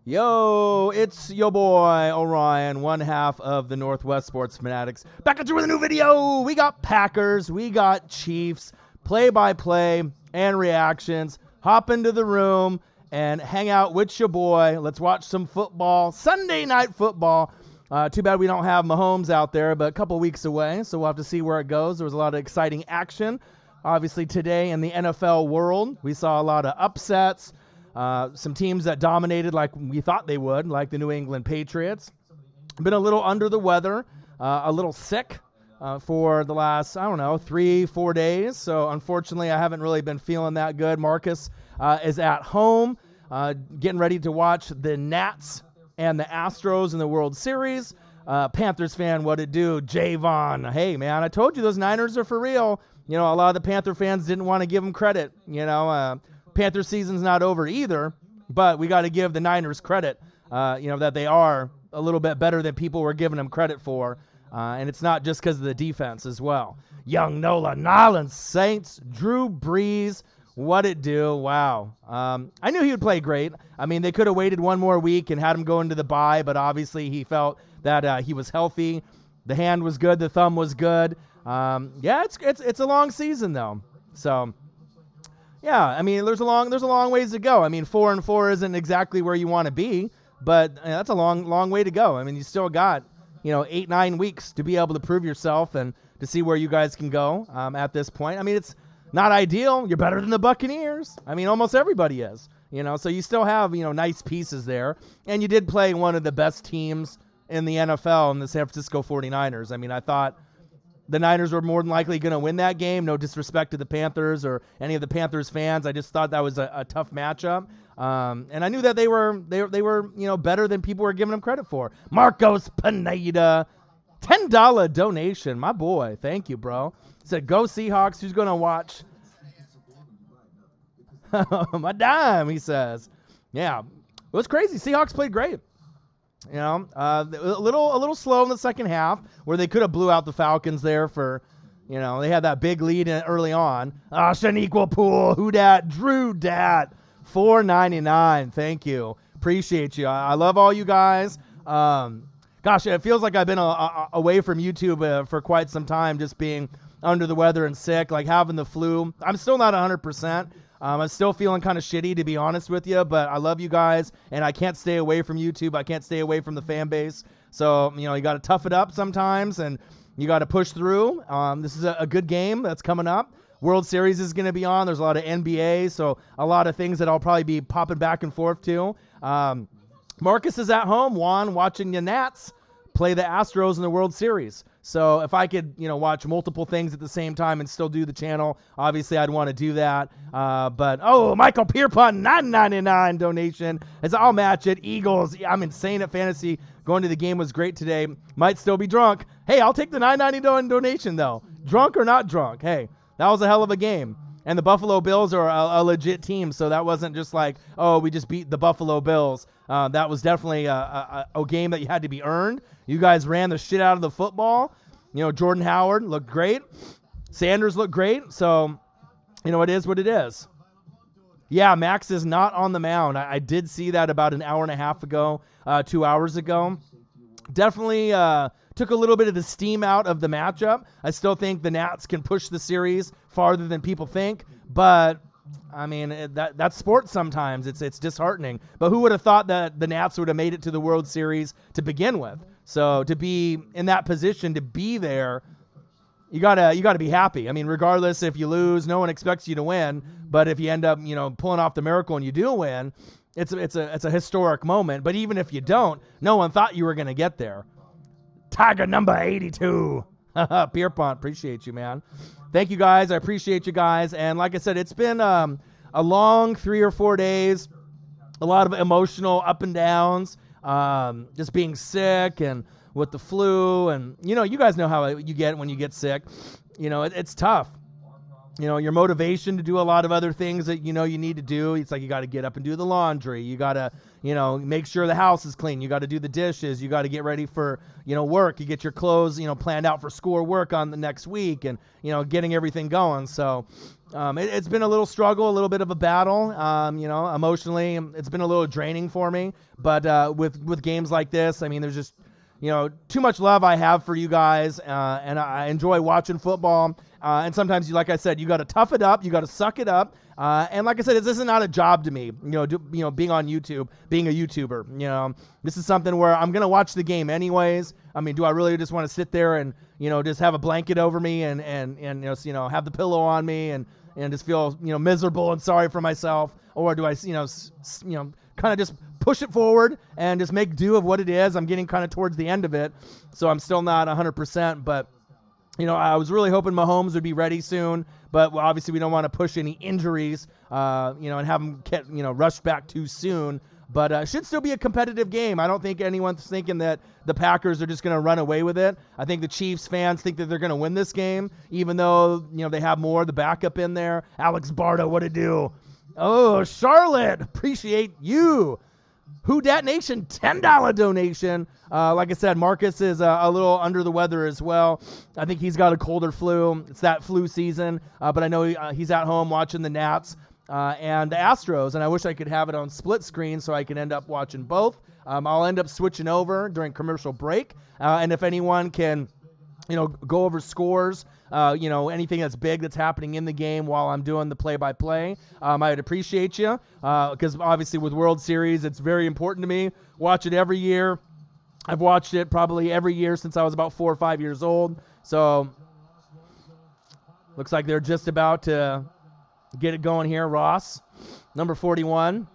Yo, it's your boy, Orion, one half of the Northwest Sports Fanatics. Back at you with a new video. We got Packers, we got Chiefs, play-by-play and reactions. Hop into the room and hang out with your boy. Let's watch some football, Sunday night football. Too bad we don't have Mahomes out there, but a couple weeks away, so we'll have to see where it goes. There was a lot of exciting action. Obviously today in the NFL world, we saw a lot of upsets. Some teams that dominated like we thought they would, like the New England Patriots. Been a little under the weather, a little sick for the last, 3-4 days. So unfortunately, I haven't really been feeling that good. Marcus is at home, getting ready to watch the Nats and the Astros in the World Series. Panthers fan, what it do? Javon, hey man, I told you those Niners are for real. You know, a lot of the Panther fans didn't want to give them credit. You know, Panther season's not over either, but we got to give the Niners credit, that they are a little bit better than people were giving them credit for. And it's not just because of the defense as well. Young Nola, Nolans, Saints, Drew Brees, what it do? Wow. I knew he would play great. I mean, they could have waited one more week and had him go into the bye, but obviously he felt that he was healthy. The hand was good. The thumb was good. It's a long season though. So yeah, I mean, there's a long ways to go. I mean, 4-4 isn't exactly where you want to be, but that's a long way to go. I mean, you still got 8-9 weeks to be able to prove yourself and to see where you guys can go at this point. I mean, it's not ideal. You're better than the Buccaneers. I mean, almost everybody is. So you still have nice pieces there, and you did play one of the best teams in the NFL in the San Francisco 49ers. I mean, I thought the Niners were more than likely going to win that game. No disrespect to the Panthers or any of the Panthers fans. I just thought that was a tough matchup. And I knew that they were better than people were giving them credit for. Marcos Pineda, $10 donation. My boy. Thank you, bro. Said, go Seahawks. Who's going to watch? My dime, he says. Yeah. It was crazy. Seahawks played great. A little slow in the second half where they could have blew out the Falcons there for, they had that big lead early on. Shaniqua Pool, who dat? Drew dat, $4.99. Thank you. Appreciate you. I love all you guys. Gosh, it feels like I've been away from YouTube for quite some time, just being under the weather and sick, like having the flu. I'm still not 100%. I'm still feeling kind of shitty, to be honest with you, but I love you guys, and I can't stay away from YouTube. I can't stay away from the fan base. So, you got to tough it up sometimes, and you got to push through. This is a good game that's coming up. World Series is going to be on. There's a lot of NBA, so a lot of things that I'll probably be popping back and forth to. Marcus is at home, Juan, watching the Nats play the Astros in the World Series. So if I could, watch multiple things at the same time and still do the channel, obviously I'd want to do that. Michael Pierpont, $9.99 donation. I'll match it. Eagles, I'm insane at fantasy. Going to the game was great today. Might still be drunk. Hey, I'll take the $9.99 donation though. Drunk or not drunk. Hey, that was a hell of a game. And the Buffalo Bills are a legit team, so that wasn't just like, oh, we just beat the Buffalo Bills. That was definitely a game that you had to be earned. You guys ran the shit out of the football. Jordan Howard looked great. Sanders looked great. So, it is what it is. Yeah, Max is not on the mound. I did see that about an hour and a half ago, 2 hours ago. Definitely took a little bit of the steam out of the matchup. I still think the Nats can push the series farther than people think, but I mean, that's sports sometimes. It's disheartening. But who would have thought that the Nats would have made it to the World Series to begin with? So to be in that position, to be there, you gotta be happy. I mean, regardless if you lose, no one expects you to win. But if you end up, pulling off the miracle and you do win, it's a historic moment. But even if you don't, no one thought you were gonna get there. Tiger number 82. Pierpont, appreciate you, man. Thank you guys. I appreciate you guys. And like I said, it's been a long 3 or 4 days. A lot of emotional up and downs. Just being sick and with the flu. And, you guys know how you get when you get sick. It's tough. your motivation to do a lot of other things that you need to do. It's like you got to get up and do the laundry. You got to, make sure the house is clean. You got to do the dishes. You got to get ready for, work. You get your clothes, planned out for school or work on the next week and, getting everything going. So it's been a little struggle, a little bit of a battle. Emotionally, it's been a little draining for me. But with games like this, I mean, there's just, too much love I have for you guys, and I enjoy watching football. And sometimes, like I said, you got to tough it up, you got to suck it up. And like I said, this is not a job to me. Being on YouTube, being a YouTuber. This is something where I'm gonna watch the game anyways. I mean, do I really just want to sit there and just have a blanket over me and have the pillow on me and just feel miserable and sorry for myself, or do I kind of just push it forward and just make do of what it is? I'm getting kind of towards the end of it, so I'm still not 100%, but I was really hoping Mahomes would be ready soon, but obviously we don't want to push any injuries, and have him get, rushed back too soon. But it should still be a competitive game. I don't think anyone's thinking that the Packers are just going to run away with it. I think the Chiefs fans think that they're going to win this game, even though, they have more of the backup in there. Alex Barta, what to do? Oh, Charlotte, appreciate you. Who Dat Nation, $10 donation. Like I said, Marcus is a little under the weather as well. I think he's got a cold or flu. It's that flu season. But I know he's at home watching the Nats and the Astros, and I wish I could have it on split screen so I can end up watching both. I'll end up switching over during commercial break. And if anyone can, go over scores, anything that's big that's happening in the game while I'm doing the play-by-play, I'd appreciate you, because obviously with World Series, it's very important to me. Watch it every year. I've watched it probably every year since I was about 4 or 5 years old. So looks like they're just about to get it going here. Ross, number 41,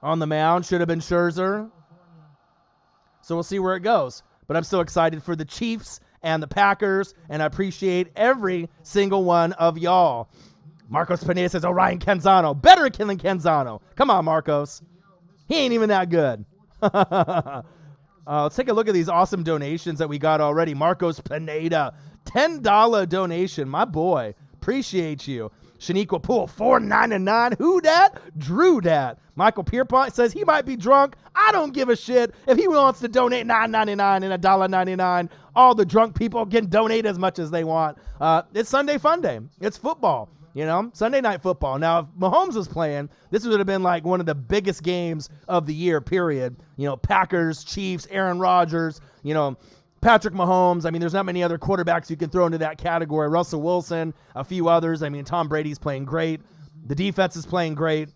on the mound. Should have been Scherzer. So we'll see where it goes. But I'm still excited for the Chiefs and the Packers, and I appreciate every single one of y'all. Marcos Pineda says, Ryan Canzano. Better than Canzano. Come on, Marcos. He ain't even that good. Let's take a look at these awesome donations that we got already. Marcos Pineda, $10 donation. My boy. Appreciate you. Shaniqua Poole, $4.99. Who dat? Drew dat. Michael Pierpont says he might be drunk. I don't give a shit. If he wants to donate $9.99 and $1.99, all the drunk people can donate as much as they want. It's Sunday Fun Day. It's football, Sunday night football. Now, if Mahomes was playing, this would have been like one of the biggest games of the year, period. Packers, Chiefs, Aaron Rodgers, Patrick Mahomes. I mean, there's not many other quarterbacks you can throw into that category. Russell Wilson, a few others. I mean, Tom Brady's playing great. The defense is playing great.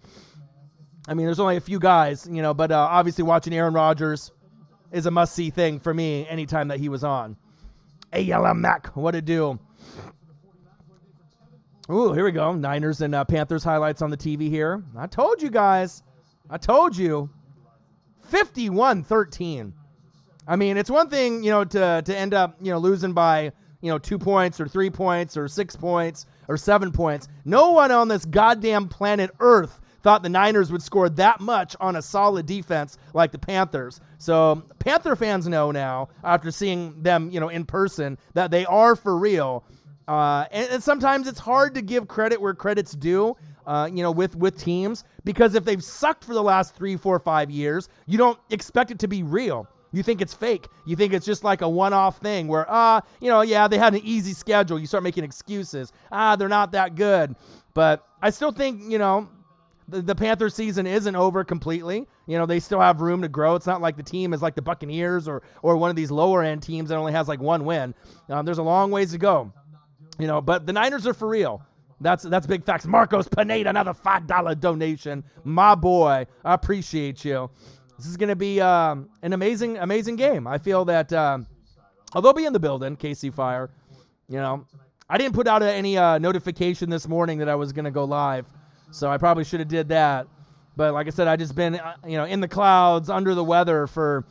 I mean, there's only a few guys, but obviously watching Aaron Rodgers is a must-see thing for me anytime that he was on. A.L.M. Mac, what to do? Ooh, here we go. Niners and Panthers highlights on the TV here. I told you guys. I told you. 51-13. I mean, it's one thing, to end up, losing by, 2 points or 3 points or 6 points or 7 points. No one on this goddamn planet Earth thought the Niners would score that much on a solid defense like the Panthers. So Panther fans know now, after seeing them, in person, that they are for real. And sometimes it's hard to give credit where credit's due, with teams, because if they've sucked for the last 3, 4, 5 years, you don't expect it to be real. You think it's fake. You think it's just like a one-off thing where, they had an easy schedule. You start making excuses. They're not that good. But I still think, the Panthers season isn't over completely. They still have room to grow. It's not like the team is like the Buccaneers or one of these lower-end teams that only has like one win. There's a long ways to go. But the Niners are for real. That's big facts. Marcos Pineda, another $5 donation. My boy, I appreciate you. This is going to be an amazing, amazing game. I feel that they'll be in the building, KC Fire. I didn't put out any notification this morning that I was going to go live, so I probably should have did that. But like I said, I just been, in the clouds, under the weather for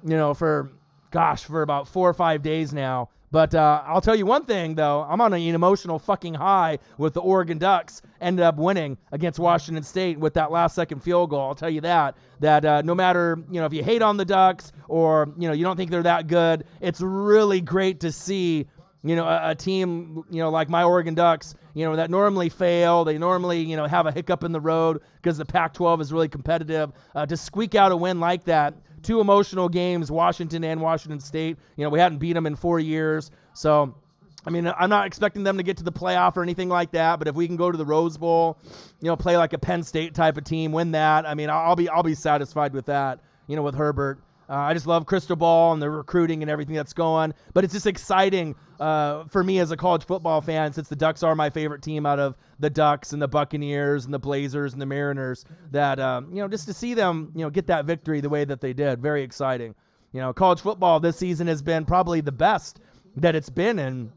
about 4 or 5 days now. But I'll tell you one thing, though. I'm on an emotional fucking high with the Oregon Ducks. Ended up winning against Washington State with that last-second field goal. I'll tell you that no matter, if you hate on the Ducks or, you don't think they're that good, it's really great to see a team, like my Oregon Ducks, that normally fail. They normally, have a hiccup in the road because the Pac-12 is really competitive. To squeak out a win like that, 2 emotional games, Washington and Washington State. We hadn't beat them in 4 years. So, I'm not expecting them to get to the playoff or anything like that, but if we can go to the Rose Bowl, play like a Penn State type of team, win that, I'll be satisfied with that, with Herbert. I just love Crystal Ball and the recruiting and everything that's going. But it's just exciting for me as a college football fan, since the Ducks are my favorite team out of the Ducks and the Buccaneers and the Blazers and the Mariners, that, just to see them, get that victory the way that they did. Very exciting. College football this season has been probably the best that it's been in,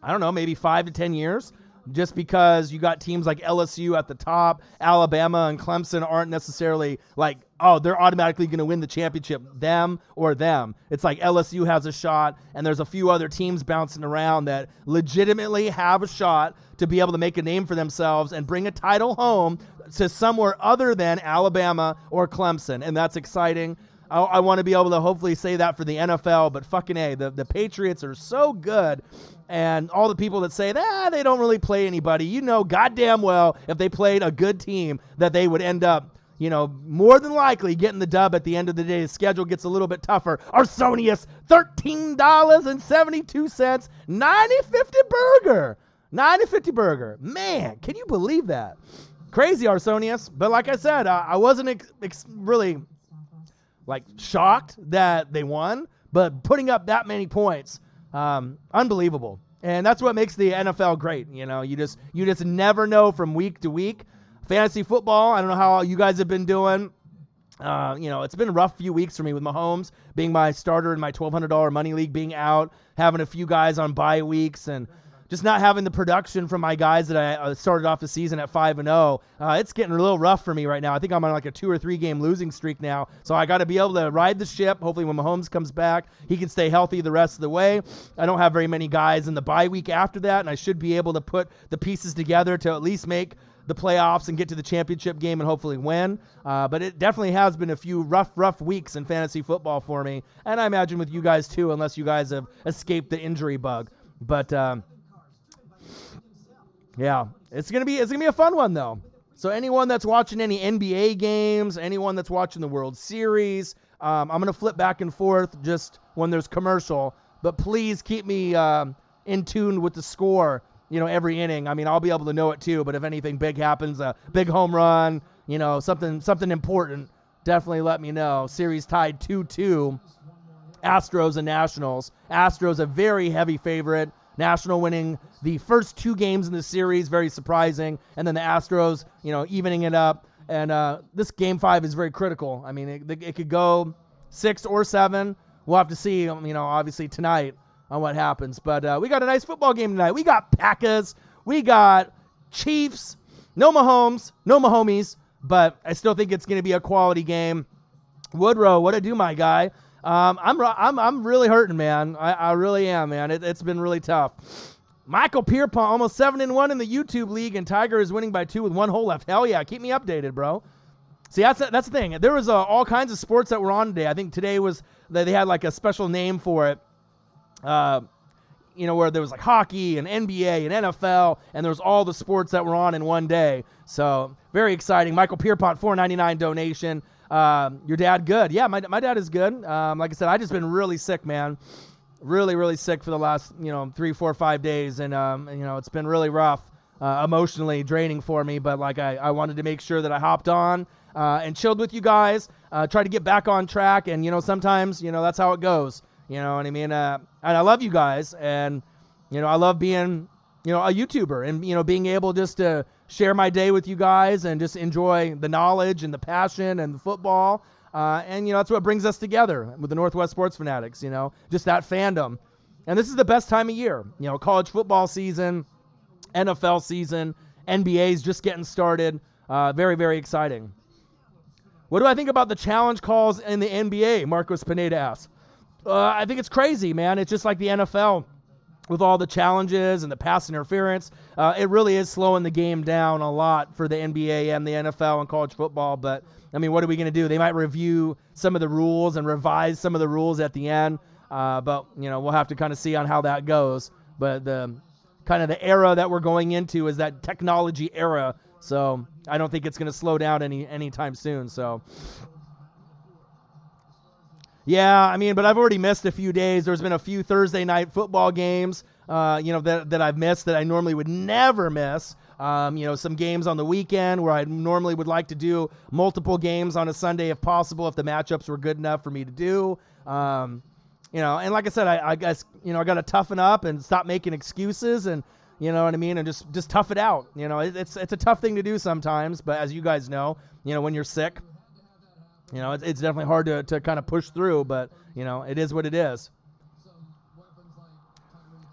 I don't know, maybe 5 to 10 years. Just because you got teams like LSU at the top, Alabama and Clemson aren't necessarily like, oh, they're automatically going to win the championship, them or them. It's like LSU has a shot, and there's a few other teams bouncing around that legitimately have a shot to be able to make a name for themselves and bring a title home to somewhere other than Alabama or Clemson, and that's exciting. I want to be able to hopefully say that for the NFL, but fucking A, the Patriots are so good, and all the people that say that they don't really play anybody, goddamn well if they played a good team that they would end up, more than likely getting the dub at the end of the day. The schedule gets a little bit tougher. Arsonius, $13.72, 90-50 burger. 90-50 burger. Man, can you believe that? Crazy, Arsonius. But like I said, I wasn't really shocked that they won, but putting up that many points, unbelievable. And that's what makes the NFL great. You just never know from week to week. Fantasy football, I don't know how you guys have been doing. It's been a rough few weeks for me with Mahomes being my starter in my $1,200 money league, being out, having a few guys on bye weeks, and just not having the production from my guys that I started off the season at 5-0. It's getting a little rough for me right now. I think I'm on like a 2 or 3 game losing streak now. So I got to be able to ride the ship. Hopefully when Mahomes comes back, he can stay healthy the rest of the way. I don't have very many guys in the bye week after that, and I should be able to put the pieces together to at least make the playoffs and get to the championship game and hopefully win. But it definitely has been a few rough weeks in fantasy football for me. And I imagine with you guys too, unless you guys have escaped the injury bug. But, yeah, it's gonna be a fun one though. So anyone that's watching any NBA games, anyone that's watching the World Series, I'm gonna flip back and forth just when there's commercial. But please keep me in tune with the score. Every inning. I'll be able to know it too. But if anything big happens, a big home run, something important, definitely let me know. Series tied 2-2. Astros and Nationals. Astros a very heavy favorite. National winning the first 2 games in the series, very surprising. And then the Astros, evening it up. And this Game 5 is very critical. It could go 6 or 7. We'll have to see, obviously tonight on what happens. But we got a nice football game tonight. We got Packers. We got Chiefs. No Mahomes. No Mahomies. But I still think it's going to be a quality game. Woodrow, what I do, my guy? I'm really hurting, man. I really am, man. It's been really tough. Michael Pierpont, almost 7-1 in the YouTube league, and Tiger is winning by 2 with 1 hole left. Hell yeah, keep me updated, bro. See, that's the thing. There was all kinds of sports that were on today. I think today was they had like a special name for it. Where there was like hockey and NBA and NFL, and there was all the sports that were on in one day. So very exciting. Michael Pierpont, $4.99 donation. Your dad good? Yeah, my dad is good. Like I said, I just been really sick, man. Really sick for the last 3, 4, 5 days, and it's been really rough, emotionally draining for me. But like I wanted to make sure that I hopped on and chilled with you guys, try to get back on track, and sometimes that's how it goes. You know what I mean? And I love you guys, and I love being a YouTuber, and being able just to share my day with you guys and just enjoy the knowledge and the passion and the football. And that's what brings us together with the Northwest Sports Fanatics, just that fandom. And this is the best time of year, college football season, NFL season, NBA's just getting started. Very, very exciting. What do I think about the challenge calls in the NBA? Marcos Pineda asks. I think it's crazy, man. It's just like the NFL with all the challenges and the pass interference. It really is slowing the game down a lot for the NBA and the NFL and college football. But, what are we going to do? They might review some of the rules and revise some of the rules at the end. But we'll have to kind of see on how that goes. But the kind of the era that we're going into is that technology era. So I don't think it's going to slow down anytime soon. So. Yeah, but I've already missed a few days. There's been a few Thursday night football games, that I've missed that I normally would never miss. Some games on the weekend where I normally would like to do multiple games on a Sunday if possible, if the matchups were good enough for me to do. And like I said, I guess, I got to toughen up and stop making excuses and, you know what I mean? And just tough it out. It's a tough thing to do sometimes, but as you guys know, when you're sick, it's definitely hard to kind of push through, but, it is what it is.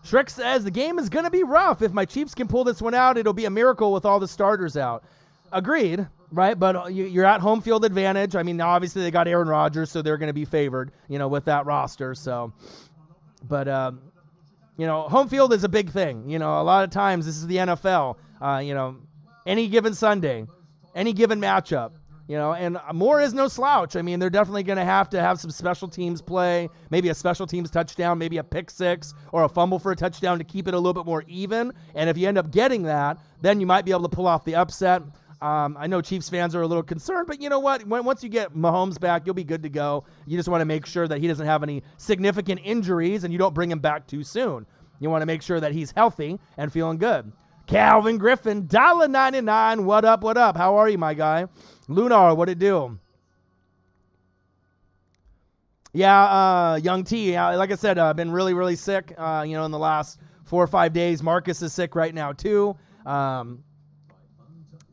Shrek says, the game is going to be rough. If my Chiefs can pull this one out, it'll be a miracle with all the starters out. Agreed, right? But you're at home field advantage. Obviously they got Aaron Rodgers, so they're going to be favored, with that roster. So, but, home field is a big thing. A lot of times this is the NFL, any given Sunday, any given matchup. And Moore is no slouch. They're definitely going to have some special teams play, maybe a special teams touchdown, maybe a pick six or a fumble for a touchdown to keep it a little bit more even. And if you end up getting that, then you might be able to pull off the upset. I know Chiefs fans are a little concerned, but you know what? Once you get Mahomes back, you'll be good to go. You just want to make sure that he doesn't have any significant injuries and you don't bring him back too soon. You want to make sure that he's healthy and feeling good. Calvin Griffin, $1.99. What up, what up? How are you, my guy? Lunar, what it do? Yeah, Young T, like I said, I've been really, really sick, in the last 4 or 5 days. Marcus is sick right now, too.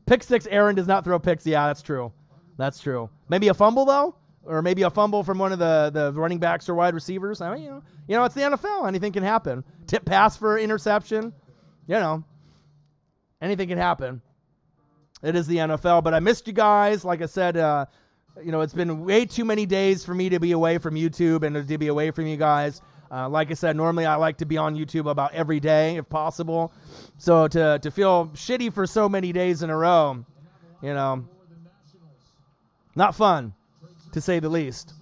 Pick six, Aaron does not throw picks. Yeah, that's true. That's true. Maybe a fumble, though? Or maybe a fumble from one of the running backs or wide receivers. It's the NFL. Anything can happen. Tip pass for interception. Anything can happen. It is the NFL, but I missed you guys. Like I said, it's been way too many days for me to be away from YouTube and to be away from you guys. Like I said, normally I like to be on YouTube about every day if possible. So to feel shitty for so many days in a row, not fun, to say the least.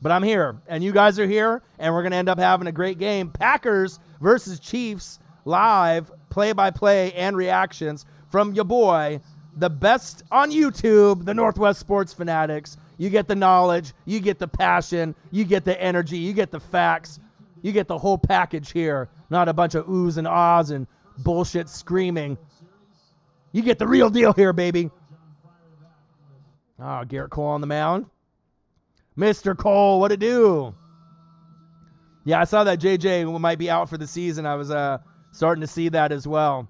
But I'm here, and you guys are here, and we're going to end up having a great game. Packers versus Chiefs, live, play-by-play, and reactions from your boy, the best on YouTube, the Northwest Sports Fanatics. You get the knowledge, you get the passion, you get the energy, you get the facts, you get the whole package here. Not a bunch of oohs and ahs and bullshit screaming. You get the real deal here, baby. Oh, Garrett Cole on the mound. Mr. Cole, what it do? Yeah, I saw that JJ might be out for the season. I was starting to see that as well.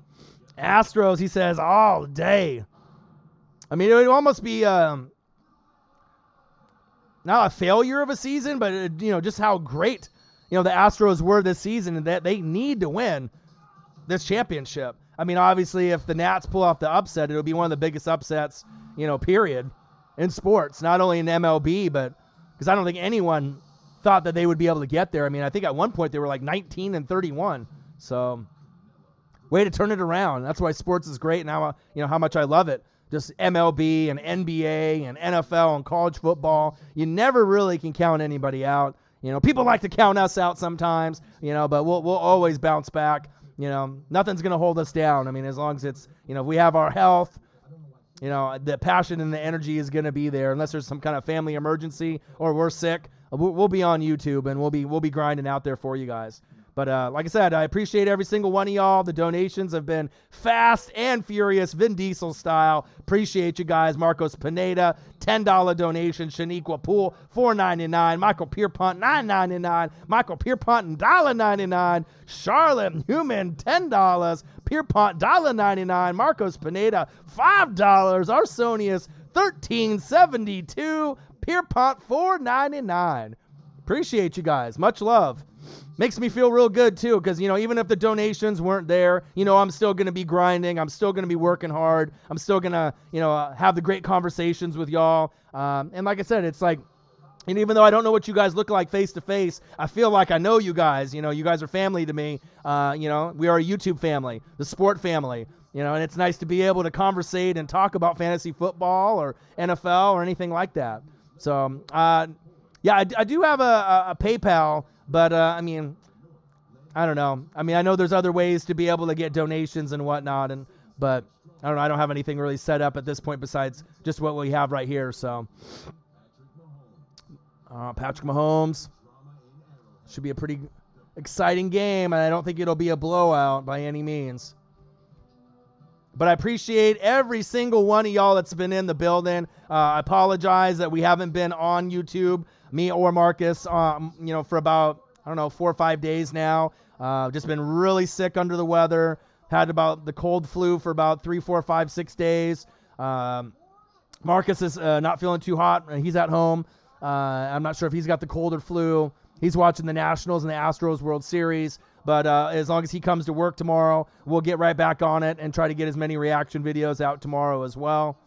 Astros, he says, all day. It would almost be not a failure of a season, but, just how great, the Astros were this season and that they need to win this championship. Obviously, if the Nats pull off the upset, it'll be one of the biggest upsets, period, in sports, not only in MLB, but because I don't think anyone thought that they would be able to get there. I think at one point they were like 19-31. So way to turn it around. That's why sports is great now, how much I love it. Just MLB and NBA and NFL and college football. You never really can count anybody out. People like to count us out sometimes, but we'll always bounce back. Nothing's going to hold us down. As long as it's, if we have our health, the passion and the energy is going to be there unless there's some kind of family emergency or we're sick. We'll be on YouTube and we'll be grinding out there for you guys. But like I said, I appreciate every single one of y'all. The donations have been fast and furious, Vin Diesel style. Appreciate you guys. Marcos Pineda, $10 donation. Shaniqua Poole, $4.99. Michael Pierpont, $9.99. Michael Pierpont, $1.99. Charlotte Human, $10. Pierpont, $1.99. Marcos Pineda, $5. Arsonius, $13.72. Pierpont, $4.99. Appreciate you guys. Much love. Makes me feel real good, too, because, even if the donations weren't there, I'm still going to be grinding. I'm still going to be working hard. I'm still going to, have the great conversations with y'all. And like I said, it's like, and even though I don't know what you guys look like face to face, I feel like I know you guys. You guys are family to me. We are a YouTube family, the sport family. And it's nice to be able to conversate and talk about fantasy football or NFL or anything like that. So, Yeah, I do have a PayPal, but I mean, I don't know. I mean, I know there's other ways to be able to get donations and whatnot, but I don't know. I don't have anything really set up at this point besides just what we have right here. So, Patrick Mahomes should be a pretty exciting game, and I don't think it'll be a blowout by any means. But I appreciate every single one of y'all that's been in the building. I apologize that we haven't been on YouTube, me or Marcus, for about, 4 or 5 days now. Just been really sick under the weather. Had about the cold flu for about 3, 4, 5, 6 days. Marcus is not feeling too hot. He's at home. I'm not sure if he's got the cold or flu. He's watching the Nationals and the Astros World Series. But as long as he comes to work tomorrow, we'll get right back on it and try to get as many reaction videos out tomorrow as well.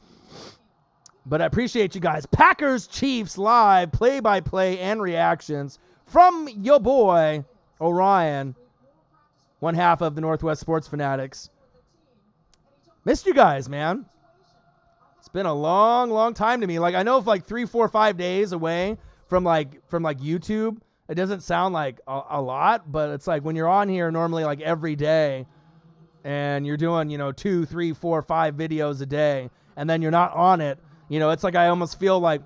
But I appreciate you guys. Packers Chiefs live, play-by-play and reactions from your boy, Orion, one half of the Northwest Sports Fanatics. Missed you guys, man. It's been a long, long time to me. Like, I know if like 3, 4, 5 days away from YouTube, it doesn't sound like a lot, but it's like when you're on here normally like every day and you're doing, 2, 3, 4, 5 videos a day, and then you're not on it, it's like I almost feel like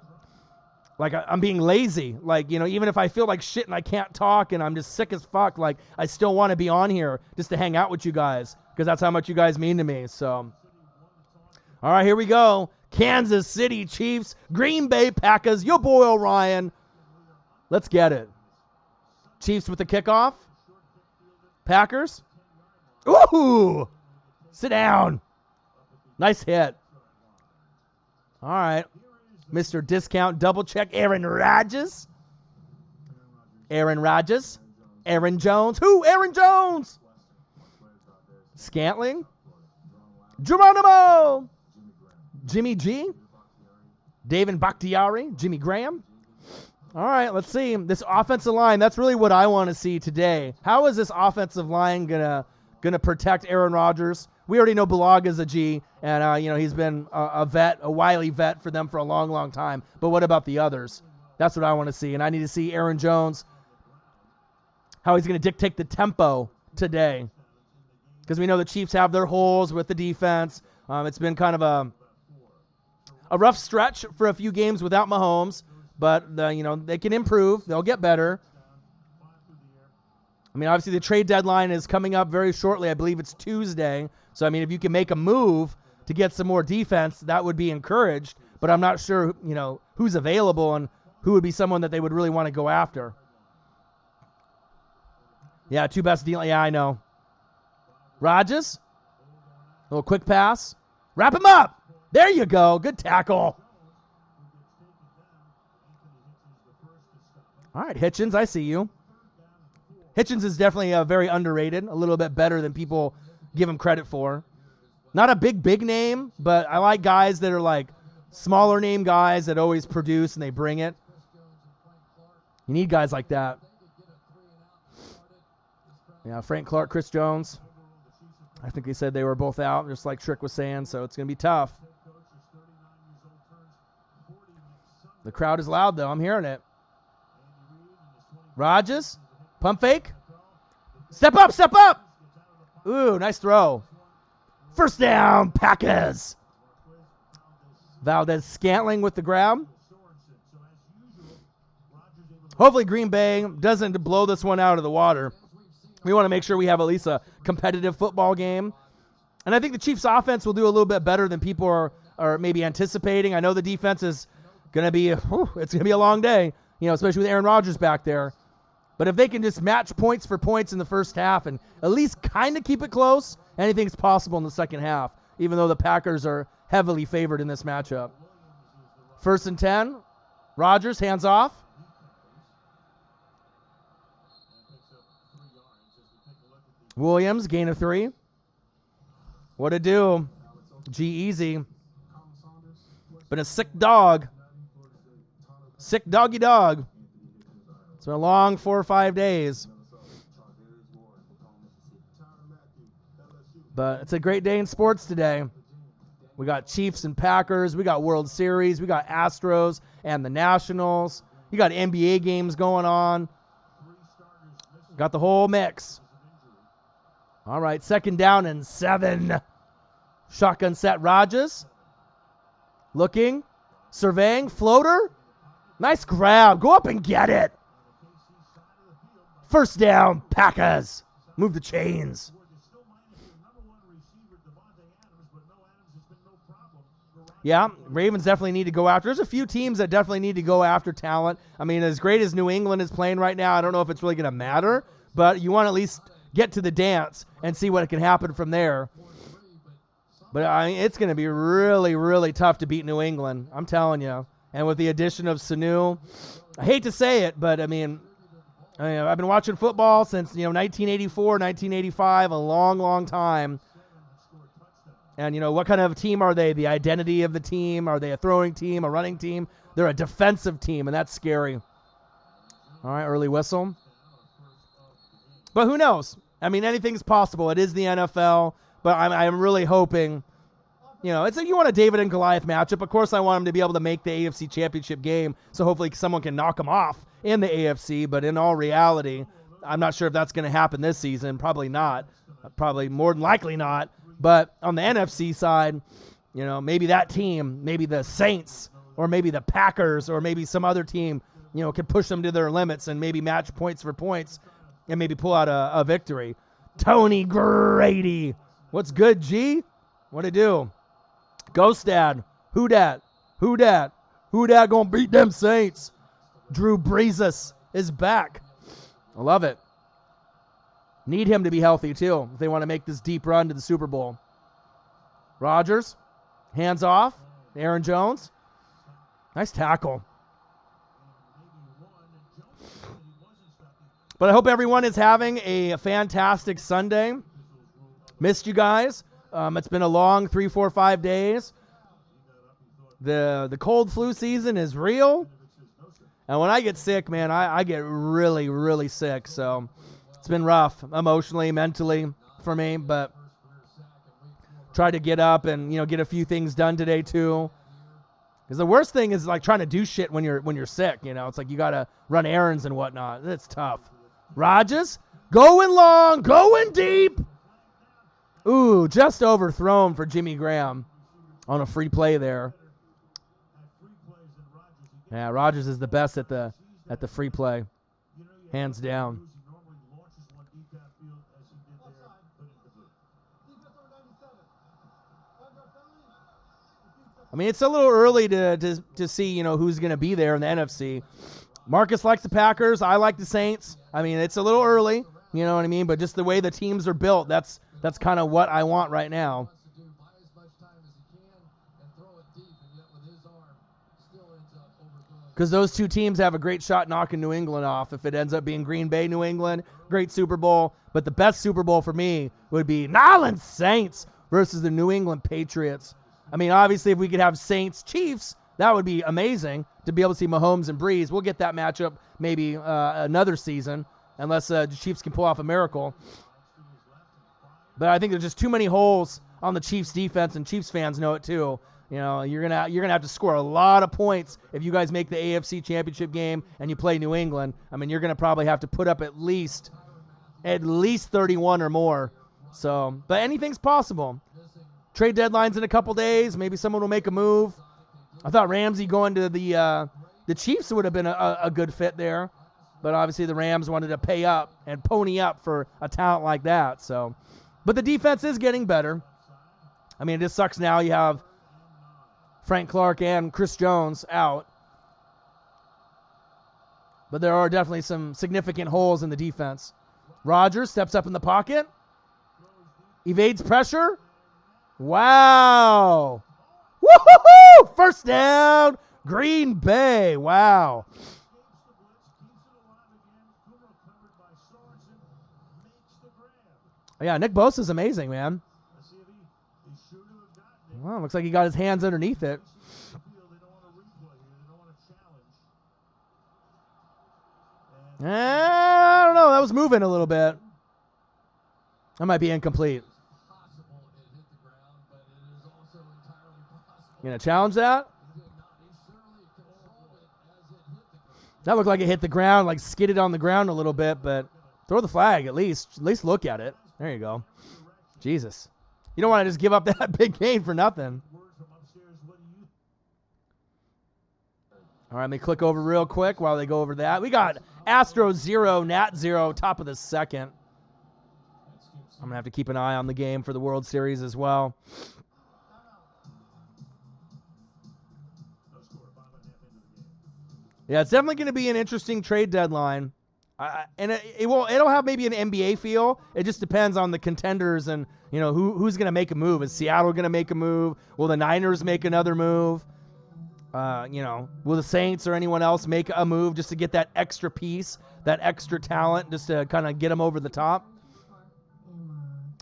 I'm being lazy. Like, even if I feel like shit and I can't talk and I'm just sick as fuck, like I still want to be on here just to hang out with you guys because that's how much you guys mean to me. So, all right, here we go. Kansas City Chiefs, Green Bay Packers, your boy Orion. Let's get it. Chiefs with the kickoff. Packers. Ooh! Sit down. Nice hit. All right. Mr. Discount double check. Aaron Rodgers. Aaron Rodgers. Aaron Jones. Who? Aaron Jones. Scantling. Geronimo. Jimmy G. David Bakhtiari. Jimmy Graham. All right, let's see. This offensive line, that's really what I want to see today. How is this offensive line gonna protect Aaron Rodgers? We already know Bulaga's a G, and he's been a vet, a wily vet for them for a long, long time. But what about the others? That's what I want to see, and I need to see Aaron Jones, how he's going to dictate the tempo today. Because we know the Chiefs have their holes with the defense. It's been kind of a rough stretch for a few games without Mahomes. But, they can improve. They'll get better. I mean, obviously the trade deadline is coming up very shortly. I believe it's Tuesday. So, I mean, if you can make a move to get some more defense, that would be encouraged. But I'm not sure, who's available and who would be someone that they would really want to go after. Yeah, two best deal. Yeah, I know. Rodgers. A little quick pass. Wrap him up. There you go. Good tackle. All right, Hitchens, I see you. Hitchens is definitely very underrated, a little bit better than people give him credit for. Not a big name, but I like guys that are like smaller name guys that always produce and they bring it. You need guys like that. Yeah, Frank Clark, Chris Jones. I think they said they were both out, just like Trick was saying, so it's going to be tough. The crowd is loud, though. I'm hearing it. Rodgers, pump fake. Step up, step up. Ooh, nice throw. First down, Packers. Valdez Scantling with the grab. Hopefully Green Bay doesn't blow this one out of the water. We want to make sure we have at least a competitive football game. And I think the Chiefs offense will do a little bit better than people are maybe anticipating. I know the defense is going to be, it's going to be a long day, especially with Aaron Rodgers back there. But if they can just match points for points in the first half and at least kind of keep it close, anything's possible in the second half, even though the Packers are heavily favored in this matchup. 1st and 10. Rodgers, hands off. Williams, gain of 3. What to do? G-Easy. Been a sick dog. Sick doggy dog. It's been a long 4 or 5 days. But it's a great day in sports today. We got Chiefs and Packers. We got World Series. We got Astros and the Nationals. You got NBA games going on. Got the whole mix. All right, 2nd down and 7. Shotgun set Rogers. Looking, surveying, floater. Nice grab. Go up and get it. 1st down, Packers. Move the chains. Yeah, Ravens definitely need to go after. There's a few teams that definitely need to go after talent. I mean, as great as New England is playing right now, I don't know if it's really going to matter, but you want to at least get to the dance and see what can happen from there. But I mean, it's going to be really, really tough to beat New England. I'm telling you. And with the addition of Sanu, I hate to say it, but I mean, I've been watching football since 1984, 1985, a long, long time. And what kind of team are they? The identity of the team? Are they a throwing team, a running team? They're a defensive team, and that's scary. All right, early whistle. But who knows? I mean, anything's possible. It is the NFL. But I'm really hoping, you want a David and Goliath matchup. Of course, I want them to be able to make the AFC Championship game, so hopefully someone can knock them off in the AFC. But in all reality, I'm not sure if that's going to happen this season. Probably not. Probably more than likely not. But on the NFC side, maybe that team, maybe the Saints, or maybe the Packers, or maybe some other team, can push them to their limits and maybe match points for points and maybe pull out a victory. Tony Grady. What's good, G? What'd it do? Ghost Dad. Who dat? Who dat? Who dat gonna beat them Saints? Drew Brees is back. I love it. Need him to be healthy, too, if they want to make this deep run to the Super Bowl. Rodgers. Hands off. Aaron Jones. Nice tackle. But I hope everyone is having a fantastic Sunday. Missed you guys. It's been a long 3, 4, 5 days. The cold flu season is real. And when I get sick, man, I get really, really sick. So it's been rough emotionally, mentally for me. But tried to get up and, get a few things done today too. Because the worst thing is like trying to do shit when you're sick. It's like you got to run errands and whatnot. It's tough. Rodgers, going long, going deep. Ooh, just overthrown for Jimmy Graham on a free play there. Yeah, Rodgers is the best at the free play, hands down. I mean, it's a little early to see who's going to be there in the NFC. Marcus likes the Packers. I like the Saints. I mean, it's a little early, you know what I mean? But just the way the teams are built, that's kind of what I want right now. Because those two teams have a great shot knocking New England off. If it ends up being Green Bay, New England, great Super Bowl. But the best Super Bowl for me would be New Orleans Saints versus the New England Patriots. I mean, obviously, if we could have Saints-Chiefs, that would be amazing to be able to see Mahomes and Breeze. We'll get that matchup maybe another season, unless the Chiefs can pull off a miracle. But I think there's just too many holes on the Chiefs defense, and Chiefs fans know it too. You're gonna have to score a lot of points if you guys make the AFC Championship game and you play New England. I mean, you're gonna probably have to put up at least 31 or more. So, but anything's possible. Trade deadline's in a couple days. Maybe someone will make a move. I thought Ramsey going to the Chiefs would have been a good fit there, but obviously the Rams wanted to pay up and pony up for a talent like that. So, but the defense is getting better. I mean, it just sucks now you have Frank Clark and Chris Jones out. But there are definitely some significant holes in the defense. Rodgers steps up in the pocket. Evades pressure. Wow. Woo-hoo-hoo! First down, Green Bay. Wow. Yeah, Nick Bosa's amazing, man. Well, looks like he got his hands underneath it. I don't know. That was moving a little bit. That might be incomplete. You gonna challenge that? That looked like it hit the ground, like skidded on the ground a little bit, but throw the flag at least. At least look at it. There you go. Jesus. You don't want to just give up that big gain for nothing. All right, let me click over real quick while they go over that. We got Astros 0, Nat 0, top of the second. I'm going to have to keep an eye on the game for the World Series as well. Yeah, it's definitely going to be an interesting trade deadline. And it'll have maybe an NBA feel. It just depends on the contenders and, you know, who's going to make a move. Is Seattle going to make a move? Will the Niners make another move? You know, will the Saints or anyone else make a move just to get that extra piece, that extra talent, just to kind of get them over the top?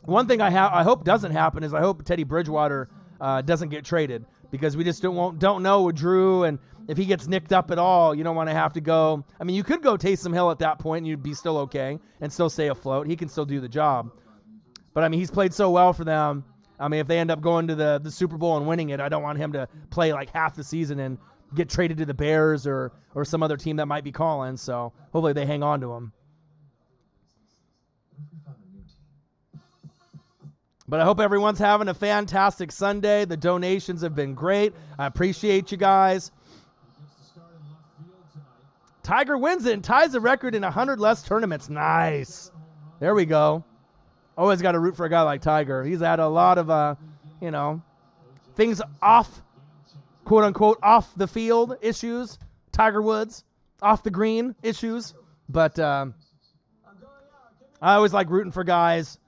One thing I hope doesn't happen is I hope Teddy Bridgewater doesn't get traded, because we just don't know with Drew, and if he gets nicked up at all, you don't want to have to go. I mean, you could go Taysom Hill at that point and you'd be still okay and still stay afloat. He can still do the job. But, I mean, he's played so well for them. I mean, if they end up going to the Super Bowl and winning it, I don't want him to play like half the season and get traded to the Bears or some other team that might be calling. So hopefully they hang on to him. But I hope everyone's having a fantastic Sunday. The donations have been great. I appreciate you guys. Tiger wins it and ties the record in 100 less tournaments. Nice. There we go. Always got to root for a guy like Tiger. He's had a lot of, you know, things off, quote unquote, off the field issues. Tiger Woods, off the green issues. But I always like rooting for guys.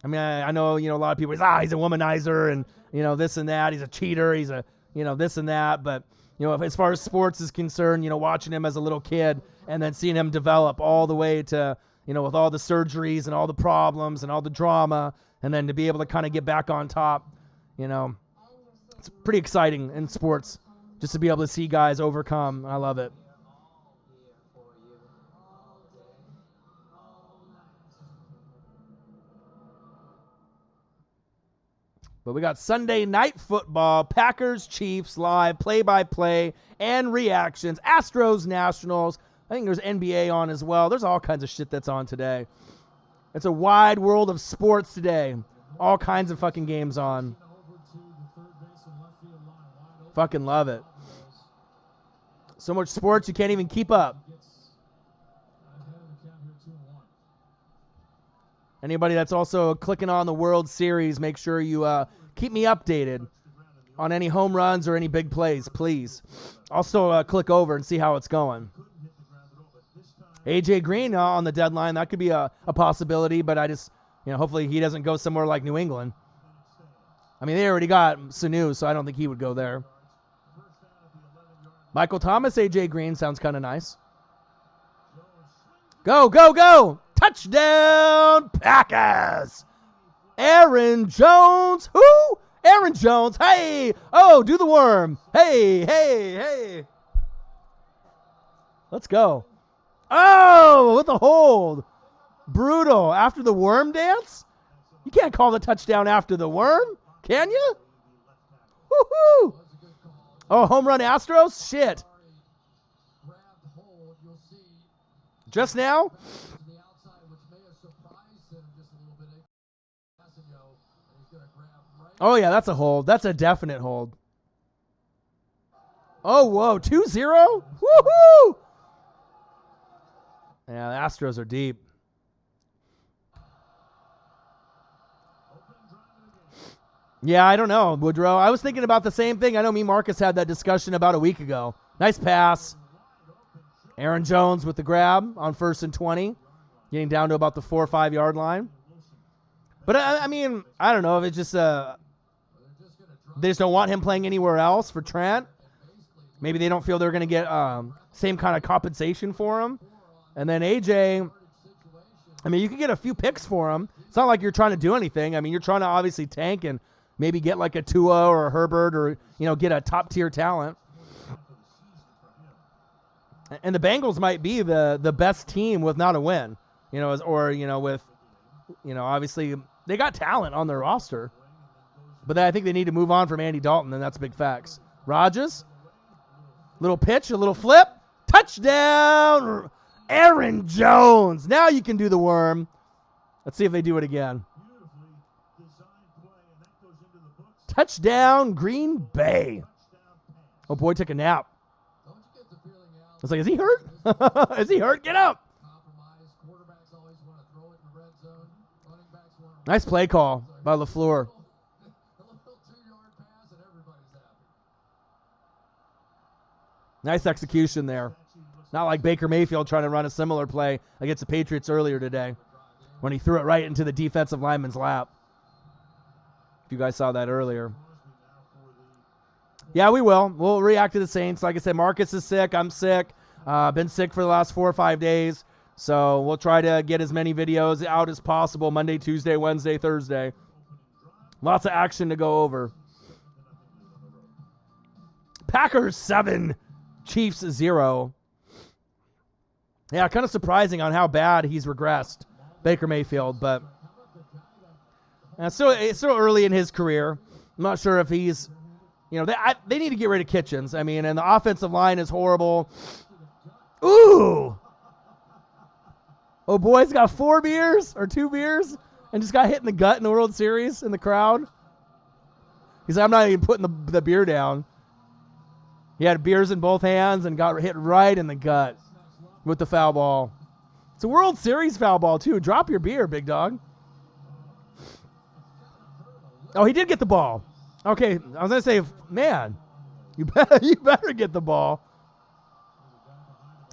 I mean, I know, you know, a lot of people say, he's a womanizer and, you know, this and that. He's a cheater. He's a, you know, this and that. But, you know, as far as sports is concerned, you know, watching him as a little kid and then seeing him develop all the way to, you know, with all the surgeries and all the problems and all the drama, and then to be able to kind of get back on top, you know, it's pretty exciting in sports just to be able to see guys overcome. I love it. But we got Sunday night football, Packers, Chiefs, live, play-by-play, and reactions. Astros, Nationals. I think there's NBA on as well. There's all kinds of shit that's on today. It's a wide world of sports today. All kinds of fucking games on. Fucking love it. So much sports you can't even keep up. Anybody that's also clicking on the World Series, make sure you keep me updated on any home runs or any big plays, please. Also click over and see how it's going. AJ Green on the deadline, that could be a possibility, but I just, you know, hopefully he doesn't go somewhere like New England. I mean, they already got Sanu, so I don't think he would go there. Michael Thomas, AJ Green sounds kind of nice. Go, go, go! Touchdown, Packers! Aaron Jones. Who? Aaron Jones. Hey! Oh, do the worm. Hey, hey, hey. Let's go. Oh, with the hold. Brutal. After the worm dance? You can't call the touchdown after the worm, can you? Woohoo! Oh, home run Astros? Shit. Just now? Oh, yeah, that's a hold. That's a definite hold. Oh, whoa, 2-0? Woohoo! Yeah, the Astros are deep. Yeah, I don't know, Woodrow. I was thinking about the same thing. I know me and Marcus had that discussion about a week ago. Nice pass. Aaron Jones with the grab on 1st and 20. Getting down to about the 4 or 5 yard line. But, I mean, I don't know if it's just they just don't want him playing anywhere else for Trent. Maybe they don't feel they're going to get same kind of compensation for him. And then AJ, I mean, you can get a few picks for him. It's not like you're trying to do anything. I mean, you're trying to obviously tank and maybe get like a Tua or a Herbert or, you know, get a top-tier talent. And the Bengals might be the best team with not a win, you know, or, you know, with, you know, obviously they got talent on their roster. But I think they need to move on from Andy Dalton, and that's big facts. Rodgers, little pitch, a little flip. Touchdown, Aaron Jones. Now you can do the worm. Let's see if they do it again. Touchdown, Green Bay. Oh, boy took a nap. I was like, is he hurt? Is he hurt? Get up. Nice play call by LaFleur. Nice execution there. Not like Baker Mayfield trying to run a similar play against the Patriots earlier today when he threw it right into the defensive lineman's lap. If you guys saw that earlier. Yeah, we will. We'll react to the Saints. Like I said, Marcus is sick. I'm sick. Been sick for the last 4 or 5 days. So we'll try to get as many videos out as possible Monday, Tuesday, Wednesday, Thursday. Lots of action to go over. Packers 7, Chiefs 0. Yeah, kind of surprising on how bad he's regressed, Baker Mayfield. But it's still early in his career. I'm not sure if he's, they need to get rid of Kitchens. I mean, and the offensive line is horrible. Ooh. Oh, boy's got 4 beers or 2 beers and just got hit in the gut in the World Series in the crowd. He's like, I'm not even putting the beer down. He had beers in both hands and got hit right in the gut with the foul ball. It's a World Series foul ball, too. Drop your beer, big dog. Oh, he did get the ball. Okay, I was going to say, man, you better get the ball.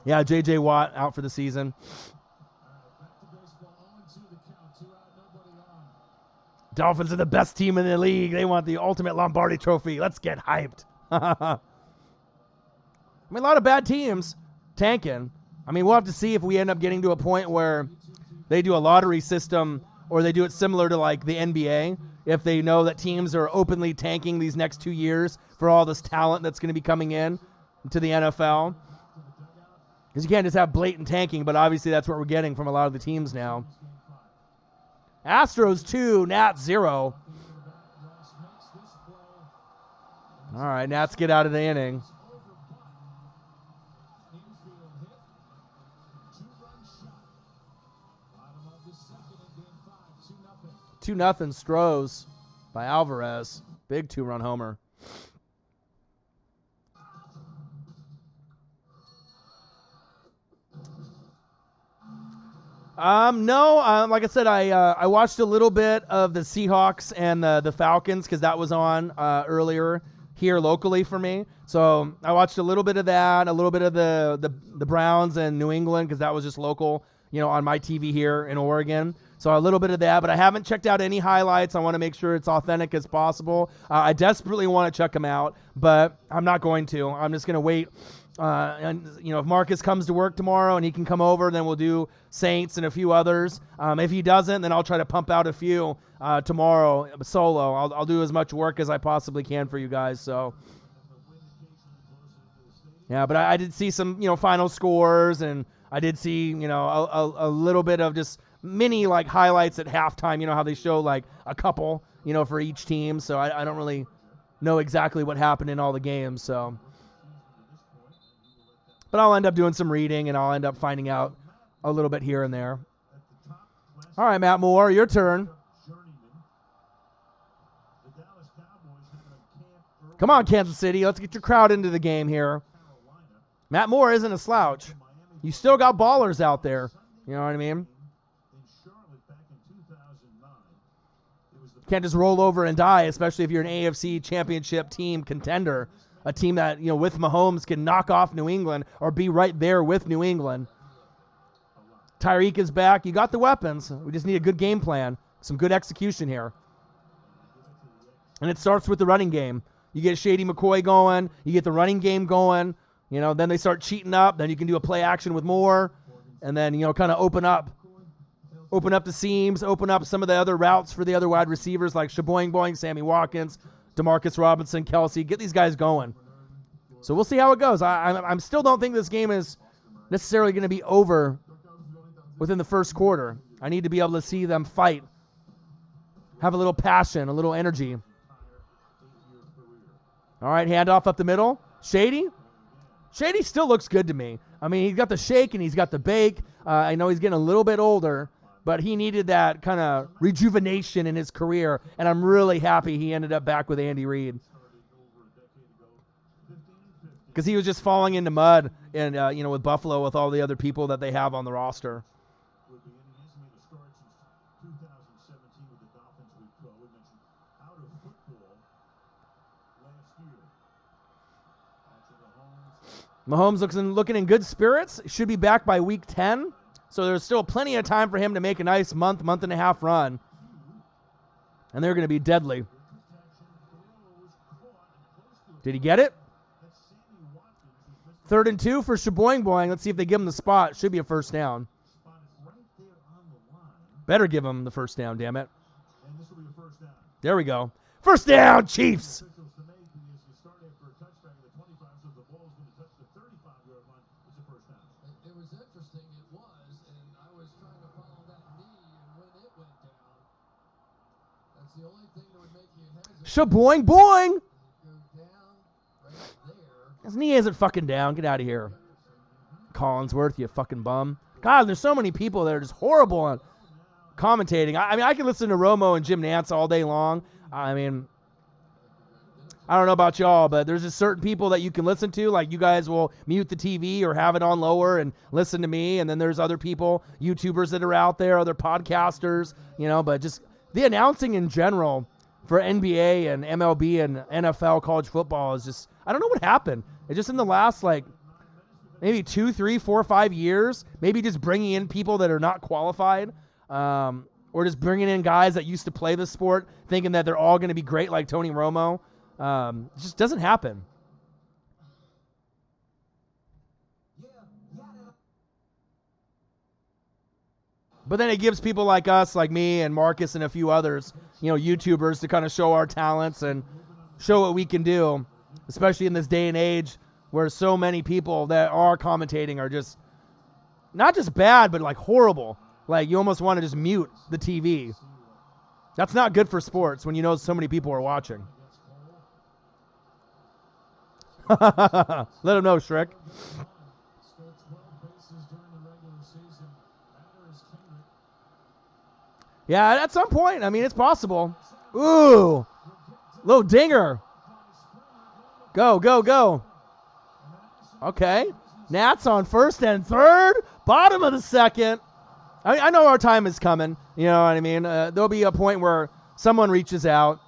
Yeah, J.J. Watt out for the season. Dolphins are the best team in the league. They want the ultimate Lombardi trophy. Let's get hyped. I mean, a lot of bad teams tanking. I mean, we'll have to see if we end up getting to a point where they do a lottery system or they do it similar to like the NBA. If they know that teams are openly tanking these next 2 years for all this talent that's going to be coming in to the NFL. Because you can't just have blatant tanking, but obviously that's what we're getting from a lot of the teams now. Astros 2, Nats 0. All right, Nats get out of the inning. 2-0 Stros by Alvarez. Big 2-run homer. No, like I said, I watched a little bit of the Seahawks and the Falcons because that was on earlier here locally for me. So I watched a little bit of that, a little bit of the Browns and New England because that was just local, on my TV here in Oregon. So a little bit of that, but I haven't checked out any highlights. I want to make sure it's authentic as possible. I desperately want to check them out, but I'm not going to. I'm just going to wait. And if Marcus comes to work tomorrow and he can come over, then we'll do Saints and a few others. If he doesn't, then I'll try to pump out a few tomorrow solo. I'll do as much work as I possibly can for you guys. So yeah, but I did see some final scores, and I did see a little bit of just mini like highlights at halftime. How they show like a couple for each team. So I don't really know exactly what happened in all the games. So. But I'll end up doing some reading, and I'll end up finding out a little bit here and there. All right, Matt Moore, your turn. Come on, Kansas City. Let's get your crowd into the game here. Matt Moore isn't a slouch. You still got ballers out there. You know what I mean? Can't just roll over and die, especially if you're an AFC championship team contender. A team that, with Mahomes can knock off New England or be right there with New England. Tyreek is back. You got the weapons. We just need a good game plan. Some good execution here. And it starts with the running game. You get Shady McCoy going. You get the running game going. Then they start cheating up. Then you can do a play action with Moore. And then, kind of open up the seams, open up some of the other routes for the other wide receivers like Shaboing Boing, Sammy Watkins, Demarcus Robinson, Kelsey. Get these guys going. So we'll see how it goes. I still don't think this game is necessarily going to be over within the first quarter. I need to be able to see them fight, have a little passion, a little energy. All right, handoff up the middle. Shady. Shady still looks good to me. I mean, he's got the shake and he's got the bake. I know he's getting a little bit older, but he needed that kind of rejuvenation in his career, and I'm really happy he ended up back with Andy Reid. Because he was just falling into mud, and with Buffalo, with all the other people that they have on the roster. Mahomes looking in good spirits. Should be back by week 10. So there's still plenty of time for him to make a nice month and a half run. And they're going to be deadly. Did he get it? 3rd and 2 for Shaboing Boing. Let's see if they give him the spot. Should be a first down. Better give him the first down, damn it. There we go. First down, Chiefs. It was interesting, it was, and I was trying to follow that knee, and when it went down, that's the only thing that would make you hesitate. Shaboing Boing. Go down right there. His knee isn't fucking down. Get out of here. Collinsworth, you fucking bum. God, there's so many people that are just horrible on commentating. I mean, I can listen to Romo and Jim Nantz all day long. I mean, I don't know about y'all, but there's just certain people that you can listen to. Like, you guys will mute the TV or have it on lower and listen to me. And then there's other people, YouTubers that are out there, other podcasters, but just the announcing in general for NBA and MLB and NFL college football is just, I don't know what happened. It just in the last, maybe 2, 3, 4, 5 years, maybe just bringing in people that are not qualified, or just bringing in guys that used to play the sport, thinking that they're all going to be great like Tony Romo. It just doesn't happen. But then it gives people like us, like me and Marcus and a few others, YouTubers, to kind of show our talents and show what we can do, especially in this day and age where so many people that are commentating are just not just bad, but horrible. Like, you almost want to just mute the TV. That's not good for sports when you know so many people are watching. Let them know, Shrek. Yeah, at some point. I mean, it's possible. Ooh. Little dinger. Go, go, go. Okay. Nats on 1st and 3rd. Bottom of the 2nd. I know our time is coming. You know what I mean? There'll be a point where someone reaches out.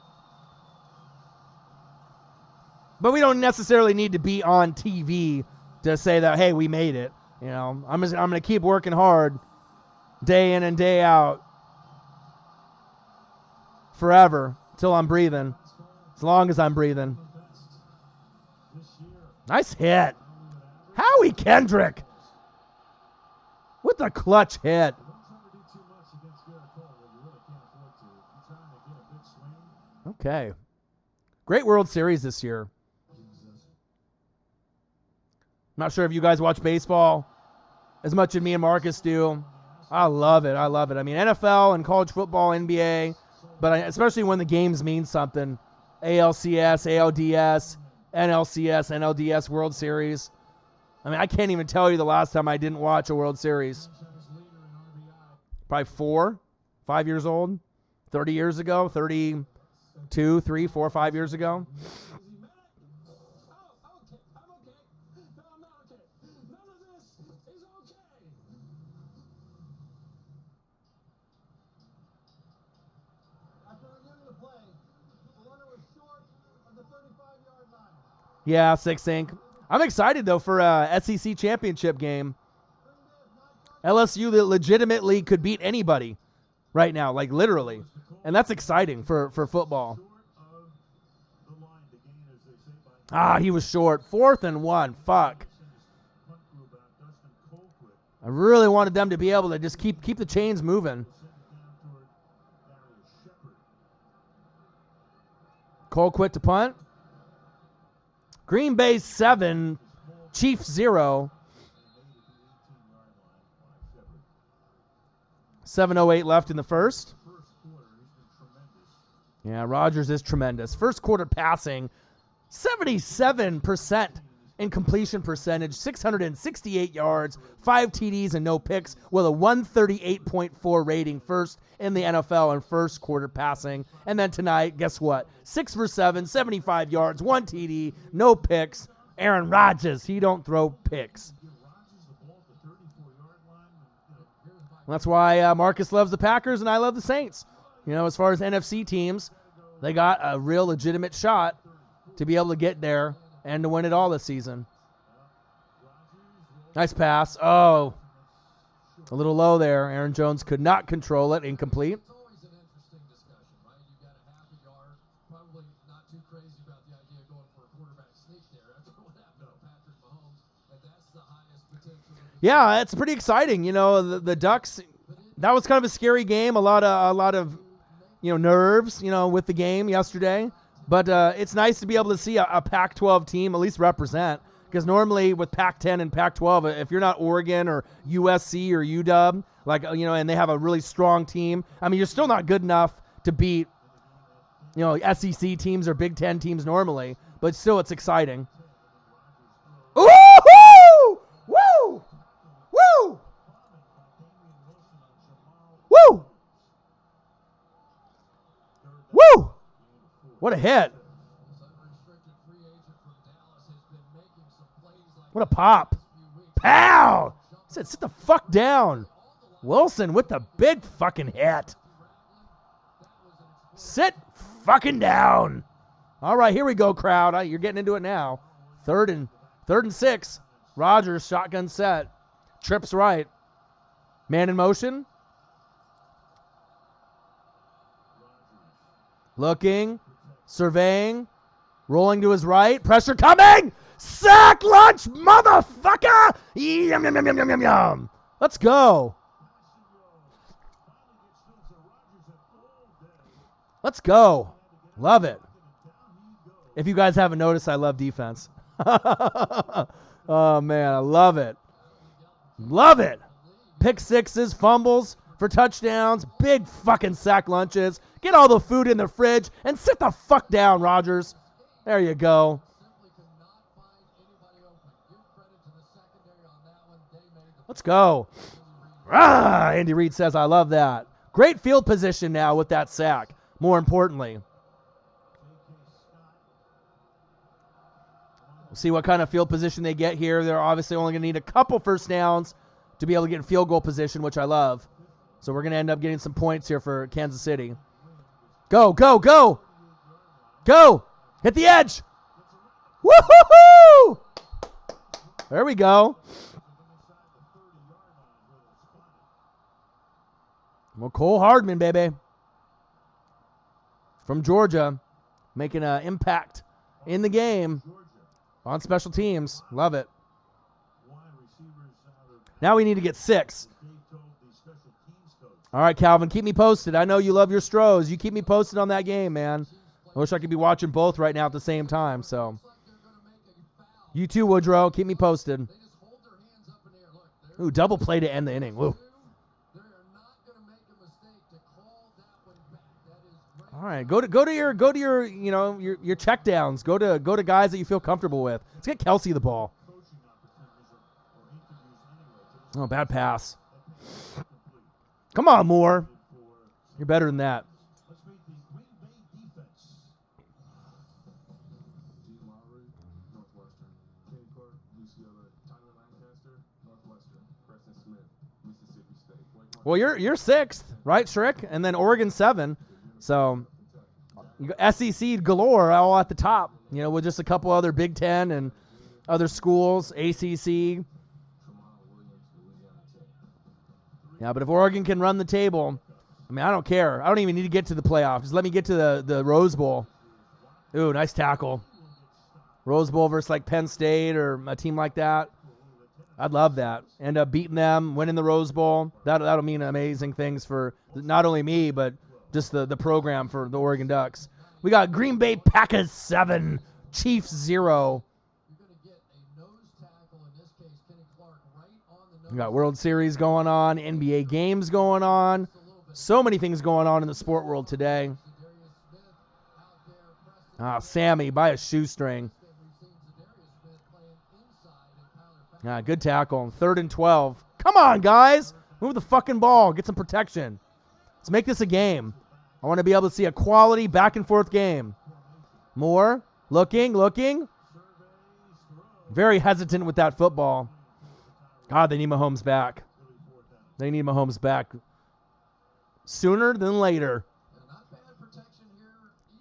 But we don't necessarily need to be on TV to say that, hey, we made it. I'm going to keep working hard day in and day out forever till I'm breathing, as long as I'm breathing. Nice hit. Howie Kendrick with the clutch hit. Okay. Great World Series this year. Not sure if you guys watch baseball as much as me and Marcus do. I love it. I love it. I mean, NFL and college football, NBA, but especially when the games mean something. ALCS, ALDS, NLCS, NLDS World Series. I mean, I can't even tell you the last time I didn't watch a World Series. Probably 4, 5 years old, 30 years ago, 32, 3, 4, 5 years ago. Yeah, 6 ink. I'm excited, though, for a SEC championship game. LSU that legitimately could beat anybody right now, like literally. And that's exciting for football. Ah, he was short. 4th and 1. Fuck. I really wanted them to be able to just keep the chains moving. Colquitt to punt. Green Bay 7, Chiefs 0. 7:08 left in the first. Yeah, Rodgers is tremendous. First quarter passing, 77% in completion percentage, 668 yards, 5 TDs, and no picks, with a 138.4 rating, first in the NFL in first quarter passing. And then tonight, guess what? 6 for 7, 75 yards, 1 TD, no picks. Aaron Rodgers, he don't throw picks. That's why Marcus loves the Packers and I love the Saints. As far as NFC teams, they got a real legitimate shot to be able to get there and to win it all this season. Nice pass. Oh, a little low there. Aaron Jones could not control it. Incomplete. It's always an interesting discussion, right? You've got a half a yard, probably not too crazy about the idea of going for a quarterback sneak there. That's what happened to Patrick Mahomes, and that's the highest potential. Yeah, it's pretty exciting. The Ducks, that was kind of a scary game. A lot of nerves, with the game yesterday. But it's nice to be able to see a Pac-12 team at least represent, because normally with Pac-10 and Pac-12, if you're not Oregon or USC or UW, and they have a really strong team, you're still not good enough to beat, SEC teams or Big Ten teams normally. But still, it's exciting. Woo! Woo! Woo! Woo! Woo! What a hit. What a pop. Pow! Said, sit the fuck down. Wilson with the big fucking hit. Sit fucking down. All right, here we go, crowd. You're getting into it now. Third and 6. Rodgers, shotgun set. Trips right. Man in motion. Looking. Surveying. Rolling to his right. Pressure coming. Sack lunch, motherfucker. Yum, yum, yum, yum, yum, yum, yum. Let's go. Let's go. Love it. If you guys haven't noticed, I love defense. Oh, man, I love it. Love it. Pick sixes, fumbles for touchdowns, big fucking sack lunches. Get all the food in the fridge and sit the fuck down, Rodgers. There you go. Let's go. Andy Reid says, I love that. Great field position now with that sack, more importantly. We'll see what kind of field position they get here. They're obviously only going to need a couple first downs to be able to get in field goal position, which I love. So we're going to end up getting some points here for Kansas City. Go, go, go. Go. Hit the edge. Woo-hoo-hoo! There we go. Well, Cole Hardman, baby. From Georgia. Making an impact in the game on special teams. Love it. Now we need to get 6. All right, Calvin, keep me posted. I know you love your Stros. You keep me posted on that game, man. I wish I could be watching both right now at the same time. So, you too, Woodrow. Keep me posted. Ooh, double play to end the inning. Woo. All right, go to your your check downs. Go to guys that you feel comfortable with. Let's get Kelsey the ball. Oh, bad pass. Come on, Moore. You're better than that. Well, you're 6th, right, Shrick? And then Oregon 7. So you got SEC galore all at the top, with just a couple other Big Ten and other schools, ACC. Yeah, but if Oregon can run the table, I don't care. I don't even need to get to the playoffs. Just let me get to the Rose Bowl. Ooh, nice tackle. Rose Bowl versus Penn State or a team like that. I'd love that. End up beating them, winning the Rose Bowl. That'll mean amazing things for not only me, but just the program for the Oregon Ducks. We got Green Bay Packers 7, Chiefs 0. We got World Series going on, NBA games going on. So many things going on in the sport world today. Sammy by a shoestring. Yeah, good tackle. 3rd and 12. Come on, guys. Move the fucking ball. Get some protection. Let's make this a game. I want to be able to see a quality back and forth game. Moore. Looking. Very hesitant with that football. God, they need Mahomes back. They need Mahomes back sooner than later. Not bad protection here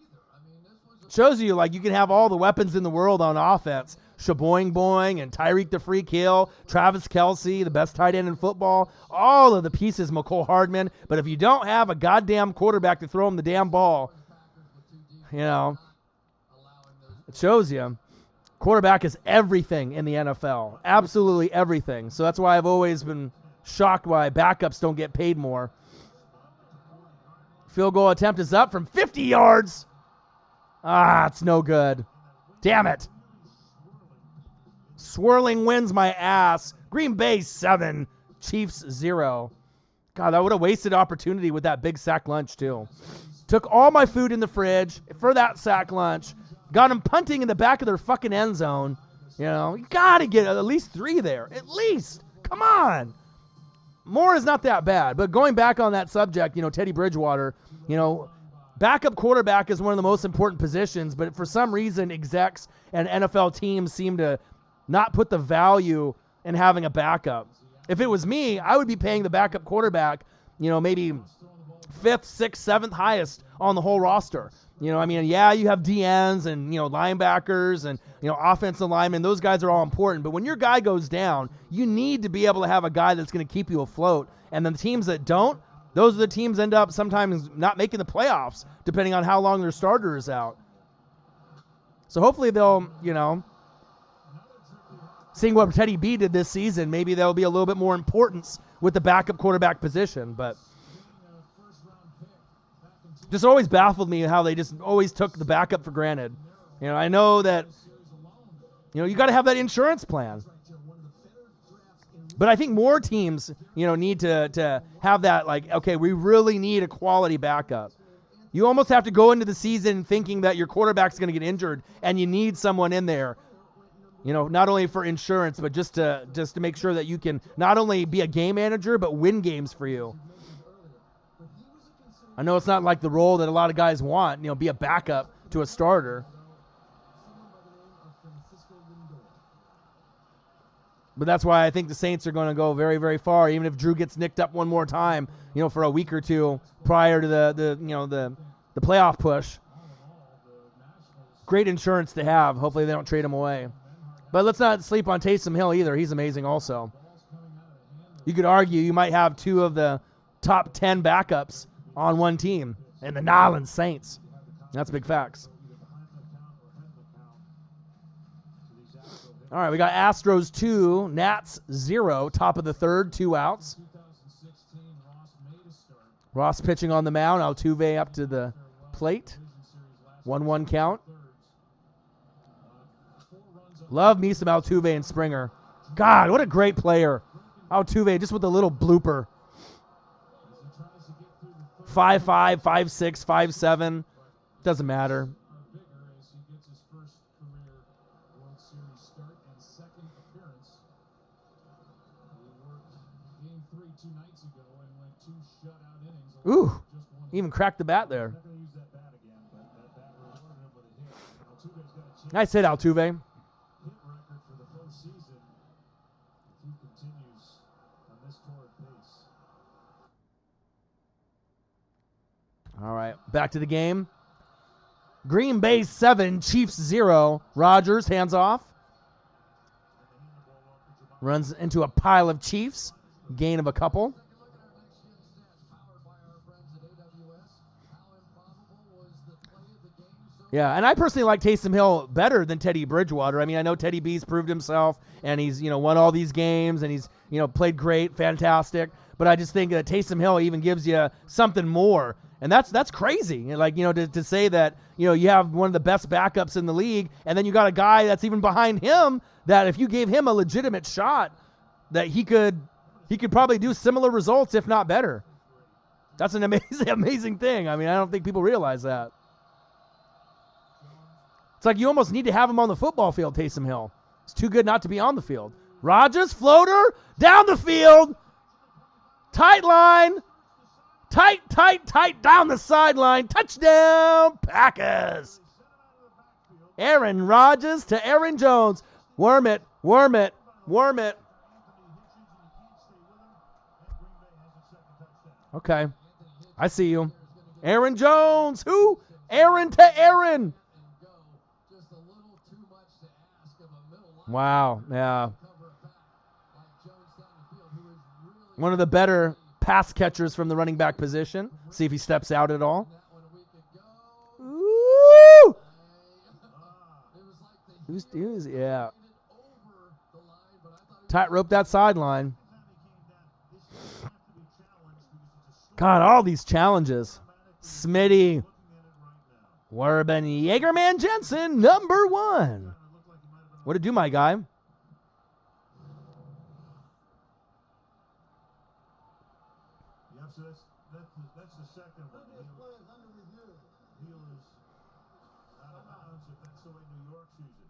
either. I mean, this was a Shows you, like, you can have all the weapons in the world on offense. Shaboing and Tyreek the freak hill, Travis Kelce, the best tight end in football, all of the pieces, McCole Hardman. But if you don't have a goddamn quarterback to throw him the damn ball, you know, it shows you. Quarterback is everything in the NFL. Absolutely everything. So that's why I've always been shocked why backups don't get paid more. Field goal attempt is up from 50 yards. It's no good. Damn it. Swirling wins my ass. Green Bay 7, Chiefs 0. God, that would have wasted opportunity with that big sack lunch too. Took all my food in the fridge for that sack lunch. Got them punting in the back of their fucking end zone. You know, you got to get at least 3 there. At least. Come on. More is not that bad. But going back on that subject, you know, Teddy Bridgewater, you know, backup quarterback is one of the most important positions, but for some reason, execs and NFL teams seem to not put the value in having a backup. If it was me, I would be paying the backup quarterback, you know, maybe 5th, 6th, 7th highest on the whole roster. You know, I mean, yeah, you have DNs and, you know, linebackers and, you know, offensive linemen. Those guys are all important. But when your guy goes down, you need to be able to have a guy that's going to keep you afloat. And then the teams that don't, those are the teams end up sometimes not making the playoffs, depending on how long their starter is out. So hopefully they'll, you know, seeing what Teddy B did this season, maybe there'll be a little bit more importance with the backup quarterback position. But just always baffled me how they just always took the backup for granted. You know, I know that, you know, you got to have that insurance plan. But I think more teams, you know, need to have that, like, okay, we really need a quality backup. You almost have to go into the season thinking that your quarterback's going to get injured and you need someone in there, you know, not only for insurance, but just to make sure that you can not only be a game manager, but win games for you. I know it's not like the role that a lot of guys want, you know, be a backup to a starter. But that's why I think the Saints are going to go very, very far, even if Drew gets nicked up one more time, you know, for a week or two prior to the playoff push. Great insurance to have. Hopefully they don't trade him away. But let's not sleep on Taysom Hill either. He's amazing also. You could argue you might have 2 of the top 10 backups on one team, and the Nolans Saints. That's big facts. All right, we got Astros 2, Nats 0, top of the 3rd, 2 outs. Ross pitching on the mound, Altuve up to the plate. 1-1 count. Love me some Altuve and Springer. God, what a great player. Altuve just with a little blooper. 5'5", 5'6", 5'7", doesn't matter. Ooh, even cracked the bat there. Nice hit, Altuve. All right, back to the game. Green Bay 7, Chiefs 0. Rodgers, hands off. Runs into a pile of Chiefs. Gain of a couple. Yeah, and I personally like Taysom Hill better than Teddy Bridgewater. I mean, I know Teddy B's proved himself, and he's, you know, won all these games, and he's, you know, played great, fantastic. But I just think that Taysom Hill even gives you something more. And that's crazy. Like, you know, to say that, you know, you have one of the best backups in the league, and then you got a guy that's even behind him that if you gave him a legitimate shot, that he could probably do similar results, if not better. That's an amazing thing. I mean, I don't think people realize that. It's like you almost need to have him on the football field, Taysom Hill. It's too good not to be on the field. Rogers, floater, down the field. Tight line. Tight, down the sideline. Touchdown, Packers. Aaron Rodgers to Aaron Jones. Worm it. Okay, I see you. Aaron Jones. Who? Aaron to Aaron. Wow, yeah. One of the better pass catchers from the running back position. See if he steps out at all. Ooh! Who's yeah. Tightrope that sideline. God, all these challenges. Smitty. Werben Jaegerman Jensen, number 1. What'd it do, my guy? So that's the second one. Heel is out of bounds if that's the way New York sees it.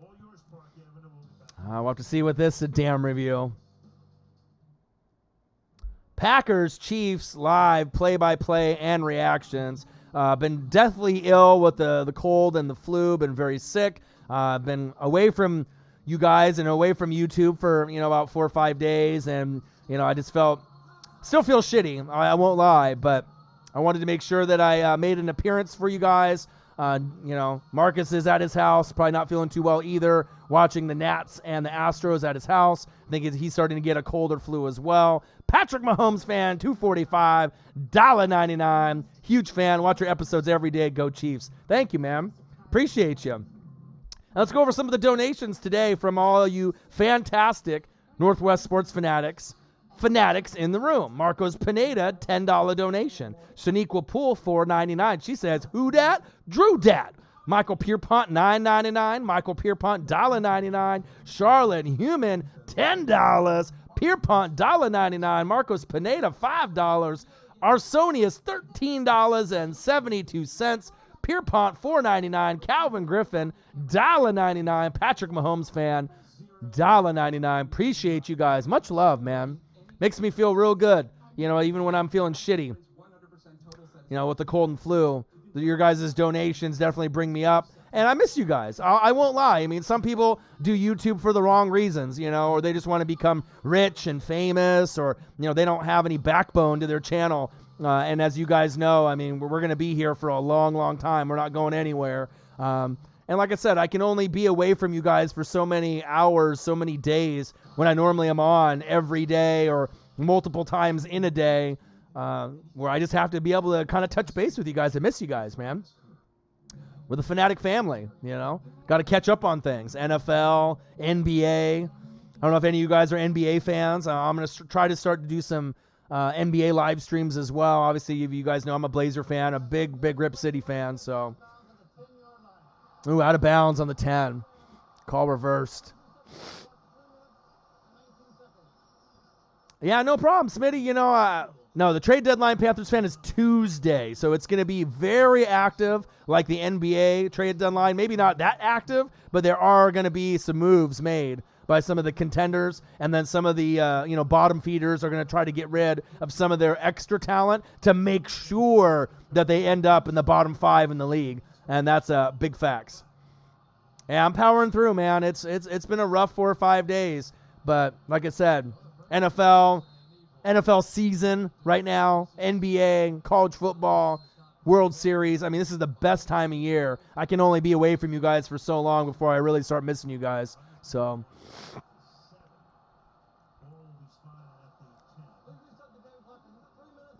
All yours, Park Avenue. We'll have to see with this damn review. Packers, Chiefs, live play-by-play and reactions. Been deathly ill with the cold and the flu. Been very sick. Been away from you guys and away from YouTube for about 4 or 5 days, and I just still feel shitty. I won't lie, but I wanted to make sure that I made an appearance for you guys. Marcus is at his house, probably not feeling too well either, watching the Nats and the Astros at his house. I think he's starting to get a cold or flu as well. Patrick Mahomes fan, $2.45, $1.99. Huge fan. Watch your episodes every day. Go Chiefs. Thank you, man. Appreciate you. Let's go over some of the donations today from all you fantastic Northwest sports fanatics in the room. Marcos Pineda, $10 donation. Shaniqua Poole, $4.99. She says, who dat? Drew dat. Michael Pierpont, $9.99. Michael Pierpont, $1.99. Charlotte Human, $10. Pierpont, $1.99. Marcos Pineda, $5. Arsonius, $13.72. Pierpont, $4.99. Calvin Griffin, $1.99. Patrick Mahomes fan, $1.99. Appreciate you guys. Much love, man. Makes me feel real good, even when I'm feeling shitty, with the cold and flu. Your guys' donations definitely bring me up, and I miss you guys. I won't lie. I mean, some people do YouTube for the wrong reasons, or they just want to become rich and famous, or, they don't have any backbone to their channel. And as you guys know, I mean, we're going to be here for a long, long time. We're not going anywhere. And like I said, I can only be away from you guys for so many hours, so many days when I normally am on every day or multiple times in a day, where I just have to be able to kind of touch base with you guys. I miss you guys, man. We're the fanatic family, Got to catch up on things. NFL, NBA. I don't know if any of you guys are NBA fans. I'm going to try to start to do some NBA live streams as well. Obviously, you guys know I'm a Blazer fan, a big Rip City fan, so... Ooh, out of bounds on the 10. Call reversed. Yeah, no problem, Smitty. No, the trade deadline Panthers fan is Tuesday, so it's going to be very active like the NBA trade deadline. Maybe not that active, but there are going to be some moves made by some of the contenders, and then some of the bottom feeders are going to try to get rid of some of their extra talent to make sure that they end up in the bottom 5 in the league. And that's big facts. Yeah, I'm powering through, man. It's been a rough 4 or 5 days, but like I said, NFL season right now, NBA, college football, World Series. I mean, this is the best time of year. I can only be away from you guys for so long before I really start missing you guys. So.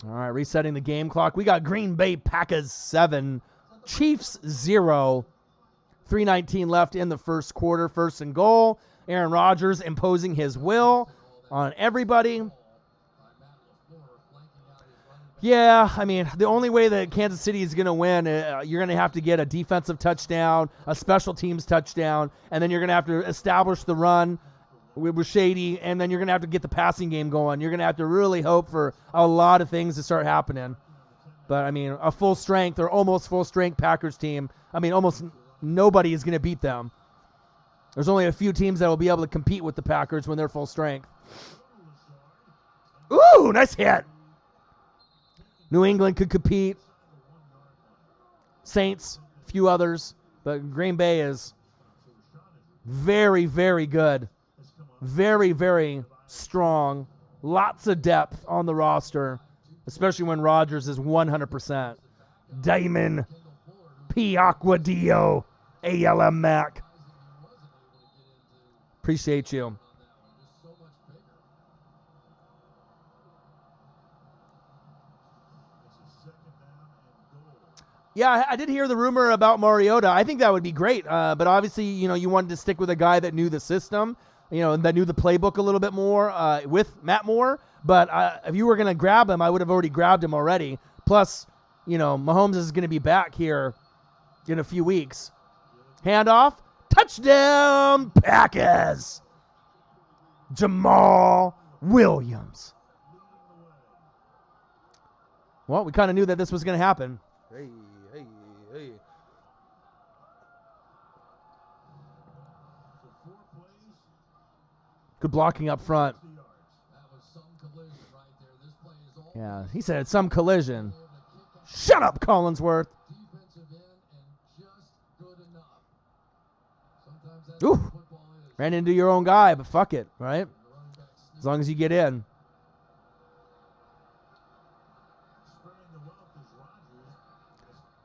All right, resetting the game clock. We got Green Bay Packers 7. Chiefs 0. 3:19 left in the first quarter. First and goal. Aaron Rodgers imposing his will on everybody. Yeah, I mean, the only way that Kansas City is going to win, you're going to have to get a defensive touchdown, a special teams touchdown, and then you're going to have to establish the run with Shady, and then you're going to have to get the passing game going. You're going to have to really hope for a lot of things to start happening. But, I mean, a full strength or almost full strength Packers team, I mean, almost nobody is going to beat them. There's only a few teams that will be able to compete with the Packers when they're full strength. Ooh, nice hit. New England could compete. Saints, a few others. But Green Bay is very, very good. Very, very strong. Lots of depth on the roster, especially when Rodgers is 100%. Damon P. Aquadio, ALM Mac. Appreciate you. Yeah, I did hear the rumor about Mariota. I think that would be great. But obviously, you wanted to stick with a guy that knew the system, that knew the playbook a little bit more with Matt Moore. But if you were going to grab him, I would have already grabbed him already. Plus, Mahomes is going to be back here in a few weeks. Handoff. Touchdown, Packers. Jamal Williams. Well, we kind of knew that this was going to happen. Hey. Good blocking up front. Yeah, he said some collision. Shut up, Collinsworth. Ooh, ran into your own guy, but fuck it, right? As long as you get in.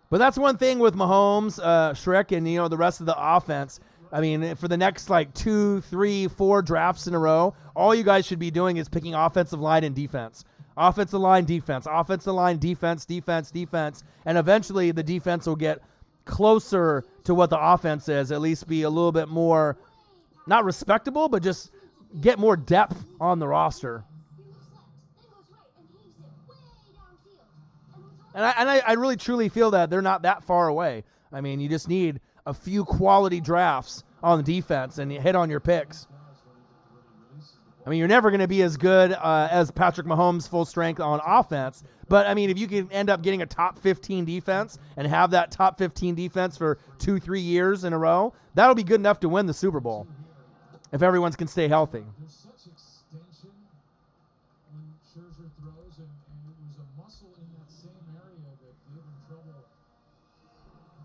But that's one thing with Mahomes, Shrek, and the rest of the offense. I mean, for the next 2, 3, 4 drafts in a row, all you guys should be doing is picking offensive line and defense. Offensive line, defense. Offensive line, defense, defense, defense. And eventually the defense will get closer to what the offense is, at least be a little bit more, not respectable, but just get more depth on the roster. And I really truly feel that they're not that far away. I mean, you just need a few quality drafts on the defense and you hit on your picks. I mean, you're never going to be as good as Patrick Mahomes full strength on offense. But, I mean, if you can end up getting a top 15 defense and have that top 15 defense for 2-3 years in a row, that'll be good enough to win the Super Bowl if everyone can stay healthy. There's such extension when Scherzer throws, and it was a muscle in that same area that gave him trouble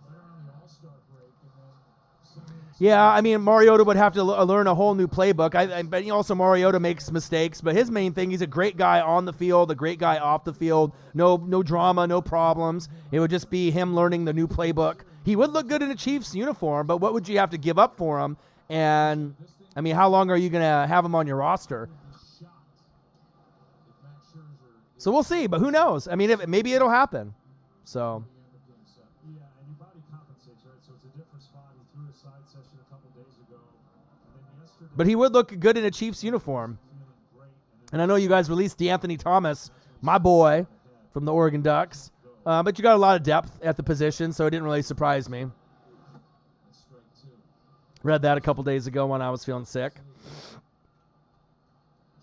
right around the All-Star break. And then Yeah, I mean, Mariota would have to learn a whole new playbook. But also Mariota makes mistakes. But his main thing, he's a great guy on the field, a great guy off the field. No drama, no problems. It would just be him learning the new playbook. He would look good in a Chiefs uniform, but what would you have to give up for him? And, I mean, how long are you going to have him on your roster? So we'll see, but who knows? I mean, maybe it'll happen. So. Yeah, and your body compensates, right? So it's a different spot. He threw a side session a couple days ago. And then yesterday, But he would look good in a Chiefs uniform. And I know you guys released DeAnthony Thomas, my boy, from the Oregon Ducks. But you got a lot of depth at the position, so it didn't really surprise me. Read that a couple days ago when I was feeling sick.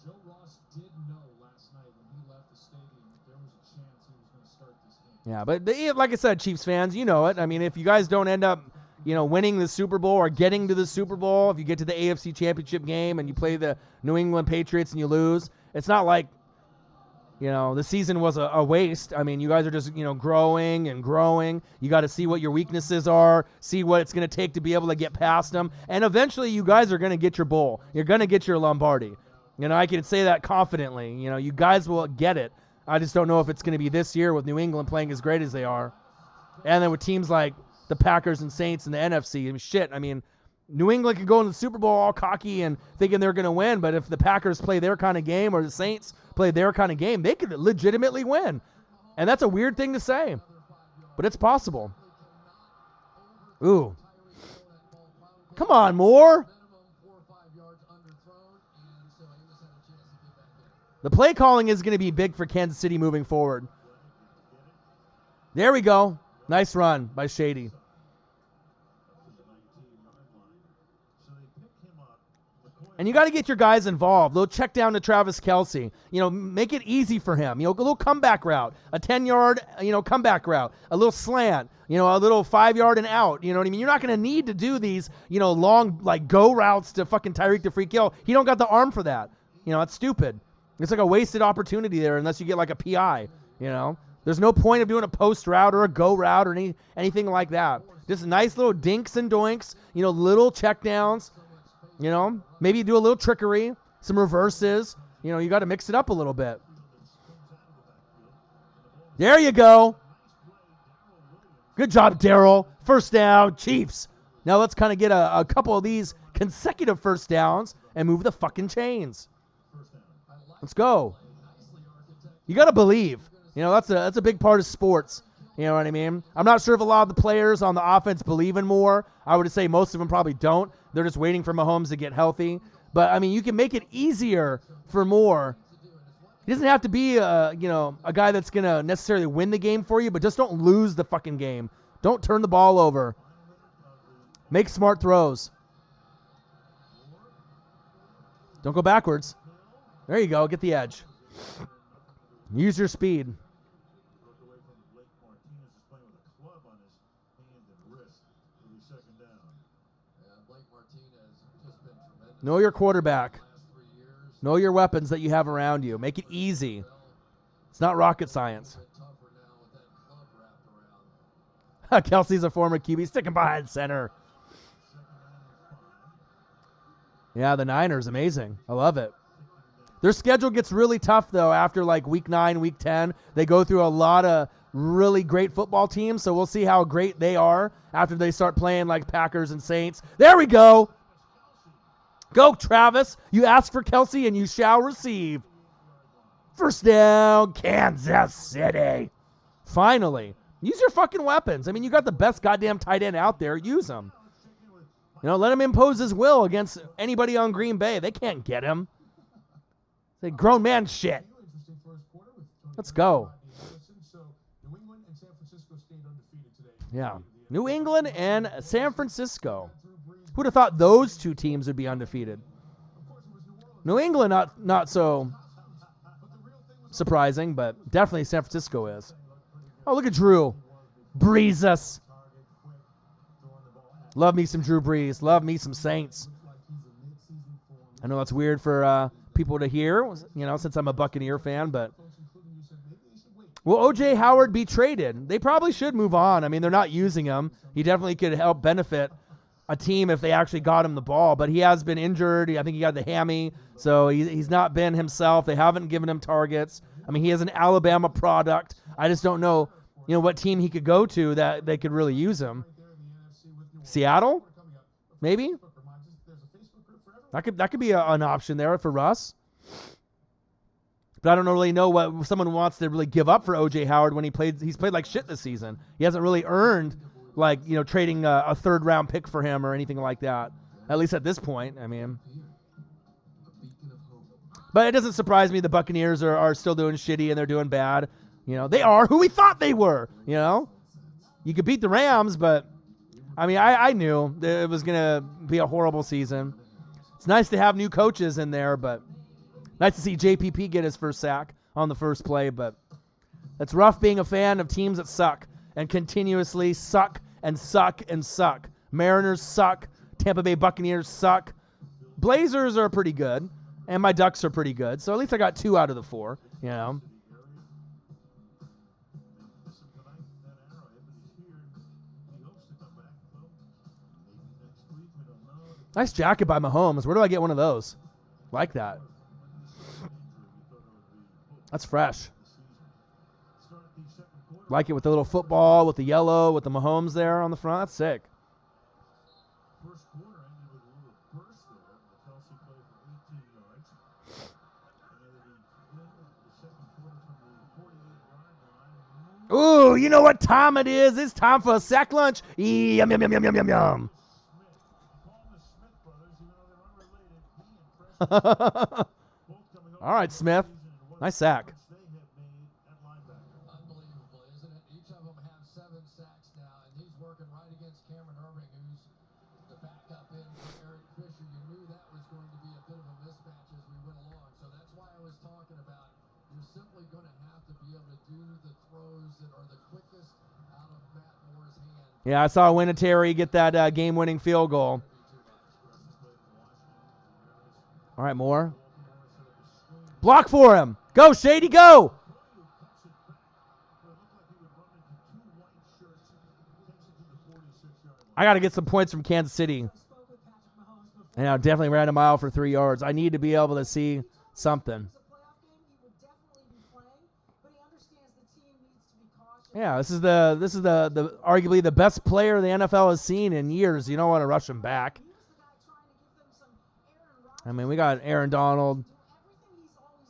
Joe Ross did know last night when he left the stadium that there was a chance he was going to start this game. Yeah, but like I said, Chiefs fans, you know it. I mean, if you guys don't end up, winning the Super Bowl or getting to the Super Bowl, if you get to the AFC Championship game and you play the New England Patriots and you lose, it's not like, the season was a waste. I mean, you guys are just, growing and growing. You got to see what your weaknesses are, see what it's going to take to be able to get past them. And eventually you guys are going to get your bowl. You're going to get your Lombardi. I can say that confidently. You guys will get it. I just don't know if it's going to be this year with New England playing as great as they are. And then with teams like the Packers and Saints in the NFC, I mean, New England could go in the Super Bowl all cocky and thinking they're going to win, but if the Packers play their kind of game or the Saints play their kind of game, they could legitimately win. And that's a weird thing to say, but it's possible. Ooh. Come on, Moore. The play calling is going to be big for Kansas City moving forward. There we go. Nice run by Shady. And you got to get your guys involved. Little check down to Travis Kelce. Make it easy for him. A little comeback route, a 10-yard, comeback route, a little slant, a little 5-yard and out. You know what I mean? You're not going to need to do these, long, like, go routes to fucking Tyreek to free kill. He don't got the arm for that. It's stupid. It's like a wasted opportunity there unless you get like a PI, There's no point of doing a post route or a go route or anything like that. Just nice little dinks and doinks, little check downs. Maybe do a little trickery, some reverses. You got to mix it up a little bit. There you go. Good job, Darryl. First down, Chiefs. Now let's kind of get a couple of these consecutive first downs and move the fucking chains. Let's go. You got to believe. That's a big part of sports. You know what I mean? I'm not sure if a lot of the players on the offense believe in more. I would say most of them probably don't. They're just waiting for Mahomes to get healthy. But, I mean, you can make it easier for Moore. He doesn't have to be a guy that's going to necessarily win the game for you, but just don't lose the fucking game. Don't turn the ball over. Make smart throws. Don't go backwards. There you go. Get the edge. Use your speed. Know your quarterback. Know your weapons that you have around you. Make it easy. It's not rocket science. Kelsey's a former QB. Stick him behind center. Yeah, the Niners, amazing. I love it. Their schedule gets really tough, though, after like week 9, week 10. They go through a lot of really great football teams, so we'll see how great they are after they start playing like Packers and Saints. There we go. Go, Travis. You ask for Kelce and you shall receive. First down, Kansas City. Finally. Use your fucking weapons. I mean, you got the best goddamn tight end out there. Use them. Let him impose his will against anybody on Green Bay. They can't get him. It's a grown man shit. Let's go. Yeah. New England and San Francisco. Who would have thought those two teams would be undefeated? New England, not so surprising, but definitely San Francisco is. Oh, look at Drew. Breeze us. Love me some Drew Brees. Love me some Saints. I know that's weird for people to hear, since I'm a Buccaneer fan, but will O.J. Howard be traded? They probably should move on. I mean, they're not using him. He definitely could help benefit a team if they actually got him the ball, but he has been injured. I think he got the hammy, so he's not been himself. They haven't given him targets. I mean, he is an Alabama product. I just don't know, what team he could go to that they could really use him. Seattle? Maybe? That could be an option there for Russ. But I don't really know what someone wants to really give up for O.J. Howard when he's played like shit this season. He hasn't really earned trading a third-round pick for him or anything like that. At least at this point, I mean. But it doesn't surprise me the Buccaneers are still doing shitty and they're doing bad. They are who we thought they were, You could beat the Rams, but, I mean, I knew that it was going to be a horrible season. It's nice to have new coaches in there, but nice to see JPP get his first sack on the first play, but it's rough being a fan of teams that suck and continuously suck and suck and suck. Mariners suck. Tampa Bay Buccaneers suck. Blazers are pretty good, and my Ducks are pretty good, so at least I got 2 out of the 4, Nice jacket by Mahomes. Where do I get one of those? Like that. That's fresh. Like it with the little football, with the yellow, with the Mahomes there on the front. That's sick. Ooh, you know what time it is? It's time for a sack lunch. Yum, yum, yum, yum, yum, yum, yum. All right, Smith. Nice sack. Unbelievable, isn't it? Each of them have 7 sacks now, and he's working right against Cameron Irving, who's the backup in for Eric Fisher. You knew that was going to be a bit of Yeah, I saw Winatary get that game-winning field goal. All right, Moore. Block for him. Go, Shady, go. I got to get some points from Kansas City. And I definitely ran a mile for 3 yards. I need to be able to see something. Yeah, this is the arguably the best player the NFL has seen in years. You don't want to rush him back. I mean, we got Aaron Donald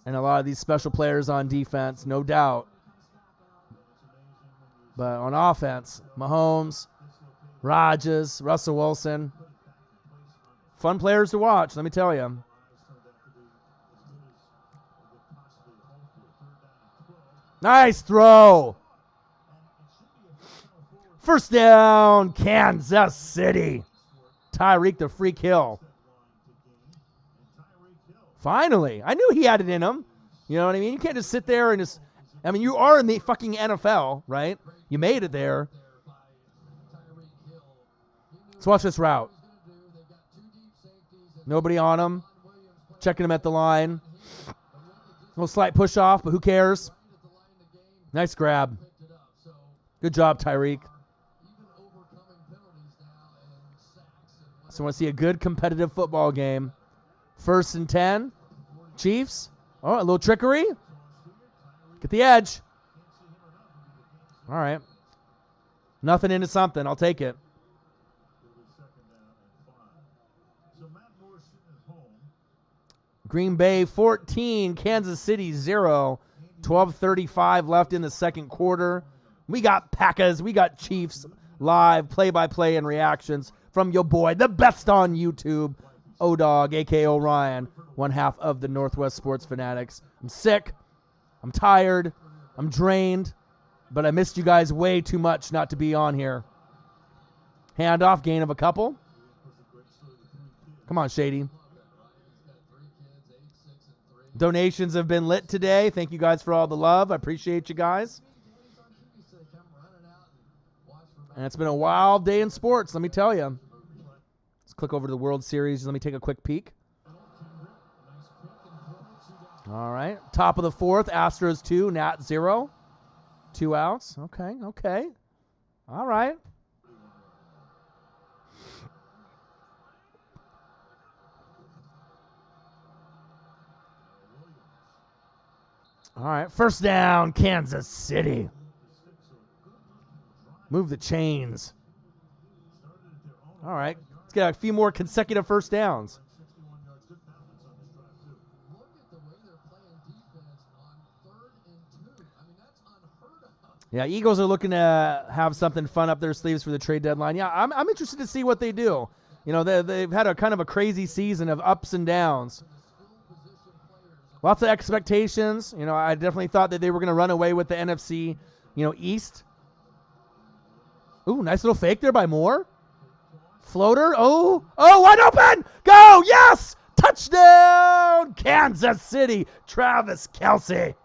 and a lot of these special players on defense, no doubt. But on offense, Mahomes, Rodgers, Russell Wilson, fun players to watch, let me tell you. Nice throw. First down, Kansas City. Tyreek the freak hill. Finally. I knew he had it in him. You know what I mean? You can't just sit there and just... I mean, you are in the fucking NFL, right? You made it there. Let's watch this route. Nobody on him. Checking him at the line. A little slight push off, but who cares? Nice grab. Good job, Tyreek. So I want to see a good competitive football game. 1st and 10. Chiefs. Oh, a little trickery. Get the edge. All right. Nothing into something. I'll take it. Green Bay 14, Kansas City 0. 12:35 left in the second quarter. We got Packers. We got Chiefs live play-by-play and reactions from your boy, the best on YouTube, O-Dog, a.k.a. Orion, one half of the Northwest Sports Fanatics. I'm sick. I'm tired. I'm drained. But I missed you guys way too much not to be on here. Handoff, gain of a couple. Come on, Shady. Donations have been lit today. Thank you guys for all the love. I appreciate you guys. And it's been a wild day in sports, let me tell you. Let's click over to the World Series. Let me take a quick peek. All right. Top of the 4th, Astros 2, Nat 0. 2 outs. Okay. All right. All right. First down, Kansas City. Move the chains. All right. Let's get a few more consecutive first downs. Yeah, Eagles are looking to have something fun up their sleeves for the trade deadline. Yeah, I'm interested to see what they do. You know, they've had a kind of a crazy season of ups and downs. Lots of expectations. You know, I definitely thought that they were going to run away with the NFC, East. Ooh, nice little fake there by Moore. Floater. Oh, wide open. Go. Yes. Touchdown, Kansas City. Travis Kelce.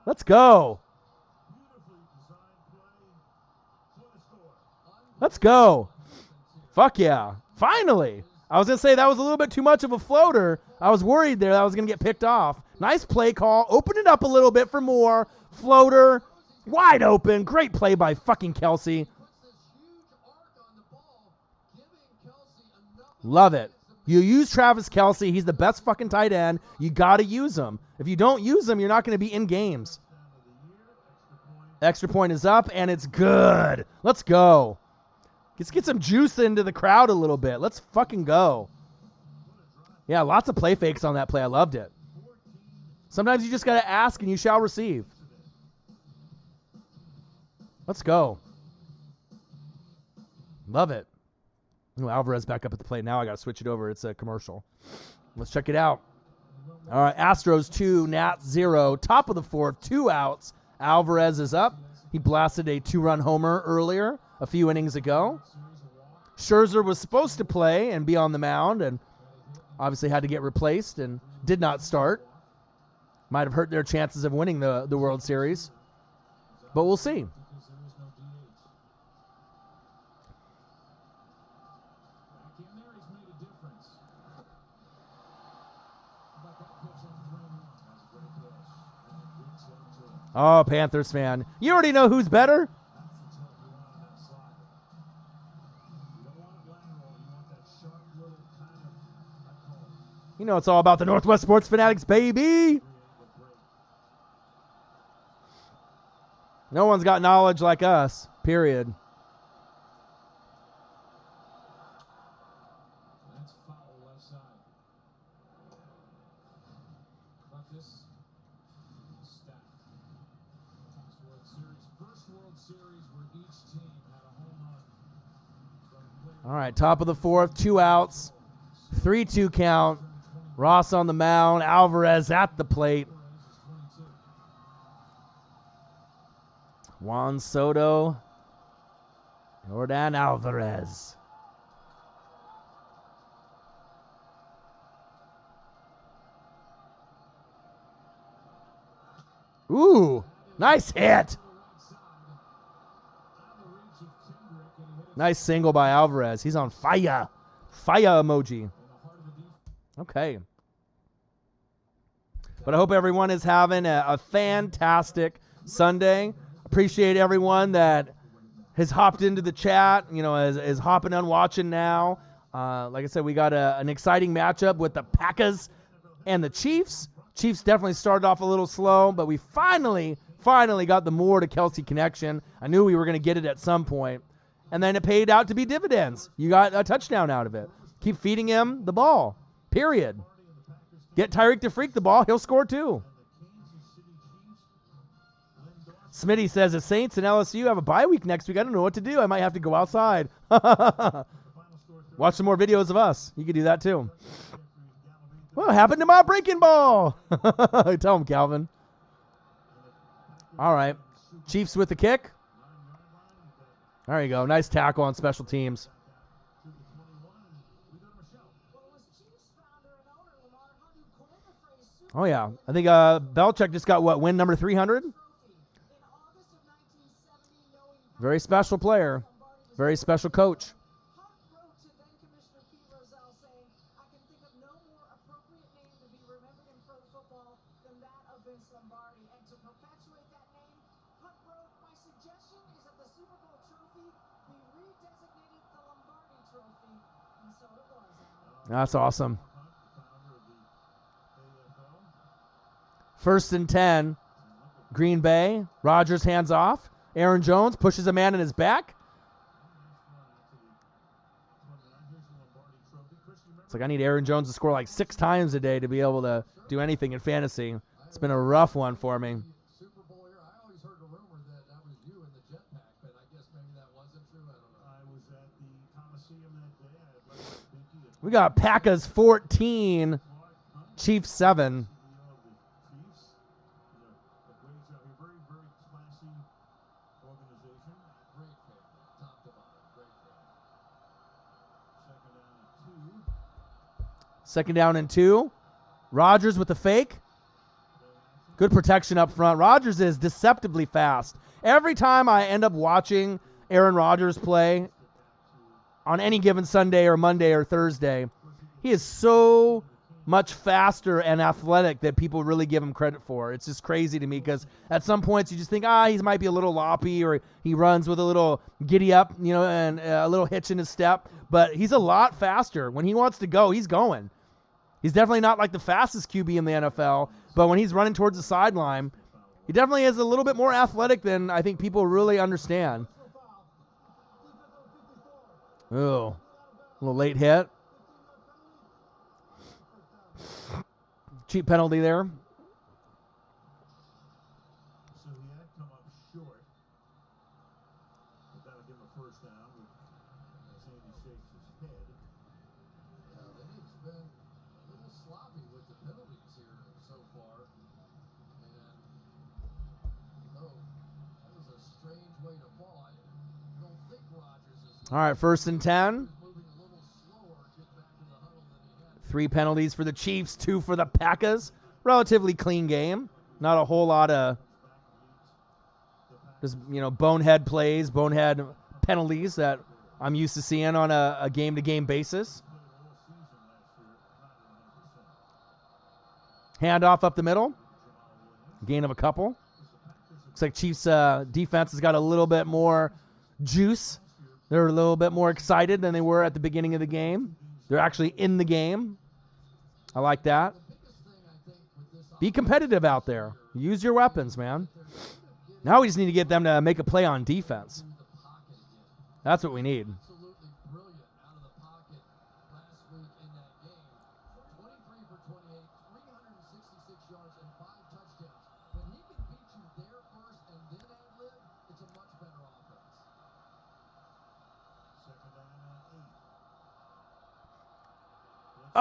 Let's go. Let's go. Fuck yeah. Finally. I was going to say that was a little bit too much of a floater. I was worried there that I was going to get picked off. Nice play call. Open it up a little bit for more. Floater. Wide open. Great play by fucking Kelce. Love it. You use Travis Kelce. He's the best fucking tight end. You got to use him. If you don't use him, you're not going to be in games. Extra point is up, and it's good. Let's go. Let's get some juice into the crowd a little bit. Let's fucking go. Yeah, lots of play fakes on that play. I loved it. Sometimes you just got to ask and you shall receive. Let's go. Love it. Ooh, Alvarez back up at the plate. Now I got to switch it over. It's a commercial. Let's check it out. All right, Astros 2, Nats 0. Top of the 4th, 2 outs. Alvarez is up. He blasted a 2-run homer earlier, a few innings ago. Scherzer was supposed to play and be on the mound, and obviously had to get replaced and did not start. Might have hurt their chances of winning the World Series. But we'll see. Because there is no DH. Back in there, he's made a difference. How about that pitch on 3-1? That's a great pitch. And a good tip to him. Oh, Panthers fan. You already know who's better? That's the tip you want on that slider. You don't want it lateral. You want that sharp little kind of, I call it, You know it's all about the Northwest Sports Fanatics, baby. create the break. No one's got knowledge like us, period. That's foul left side. But this stat. This World Series, first World Series where each team had a home run from player. All right, top of the fourth, 2 outs, 3-2 count. Ross on the mound, Alvarez at the plate. Alvarez is 22. Juan Soto, Jordan Alvarez. Ooh, nice hit. To the right side. Out of the reach of Kendrick, and he hit it Nice single by Alvarez. He's on fire. Fire emoji. in the heart of the defense. Okay. But I hope everyone is having a fantastic Sunday. Appreciate everyone that has hopped into the chat, is hopping on watching now. Like I said, we got an exciting matchup with the Packers and the Chiefs. Chiefs definitely started off a little slow, but we finally got the Moore to Kelsey connection. I knew we were going to get it at some point. And then it paid out to be dividends. You got a touchdown out of it. Keep feeding him the ball, period. Get Tyreek to freak the ball, he'll score too. Smitty says the Saints and LSU have a bye week next week. I don't know what to do. I might have to go outside. Watch some more videos of us. You can do that too. What happened to my breaking ball? Tell him, Calvin. All right. Chiefs with the kick. There you go. Nice tackle on special teams. Oh, yeah. I think Belichick just got, win number 300? Very special player. Very special coach. That's awesome. 1st and 10. Green Bay. Rodgers hands off. Aaron Jones pushes a man in his back. It's like I need Aaron Jones to score like 6 times a day to be able to do anything in fantasy. It's been a rough one for me. Super Bowl year, I always heard a rumor that was you in the jetpack, but I guess maybe that wasn't true. I don't know. I was at the Coliseum that day. I had left Binky at We got Packers 14, Chiefs 7. Chiefs. A great job. A very, very classy organization. Great family, top to bottom, great family. Second down and 2. 2nd down and 2. Rodgers with the fake. Good protection up front. Rodgers is deceptively fast. Every time I end up watching Aaron Rodgers play on any given Sunday or Monday or Thursday, he is so much faster and athletic that people really give him credit for. It's just crazy to me because at some points you just think, he might be a little loppy or he runs with a little giddy up, and a little hitch in his step. But he's a lot faster. When he wants to go, he's going. He's definitely not like the fastest QB in the NFL, but when he's running towards the sideline, he definitely is a little bit more athletic than I think people really understand. Ooh, a little late hit. Cheap penalty there. So he had come up short. But that'll give him a first down as Andy shakes his head. They've been a little sloppy with the penalties here so far. And, that was a strange way to fall. I don't think Rodgers is All right, 1st and 10. moving a little slower, get back to the huddle than he 3 penalties for the Chiefs, 2 for the Packers. Relatively clean game. Not a whole lot of just, bonehead plays, bonehead penalties that I'm used to seeing on a game-to-game basis. Handoff up the middle. Gain of a couple. Looks like Chiefs defense has got a little bit more juice. They're a little bit more excited than they were at the beginning of the game. They're actually in the game. I like that. Be competitive out there. Use your weapons, man. Now we just need to get them to make a play on defense. That's what we need.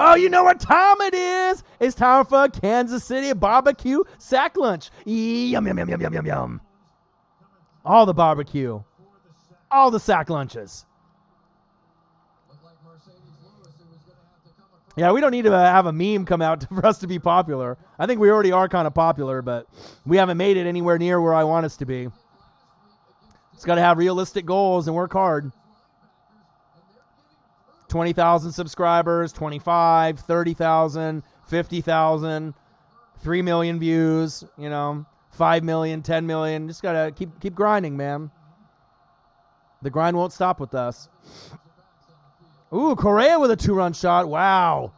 Oh, you know what time it is? It's time for a Kansas City barbecue sack lunch. Yum, yum, yum, yum, yum, yum, yum. All the barbecue. All the sack lunches. Yeah, we don't need to have a meme come out for us to be popular. I think we already are kind of popular, but we haven't made it anywhere near where I want us to be. It's got to have realistic goals and work hard. 20,000 subscribers, 25, 30,000, 50,000, 3 million views, 5 million, 10 million. Just got to keep grinding, man. The grind won't stop with us. Ooh, Correa with a 2-run shot. Wow.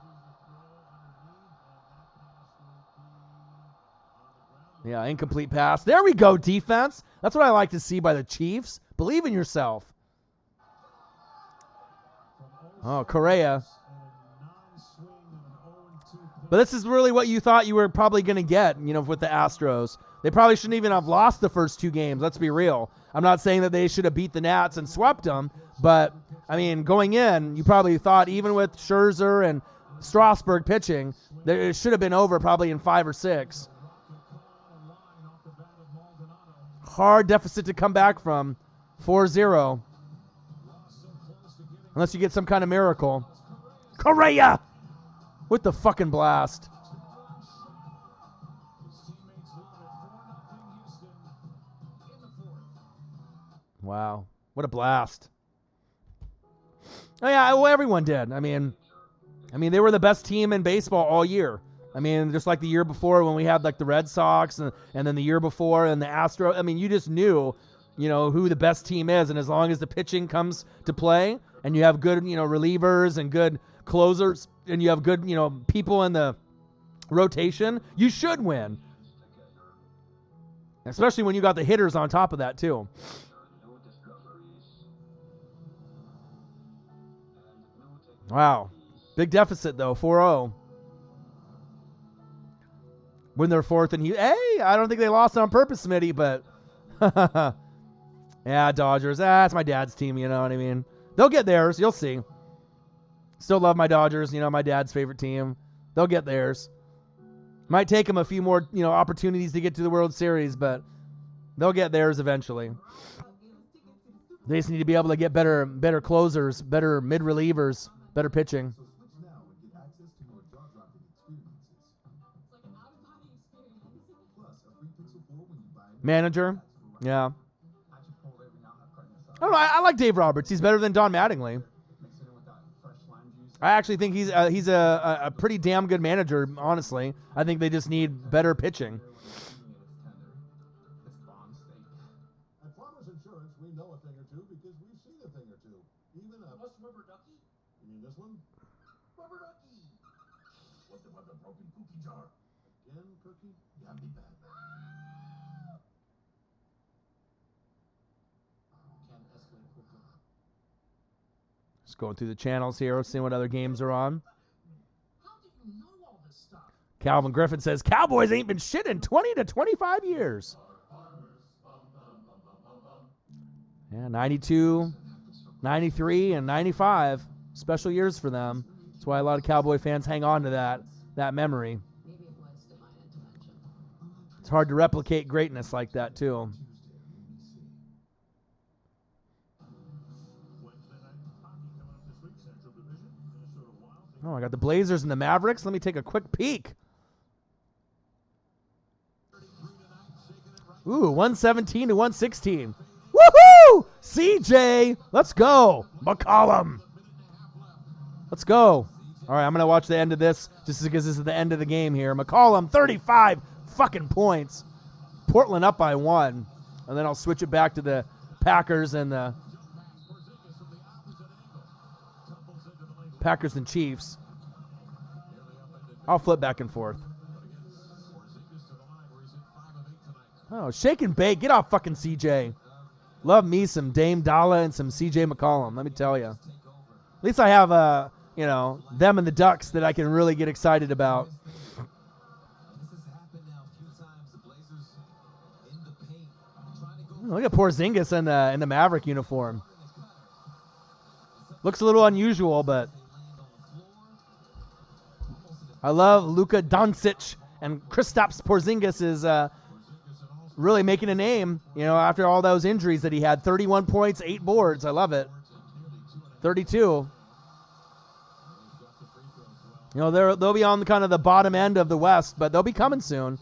Yeah, incomplete pass. There we go, defense. That's what I like to see by the Chiefs. Believe in yourself. Oh, Correa. But this is really what you thought you were probably going to get, with the Astros. They probably shouldn't even have lost the first 2 games. Let's be real. I'm not saying that they should have beat the Nats and swept them, but, going in, you probably thought even with Scherzer and Strasburg pitching, that it should have been over probably in 5 or 6. Hard deficit to come back from, 4-0. Unless you get some kind of miracle. Correa! With the fucking blast. Wow. What a blast. Oh, yeah, well, everyone did. They were the best team in baseball all year. Just like the year before when we had, like, the Red Sox and then the year before and the Astros. You just knew, who the best team is. And as long as the pitching comes to play and you have good, relievers and good closers and you have good, people in the rotation, you should win. Especially when you got the hitters on top of that, too. Wow. Big deficit, though, 4-0. When they're 4th and I don't think they lost on purpose, Smitty, but yeah, Dodgers. That's my dad's team, you know what I mean? They'll get theirs. You'll see. Still love my Dodgers, my dad's favorite team. They'll get theirs. Might take them a few more, opportunities to get to the World Series, but they'll get theirs eventually. They just need to be able to get better closers, better mid-relievers, better pitching. Manager? Yeah. I don't know. I like Dave Roberts. He's better than Don Mattingly. I actually think he's a pretty damn good manager, honestly. I think they just need better pitching. At Farmers Insurance, we know a thing or two because we've seen a thing or two. Even a... What's rubber ducky? You mean this one? Rubber ducky! What about the broken cookie jar? Again, Cookie? Yummy bad. Can't escalate quickly. Just going through the channels here, seeing what other games are on. How do you know all this stuff? Calvin Griffin says, Cowboys ain't been shit in 20 to 25 years. Yeah, 92, 93, and 95. Special years for them. That's why a lot of Cowboy fans hang on to that memory. Maybe it was divine intervention. It's hard to replicate greatness like that, too. Wednesday night hockey coming up this week, Central Division. Minnesota Wild Oh, I got the Blazers and the Mavericks. Let me take a quick peek. Ooh, 117 to 116. Woohoo! CJ, let's go. McCollum. Let's go. All right, I'm going to watch the end of this just because this is the end of the game here. McCollum, 35 fucking points. Portland up by 1. And then I'll switch it back to the Packers and the Packers and Chiefs. I'll flip back and forth. Oh, shake and bake. Get off fucking CJ. Love me some Dame Dalla and some CJ McCollum, let me tell you. At least I have, them and the Ducks that I can really get excited about. Look at Porzingis in the Maverick uniform. Looks a little unusual, but I love Luka Doncic, and Kristaps Porzingis is really making a name, after all those injuries that he had. 31 points, 8 boards. I love it. 32. They'll be on the kind of the bottom end of the West, but they'll be coming soon.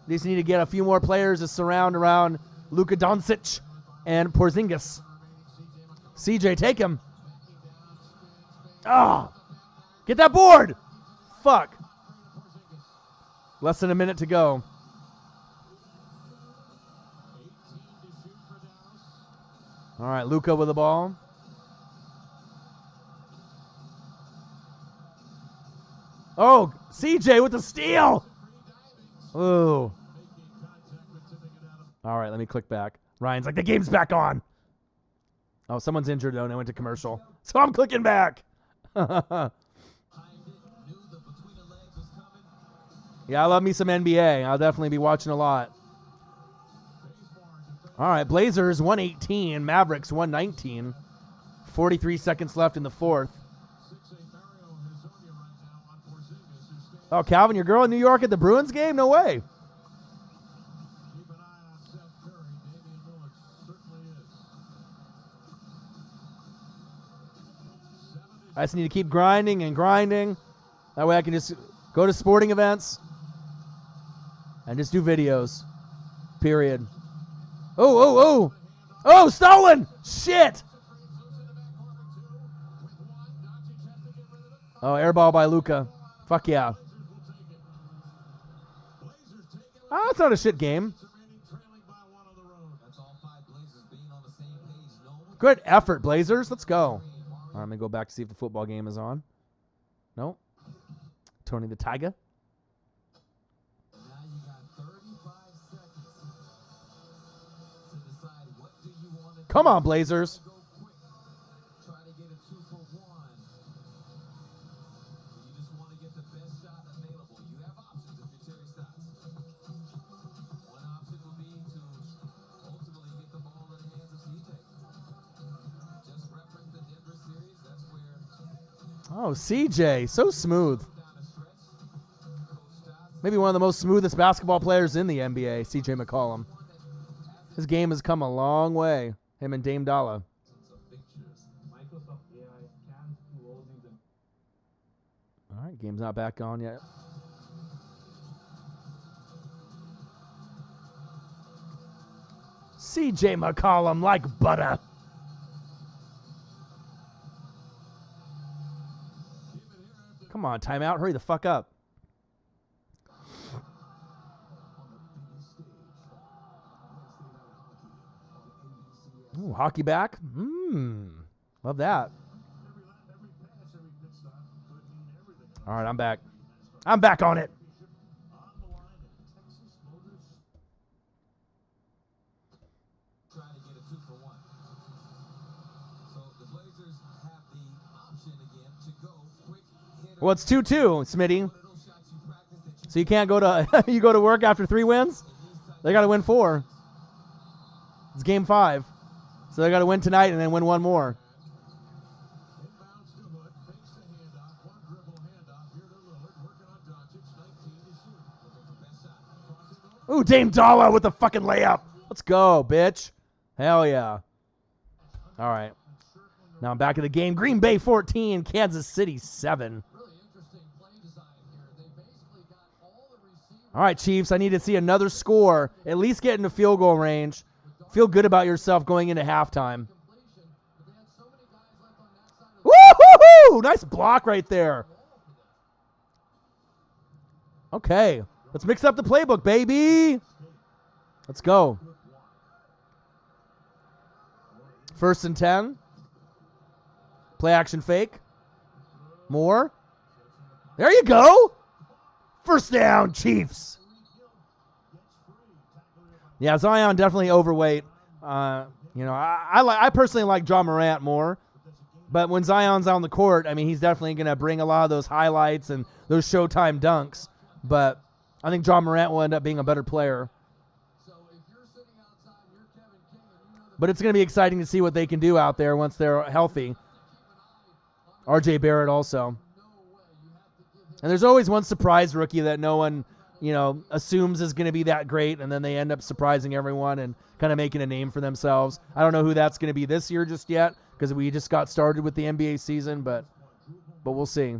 They just need to get a few more players to surround around Luka Doncic and Porzingis. CJ, take him. Oh, get that board. Fuck. Less than a minute to go. All right, Luka with the ball. Oh, CJ with the steal. Ooh. All right, let me click back. Ryan's like, the game's back on. Oh, someone's injured, though, and I went to commercial. So I'm clicking back. Yeah, I love me some NBA. I'll definitely be watching a lot. All right, Blazers 118, Mavericks 119. 43 seconds left in the fourth. Oh, Calvin, your girl in New York at the Bruins game? No way. I just need to keep grinding and grinding. That way I can just go to sporting events and just do videos. Period. Oh, stolen! Shit! Oh, air ball by Luka. Fuck yeah. Oh, that's not a shit game. Good effort, Blazers. Let's go. All right, I'm going to go back to see if the football game is on. Nope. Tony the Tiger. Come on, Blazers. Oh, CJ, so smooth. Maybe one of the most smoothest basketball players in the NBA, CJ McCollum. His game has come a long way, him and Dame Dalla. All right, game's not back on yet. CJ McCollum like butter. Come on, timeout. Hurry the fuck up. Ooh, hockey back. Love that. All right, I'm back. I'm back on it. Well, it's 2-2, Smitty. So you can't go to you go to work after 3 wins? They got to win 4. It's game 5. So they got to win tonight and then win 1 more. Ooh, Dame Dalla with the fucking layup. Let's go, bitch. Hell yeah. All right. Now I'm back in the game. Green Bay 14, Kansas City 7. All right, Chiefs, I need to see another score. At least get into field goal range. Feel good about yourself going into halftime. Woo-hoo-hoo! Nice block right there. Okay, let's mix up the playbook, baby. Let's go. 1st and 10. Play action fake. More. There you go. First down, Chiefs. Yeah, Zion definitely overweight. I personally like John Morant more. But when Zion's on the court, I mean, he's definitely going to bring a lot of those highlights and those Showtime dunks. But I think John Morant will end up being a better player. But it's going to be exciting to see what they can do out there once they're healthy. R.J. Barrett also. And there's always one surprise rookie that no one, assumes is going to be that great, and then they end up surprising everyone and kind of making a name for themselves. I don't know who that's going to be this year just yet because we just got started with the NBA season, but we'll see.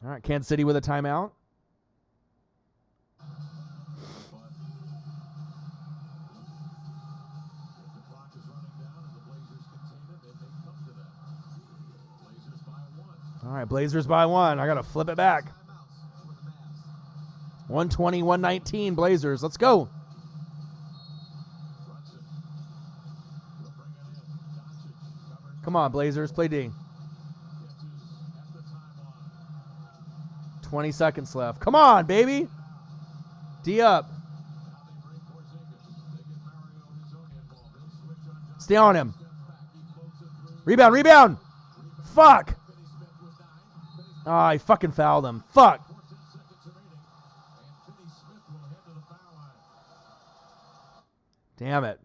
All right, Kansas City with a timeout. All right, Blazers by 1. I got to flip it back. 120-119 Blazers. Let's go. Come on, Blazers. Play D. 20 seconds left. Come on, baby. D up. Stay on him. Rebound. Fuck. Oh, he fucking fouled him. Fuck. Damn it.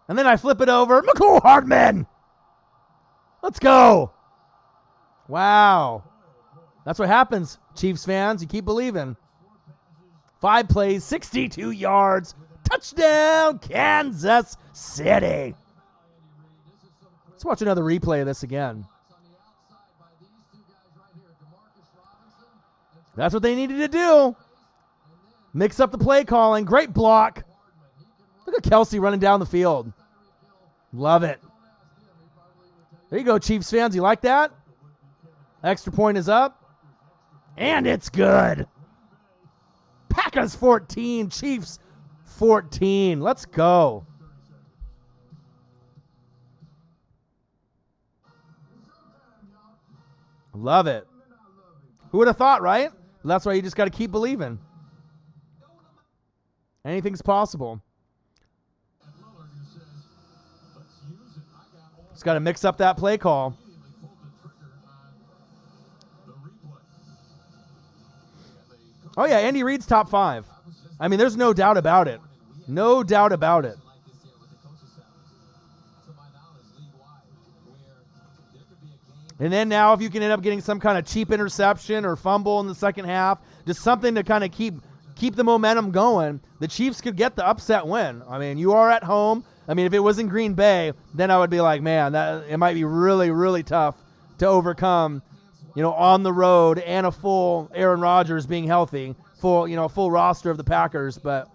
And then I flip it over. McCall Hardman. Let's go. Wow. That's what happens, Chiefs fans. You keep believing. 5 plays, 62 yards. Touchdown, Kansas City. Let's watch another replay of this again. That's what they needed to do. Mix up the play calling. Great block. Look at Kelsey running down the field. Love it. There you go, Chiefs fans. You like that? Extra point is up. And it's good. Packers 14, Chiefs 14. Let's go. Love it. Who would have thought, right? That's why you just got to keep believing. Anything's possible. Just got to mix up that play call. Oh, yeah, Andy Reid's top 5. I mean, there's no doubt about it. No doubt about it. And then now if you can end up getting some kind of cheap interception or fumble in the second half, just something to kind of keep the momentum going, the Chiefs could get the upset win. I mean, you are at home. I mean, if it was in Green Bay, then I would be like, man, it might be really, really tough to overcome, on the road and a full Aaron Rodgers being healthy, full roster of the Packers. But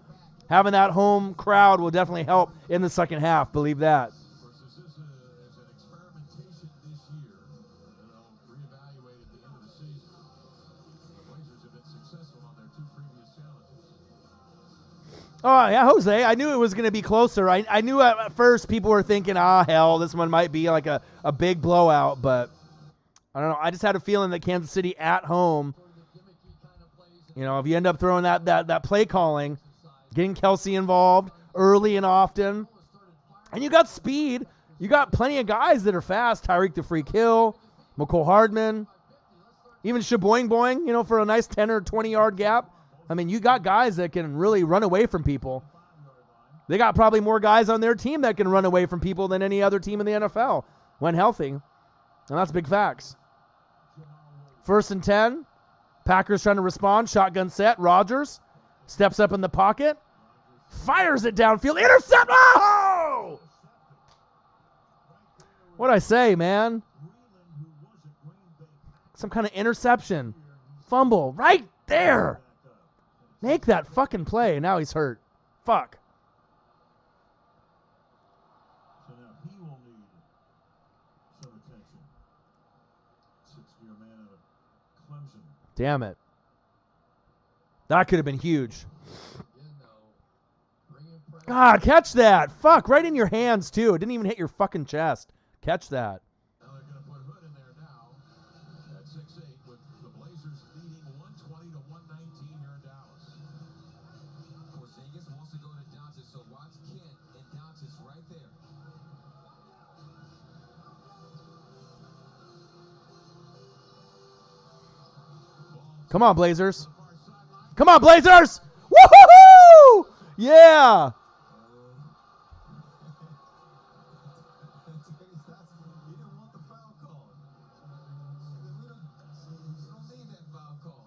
having that home crowd will definitely help in the second half. Believe that. Oh, yeah, Jose, I knew it was going to be closer. I knew at first people were thinking, hell, this one might be like a big blowout. But I don't know. I just had a feeling that Kansas City at home, if you end up throwing that play calling, getting Kelsey involved early and often, and you got speed. You got plenty of guys that are fast. Tyreek the Freak Hill, McCole Hardman, even Shaboing Boing, for a nice 10 or 20-yard gap. I mean, you got guys that can really run away from people. They got probably more guys on their team that can run away from people than any other team in the NFL when healthy. And that's big facts. 1st and 10. Packers trying to respond. Shotgun set. Rodgers steps up in the pocket. Fires it downfield. Intercept. Oh! What'd I say, man? Breland, who was a Green Bay Packer, Some kind of interception. Fumble. Right there. back up. Make that fucking play. Now he's hurt. Fuck. So now he will need some attention. Six-year man out of Clemson. Damn it. That could have been huge. God, catch that. Fuck, right in your hands, too. It didn't even hit your fucking chest. Catch that. Now they're going to put Hood in there now at 6'8", with the Blazers leading 120 to 119 here in Dallas. Porzingis wants to go to Doncic, so watch Kent and Doncic right there. Come on, Blazers. Come on, Blazers. Woohoo! Yeah. He didn't want the foul call. You don't need that foul call.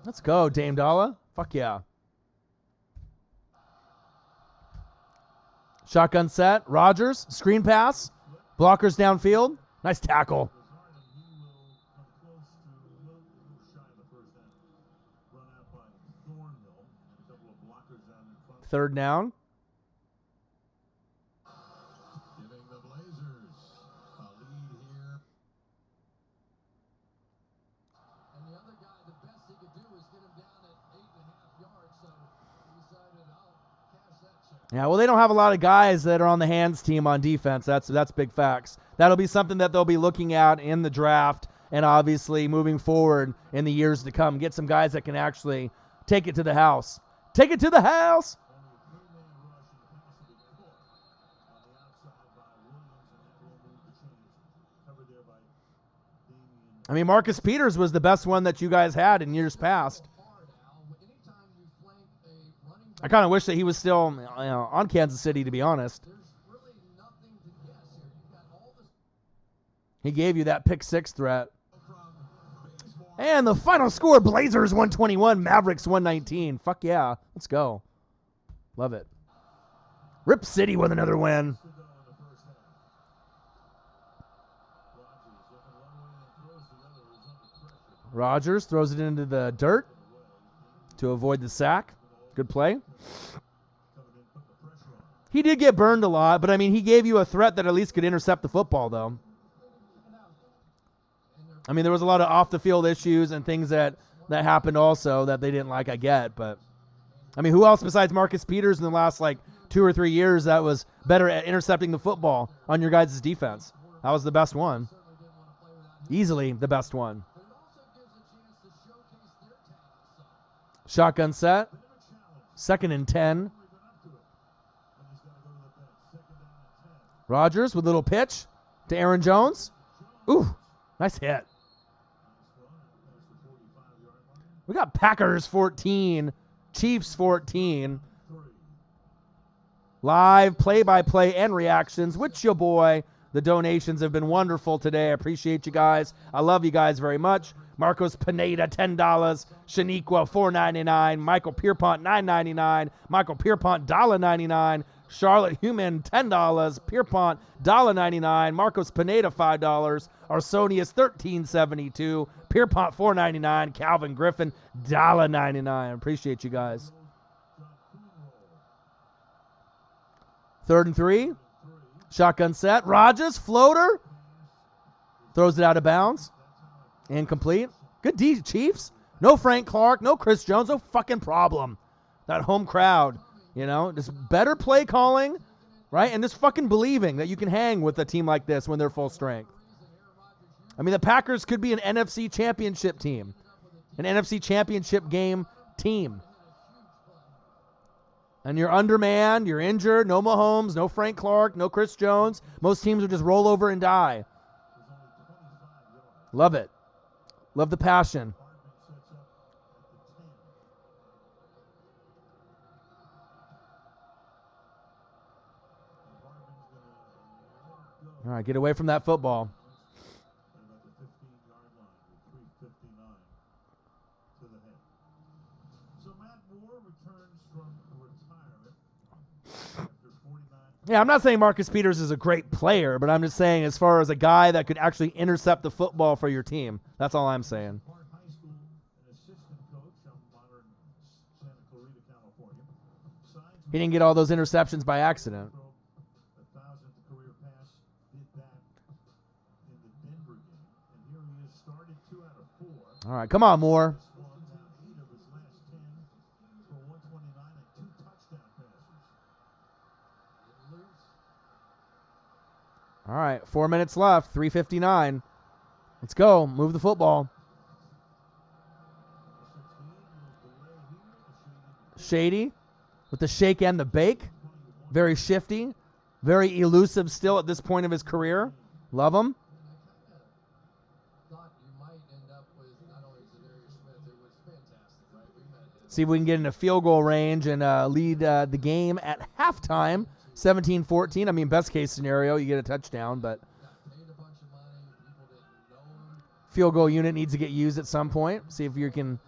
Let's go, Dame Dalla. Fuck yeah. Shotgun set. Rodgers. Screen pass. Blockers downfield. Nice tackle. He will come close to a little shy in the first half. Run out by Thornhill. And a couple of blockers down in front. Third down. Giving the Blazers a lead here. And the other guy, the best he could do was get him down at 8.5 yards, so he decided, I'll cash that check. Yeah, well, they don't have a lot of guys that are on the hands team on defense. That's big facts. That'll be something that they'll be looking at in the draft and obviously moving forward in the years to come. Get some guys that can actually take it to the house. Take it to the house. Only a three-man rush and the pass will be caught on the outside by Williams, and that will move the chains. Covered there by Damian. I mean, Marcus Peters was the best one that you guys had in years past. Hard, Al. Anytime you flank a running I kind of wish that he was still on Kansas City, to be honest. there's really nothing to guess here. You've got all this. He gave you that pick six threat. And the final score, Blazers 121, Mavericks 119. Fuck yeah. Let's go. Love it. Rip City with another win. To go in the first half. Rodgers looking one way and throws the other. He's under pressure. Rodgers throws it into the dirt to avoid the sack. Good play. Coming in, putting the pressure on. He did get burned a lot, but I mean, he gave you a threat that at least could intercept the football, though. I mean, there was a lot of off-the-field issues and things that happened also that they didn't like, I get. But, I mean, who else besides Marcus Peters in the last, 2 or 3 years that was better at intercepting the football on your guys' defense? That was the best one. Easily the best one. But it also gives a chance to showcase their talent. Shotgun set. Bit of a challenge. 2nd and 10. We've been up to it. And he's got to go to the bench. Second down and 10. Rodgers with a little pitch to Aaron Jones. Ooh, nice hit. Nice run. Past the 45-yard line. We got Packers 14, Chiefs 14. 3. Live play-by-play and reactions with your boy. The donations have been wonderful today. I appreciate you guys. I love you guys very much. Marcos Pineda, $10. Shaniqua, $4.99. Michael Pierpont, $9.99. Michael Pierpont, $1.99. Charlotte Human, $10. Pierpont, $1.99. Marcos Pineda, $5. Arsonius, $13.72. Pierpont, $4.99. Calvin Griffin, $1.99. Appreciate you guys. 3rd and 3. Shotgun set. Rodgers, floater. Throws it out of bounds. Incomplete. Good D, Chiefs. No Frank Clark, no Chris Jones, no fucking problem. That home crowd, just better play calling, right? And just fucking believing that you can hang with a team like this when they're full strength. I mean, the Packers could be an NFC championship team, an NFC championship game team. And you're undermanned, you're injured, no Mahomes, no Frank Clark, no Chris Jones. Most teams would just roll over and die. Love it. Love the passion. All right, get away from that football. About the 15-yard line with 3:59 to the head. So Matt Moore returns from retirement after 49 Yeah, I'm not saying Marcus Peters is a great player, but I'm just saying as far as a guy that could actually intercept the football for your team. That's all I'm saying. Park High School, an assistant coach from modern Santa Clarita, California. Signs He didn't get all those interceptions by accident. throw a 1,000th career pass, did that in the Denver game. And here he is, started 2 out of 4. All right, come on, Moore. This one, now 8 of his last 10 for 129 and 2 touchdown passes. Getting loose. All right, 4 minutes left, 3:59. Let's go. Move the football. 16, little delay here. Shady with the shake and the bake. Very shifty. Very elusive still at this point of his career. Love him. I thought you might end up with not only Zadarius Smith, who was fantastic, right? We met him. See if we can get into field goal range and lead the game at halftime. 17-14. I mean, best case scenario, you get a touchdown, but Got paid a bunch of money. People didn't know him. field goal unit needs to get used at some point. See if you can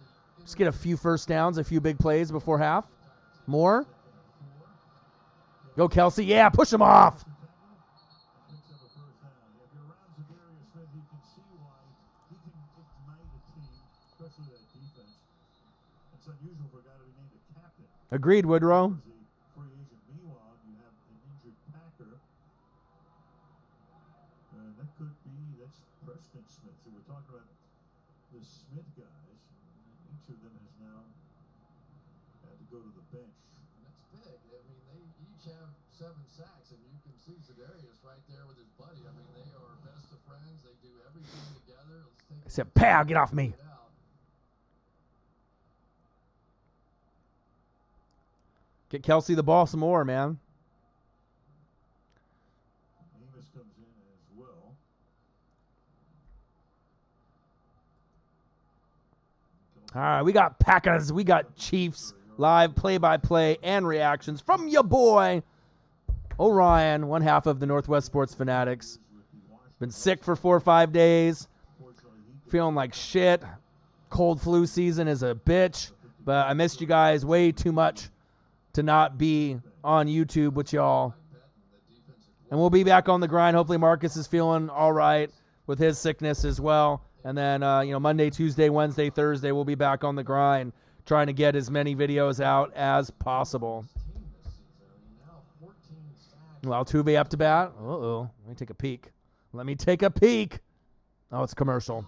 just get a few first downs, a few big plays before half. More. Go, Kelsey. Yeah, push him off. Picks up a first down. If you're around Zadarius Smith, you can see why he can ignite a team, especially that defense. It's unusual for a guy to be named a captain. Agreed, Woodrow. As a free agent. Meanwhile, you have an injured Packer. And that could be, that's Preston Smith. So we're talking about the Smith guys. Each of them has now had to go to the bench. That's big. I mean, they each have 7 sacks, and you can see Zadarius right there with his buddy. I mean, they are best of friends. They do everything together. Let's take I said, pow, get off me. it out. Get Kelsey the ball some more, man. Amos comes in as well. All right, we got Packers, we got Chiefs, live play-by-play and reactions from your boy, Orion, one half of the Northwest Sports Fanatics. Been sick for 4 or 5 days, feeling like shit. Cold flu season is a bitch, but I missed you guys way too much to not be on YouTube with y'all. And we'll be back on the grind. Hopefully Marcus is feeling all right with his sickness as well. And then, Monday, Tuesday, Wednesday, Thursday, we'll be back on the grind trying to get as many videos out as possible. Team this season. I mean, now 14 sacks. Well, Altuve up to bat. Uh-oh. Let me take a peek. Oh, it's a commercial.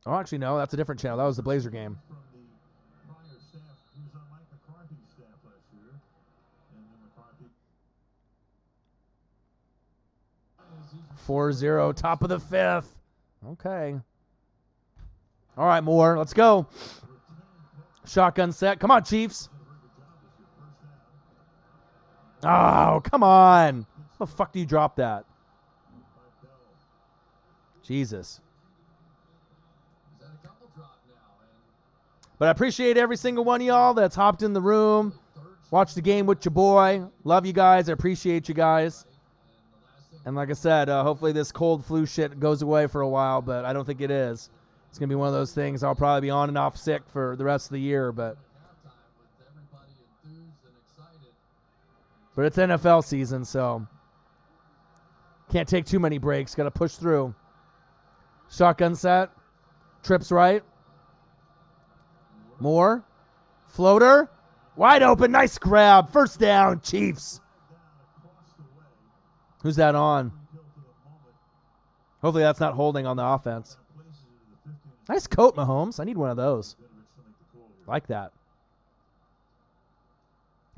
Oh, actually, no. That's a different channel. That was the Blazer game. From the prior staff, he was on Mike McCarthy's staff last year. And then McCarthy 4-0, top of the 5th. Okay. All right, Moore. Let's go. Shotgun set. Come on, Chiefs. Oh, come on. How the fuck do you drop that? Jesus. He's had a couple drop now, and But I appreciate every single one of y'all that's hopped in the room. Watch the game with your boy. Love you guys. I appreciate you guys. And like I said, hopefully this cold flu shit goes away for a while, but I don't think it is. It's going to be one of those things. I'll probably be on and off sick for the rest of the year, but halftime with everybody enthused and excited. it's NFL season, so can't take too many breaks. Got to push through. Shotgun set. Trips right. More. Floater. Wide open. Nice grab. First down, Chiefs. Who's that on? Hopefully that's not holding on the offense. Nice coat, Mahomes. I need one of those. Like that.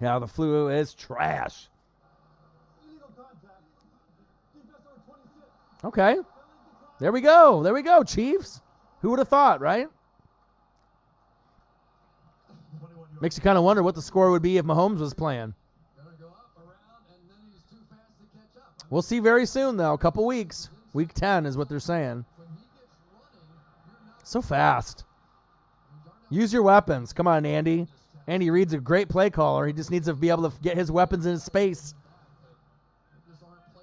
Yeah, the flu is trash. Okay. There we go, Chiefs. Who would have thought, right? Makes you kind of wonder what the score would be if Mahomes was playing. Gonna go up, around, and then he's too fast to catch up. We'll see very soon, though. A couple weeks. Week 10 is what they're saying. When he gets running, you're not So fast. Use your weapons. Come on, Andy. Andy Reid's a great play caller. He just needs to be able to get his weapons in space.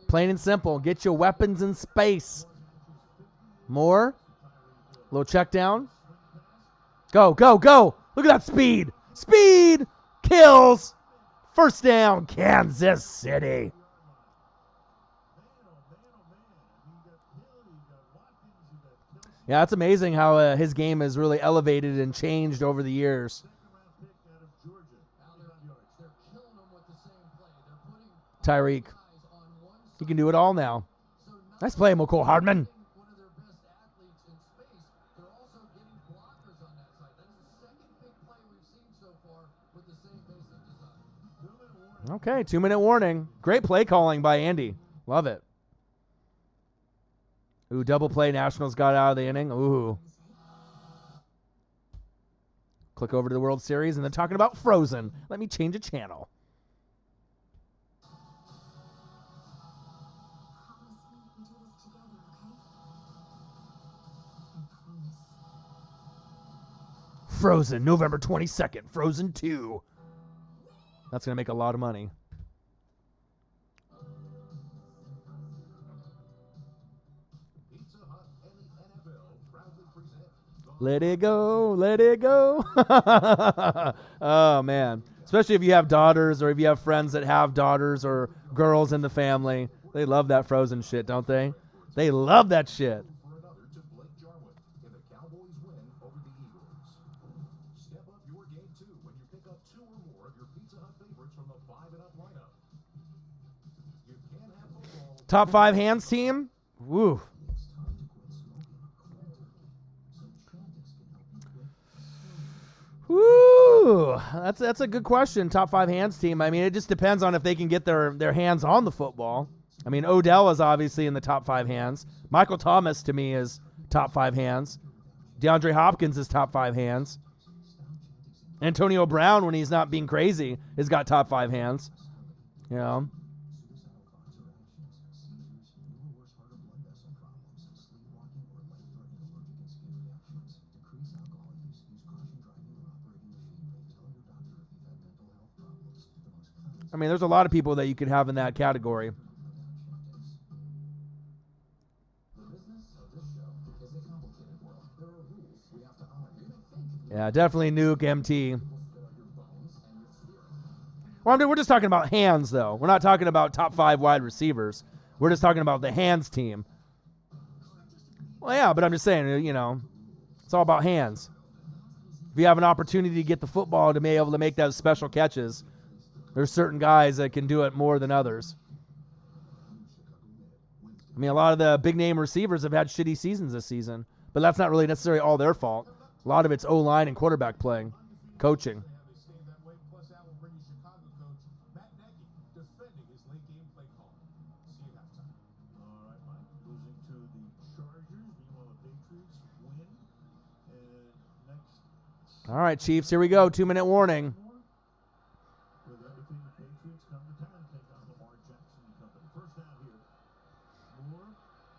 Plain and simple. Get your weapons in space. More. Little check down. Go, go, go. Look at that speed. Speed kills. First down, Kansas City. Man, oh man, oh man. I mean, you got Hill, you got Watkins, you got Kelsey. Yeah, it's amazing how his game has really elevated and changed over the years. Second-round pick out of Georgia. Now 25 yards. they're killing them with the same play. They're putting Tyreek. guys on one He can do it all now. So not Nice play, McCole Hardman. getting one of their best athletes in space, they're also getting blockers on that side. That's the second big play we've seen so far with the same basic design. 2-minute warning. Okay, 2-minute warning. Great play calling by Andy. Love it. Ooh, double play. Nationals got out of the inning. Ooh. Click over to the World Series, and they're talking about Frozen. Let me change a channel. We do this together, okay? I promise. Frozen, November 22nd. Frozen 2. That's going to make a lot of money. Pizza Hut and the NFL proudly present the Let it go, let it go. Oh, man. Especially if you have daughters or if you have friends that have daughters or girls in the family. They love that Frozen shit, don't they? They love that shit. for another to Blake Jarwin if the Cowboys win over the Eagles. Step up your game too when you pick up 2 or more of your Pizza Hut favorites from the 5 and up lineup. You can't have football. Top 5 hands team. Woo. Woo. That's a good question. Top 5 hands team. I mean, it just depends on if they can get their hands on the football. I mean, Odell is obviously in the top 5 hands. Michael Thomas to me is top 5 hands. DeAndre Hopkins is top 5 hands. Antonio Brown, when he's not being crazy, has got top 5 hands. You know. I mean, there's a lot of people that you could have in that category. Yeah, definitely Nuke, MT. Well, I mean, we're just talking about hands, though. We're not talking about top 5 wide receivers. We're just talking about the hands team. Well, yeah, but I'm just saying, you know, it's all about hands. If you have an opportunity to get the football to be able to make those special catches, there's certain guys that can do it more than others. I mean, a lot of the big-name receivers have had shitty seasons this season, but that's not really necessarily all their fault. A lot of it's O-line and quarterback playing, coaching. How they stayed that way. Plus, Al will bring you Chicago coach Matt Nagy defending his late game play call. See you halftime. All right, Mike. Losing to the Chargers. Meanwhile, the Patriots win. And next, All right, Chiefs, here we go. 2-minute warning. with undefeated Patriots come to town, take on Lamar Jackson and company. First down here. Moore.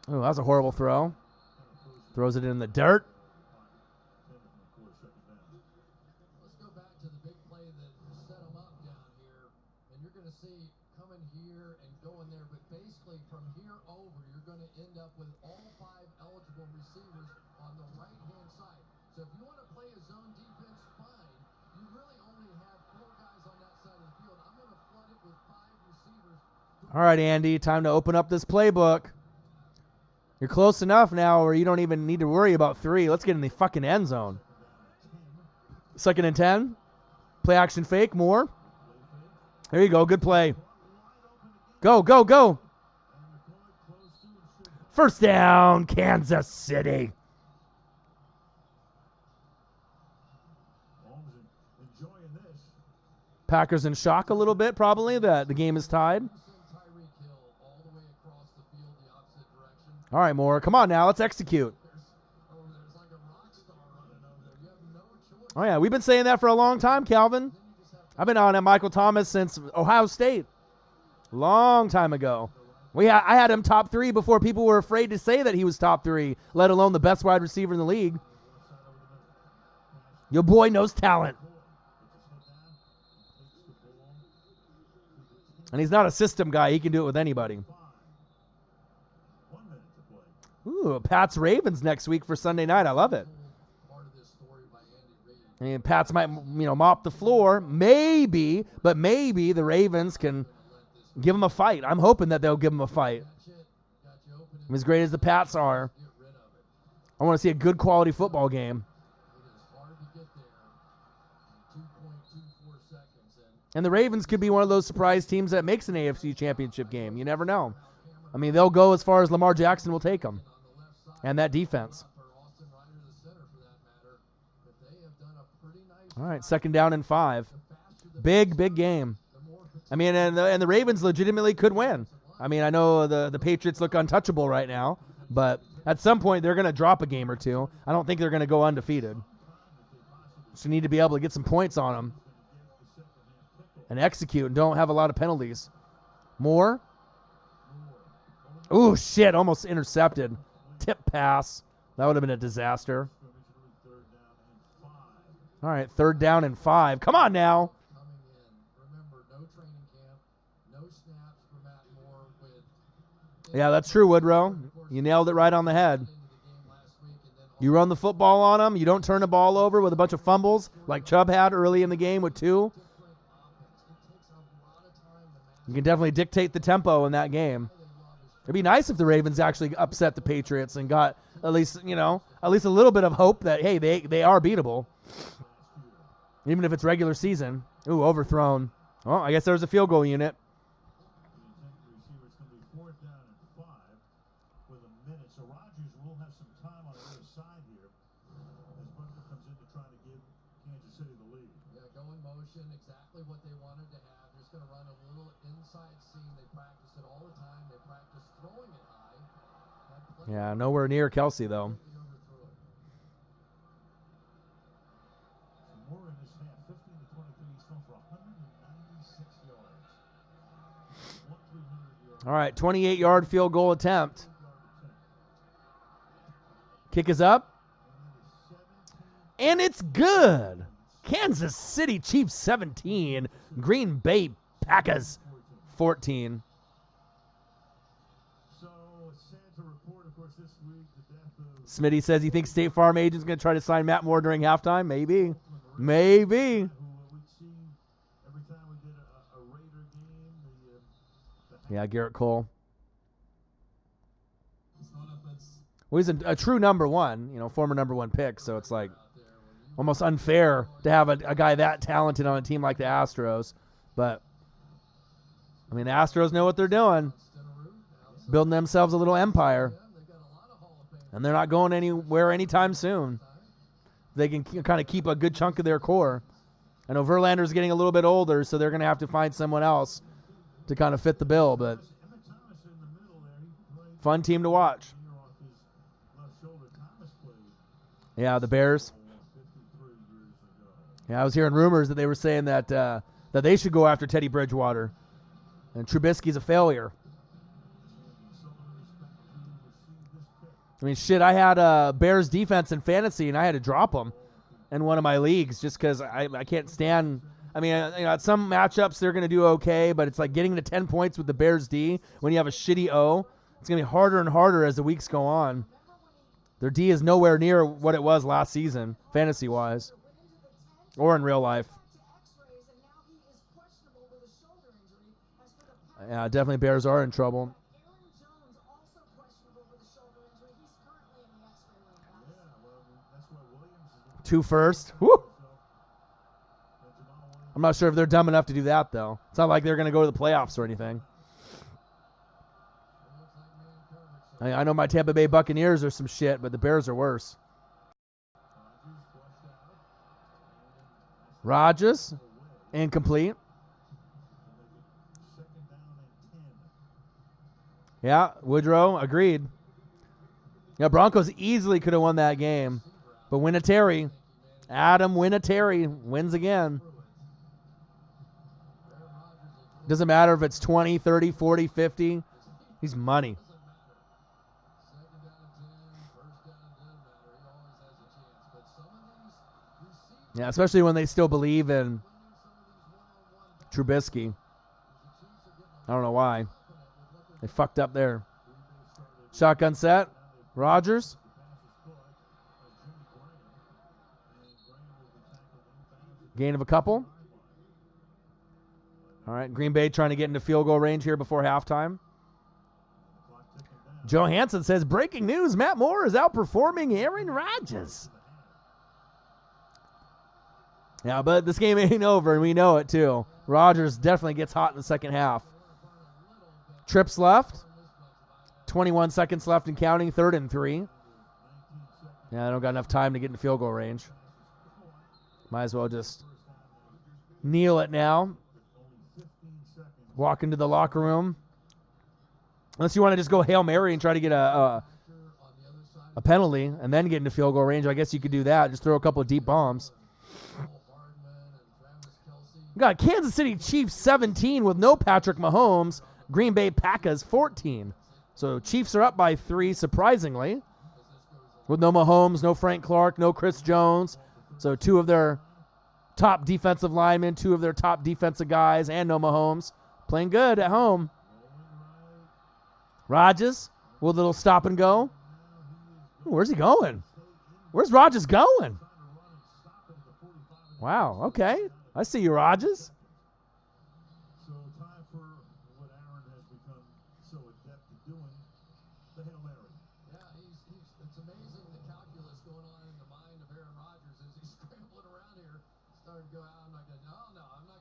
Oh, that's a horrible throw. Throws it in the dirt. Let's go back to the big play that set them up down here. And you're going to see coming here and going there. But basically, from here over, you're going to end up with all 5 eligible receivers on the right-hand side. So if you want to play a zone defense, fine. You really only have 4 guys on that side of the field. I'm going to flood it with 5 receivers. All right, Andy, time to open up this playbook. You're close enough now where you don't even need to worry about 3. Let's get in the fucking end zone. 2nd and 10. Play action fake. More. There you go. Good play. Go, go, go. First down, Kansas City. Mahomes enjoying this. Packers in shock a little bit, probably, that the game is tied. Tyreek Hill all the way across the field, the opposite direction. All right, Moore. Come on now. Let's execute. There's like a rock star running over there. You have no choice. Oh, yeah. We've been saying that for a long time, Calvin. I've been on Michael Thomas since Ohio State. Long time ago. I had him top 3 before people were afraid to say that he was top 3, let alone the best wide receiver in the league. Your boy knows talent. And he's not a system guy. He can do it with anybody. 1 minute to play. Ooh, Pats Ravens next week for Sunday night. I love it. Part of this story I mean, Pats might, mop the floor. Maybe, but maybe the Ravens can give them a fight. I'm hoping that they'll give them a fight. As great as the Pats are, I want to see a good quality football game. And the Ravens could be one of those surprise teams that makes an AFC championship game. You never know. I mean, they'll go as far as Lamar Jackson will take them. And that defense. All right, 2nd down and 5. Big game. I mean, and the Ravens legitimately could win. I mean, I know the Patriots look untouchable right now, but at some point they're going to drop a game or two. I don't think they're going to go undefeated. So you need to be able to get some points on them and execute and don't have a lot of penalties. Moore. Ooh, shit, almost intercepted. Tip pass. That would have been a disaster. All right, 3rd down and 5. Come on now. Yeah, that's true, Woodrow. You nailed it right on the head. You run the football on them. You don't turn the ball over with a bunch of fumbles like Chubb had early in the game with 2. You can definitely dictate the tempo in that game. It'd be nice if the Ravens actually upset the Patriots and got at least a little bit of hope that, hey, they are beatable. Even if it's regular season. Ooh, overthrown. Well, I guess there was a field goal unit. So Rodgers will have some time on the other side here as Butker comes in to try to give Kansas City the lead. Yeah, go in motion, exactly what they wanted to have. Just going to run a little inside seam. They practice it all the time. They practice throwing it high. Yeah, nowhere near Kelsey, though. More in this half, 15 to 23. He's thrown for 196 yards. 300 yards. All right, 28-yard field goal attempt. Kick is up. And it's good. Kansas City Chiefs 17. Green Bay Packers 14. So, sad to report, of course, this week, the death of Smitty says he thinks State Farm agent's going to try to sign Matt Moore during halftime. Maybe. Maybe. who we'd seen every time we did a Raider game. Yeah, Garrett Cole. Well, he's a true number one, former number 1 pick, so it's like almost unfair to have a guy that talented on a team like the Astros. But, I mean, the Astros know what they're doing, building themselves a little empire, and they're not going anywhere anytime soon. They can kind of keep a good chunk of their core. I know Verlander's getting a little bit older, so they're going to have to find someone else to kind of fit the bill, but fun team to watch. Yeah, the Bears. Yeah, I was hearing rumors that they were saying that that they should go after Teddy Bridgewater, and Trubisky's a failure. I mean, shit, I had Bears defense in fantasy, and I had to drop them in one of my leagues just because I can't stand. I mean, at some matchups they're going to do okay, but it's like getting to 10 points with the Bears D when you have a shitty O. It's going to be harder and harder as the weeks go on. Their D is nowhere near what it was last season, fantasy-wise, or in real life. Yeah, definitely Bears are in trouble. 2 first. Woo! I'm not sure if they're dumb enough to do that, though. It's not like they're going to go to the playoffs or anything. I know my Tampa Bay Buccaneers are some shit, but the Bears are worse. Rodgers, incomplete. Yeah, Woodrow, agreed. Yeah, Broncos easily could have won that game. But Vinatieri, Adam Vinatieri wins again. Doesn't matter if it's 20, 30, 40, 50. He's money. Yeah, especially when they still believe in Trubisky. I don't know why. They fucked up there. Shotgun set. Rodgers. Gain of a couple. All right, Green Bay trying to get into field goal range here before halftime. Joe Hansen says, breaking news, Matt Moore is outperforming Aaron Rodgers. Yeah, but this game ain't over, and we know it too. Rodgers definitely gets hot in the second half. Trips left. 21 seconds left and counting, 3rd and 3. Yeah, I don't got enough time to get in field goal range. Might as well just kneel it now. Walk into the locker room. Unless you want to just go Hail Mary and try to get a penalty and then get into field goal range, I guess you could do that. Just throw a couple of deep bombs. We got Kansas City Chiefs 17 with no Patrick Mahomes. Green Bay Packers 14. So Chiefs are up by 3, surprisingly. With no Mahomes, no Frank Clark, no Chris Jones. So 2 of their top defensive linemen, 2 of their top defensive guys, and no Mahomes. Playing good at home. Rodgers with a little stop and go. Ooh, where's he going? Where's Rodgers going? Wow, okay. I see you, Rodgers. So time for what Aaron has become so adept at doing, the Hail Mary. Yeah, it's amazing the calculus going on in the mind of Aaron Rodgers as he's scrambling around here, starting to go out. I'm not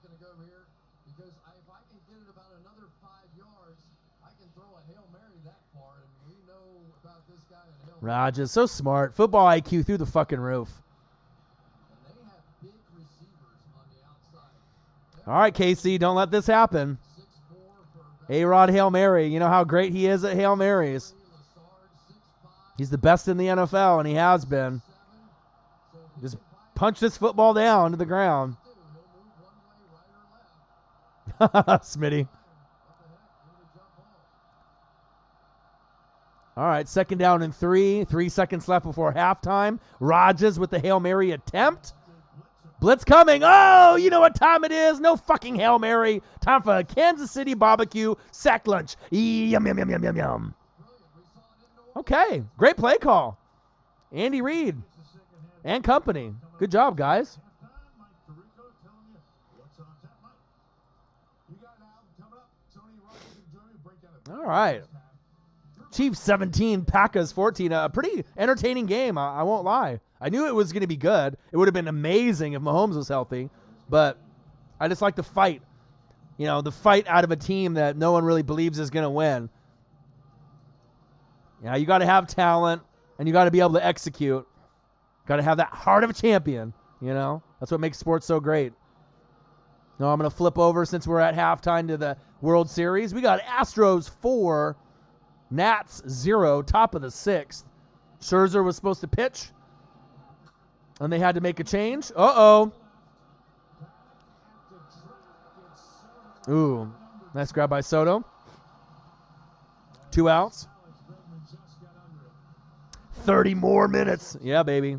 going to go over here because if I can get it about another 5 yards, I can throw a Hail Mary that far, and we know about this guy in Hail Mary. Rodgers, so smart. Football IQ through the fucking roof. And they have big receivers on the outside. All right, KC, don't let this happen. 6'4" for A-Rod Hail Mary. You know how great he is at Hail Marys. Lassard, 6'5", He's the best in the NFL, and he has been. 7. So he Just can find punch this football down to the ground. two. He'll move one way, right or left. Smitty. What the heck? Little jump ball. All right, 2nd down and 3. 3 seconds left before halftime. Rodgers with the Hail Mary attempt. Blitz coming. Oh, you know what time it is. No fucking Hail Mary. Time for a Kansas City barbecue sack lunch. Yum, yum, yum, yum, yum, yum. Okay, great play call. Andy Reid and company. Good job, guys. Mike Tirico telling you what's on tap, Mike. You got an album coming up. Tony Rogers and Joey break down a All right. Chiefs 17, Packers 14. A pretty entertaining game, I won't lie. I knew it was going to be good. It would have been amazing if Mahomes was healthy, but I just like the fight. You know, the fight out of a team that no one really believes is going to win. Yeah, you got to have talent, and you got to be able to execute. Got to have that heart of a champion, you know? That's what makes sports so great. Now I'm going to flip over since we're at halftime to the World Series. We got Astros 4, Nats 0, top of the 6th. Scherzer was supposed to pitch, and they had to make a change. Uh-oh. Ooh, nice grab by Soto. 2 outs. 30 more minutes. Yeah, baby.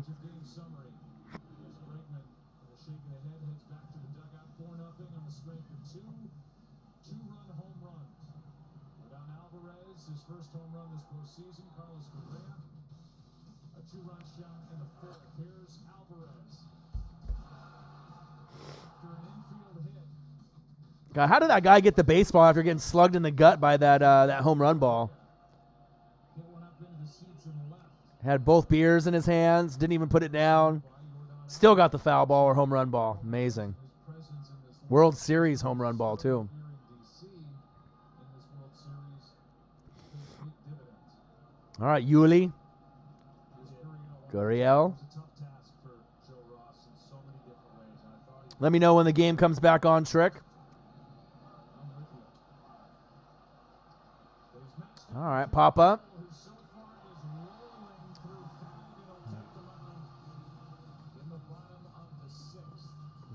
His first home run this postseason, Carlos Correa. A 2-run shot in the 4th. Here's Alvarez. After an infield hit. God, how did that guy get the baseball after getting slugged in the gut by that home run ball? Hit one up into the seats in the left. Had both beers in his hands, didn't even put it down. Still got the foul ball or home run ball. Amazing. His presence in this World Series home run ball, too. here in D.C. in this World Series paid big dividends. All right, Yuli. Here's Gurriel. It's a tough task for Joe Ross in so many different ways. And I thought he Let me know when the game comes back on, Trick. I'm with you. But he's matched up All right, pop up. who so far is rolling through 5. It'll take the mound in the bottom of the 6th.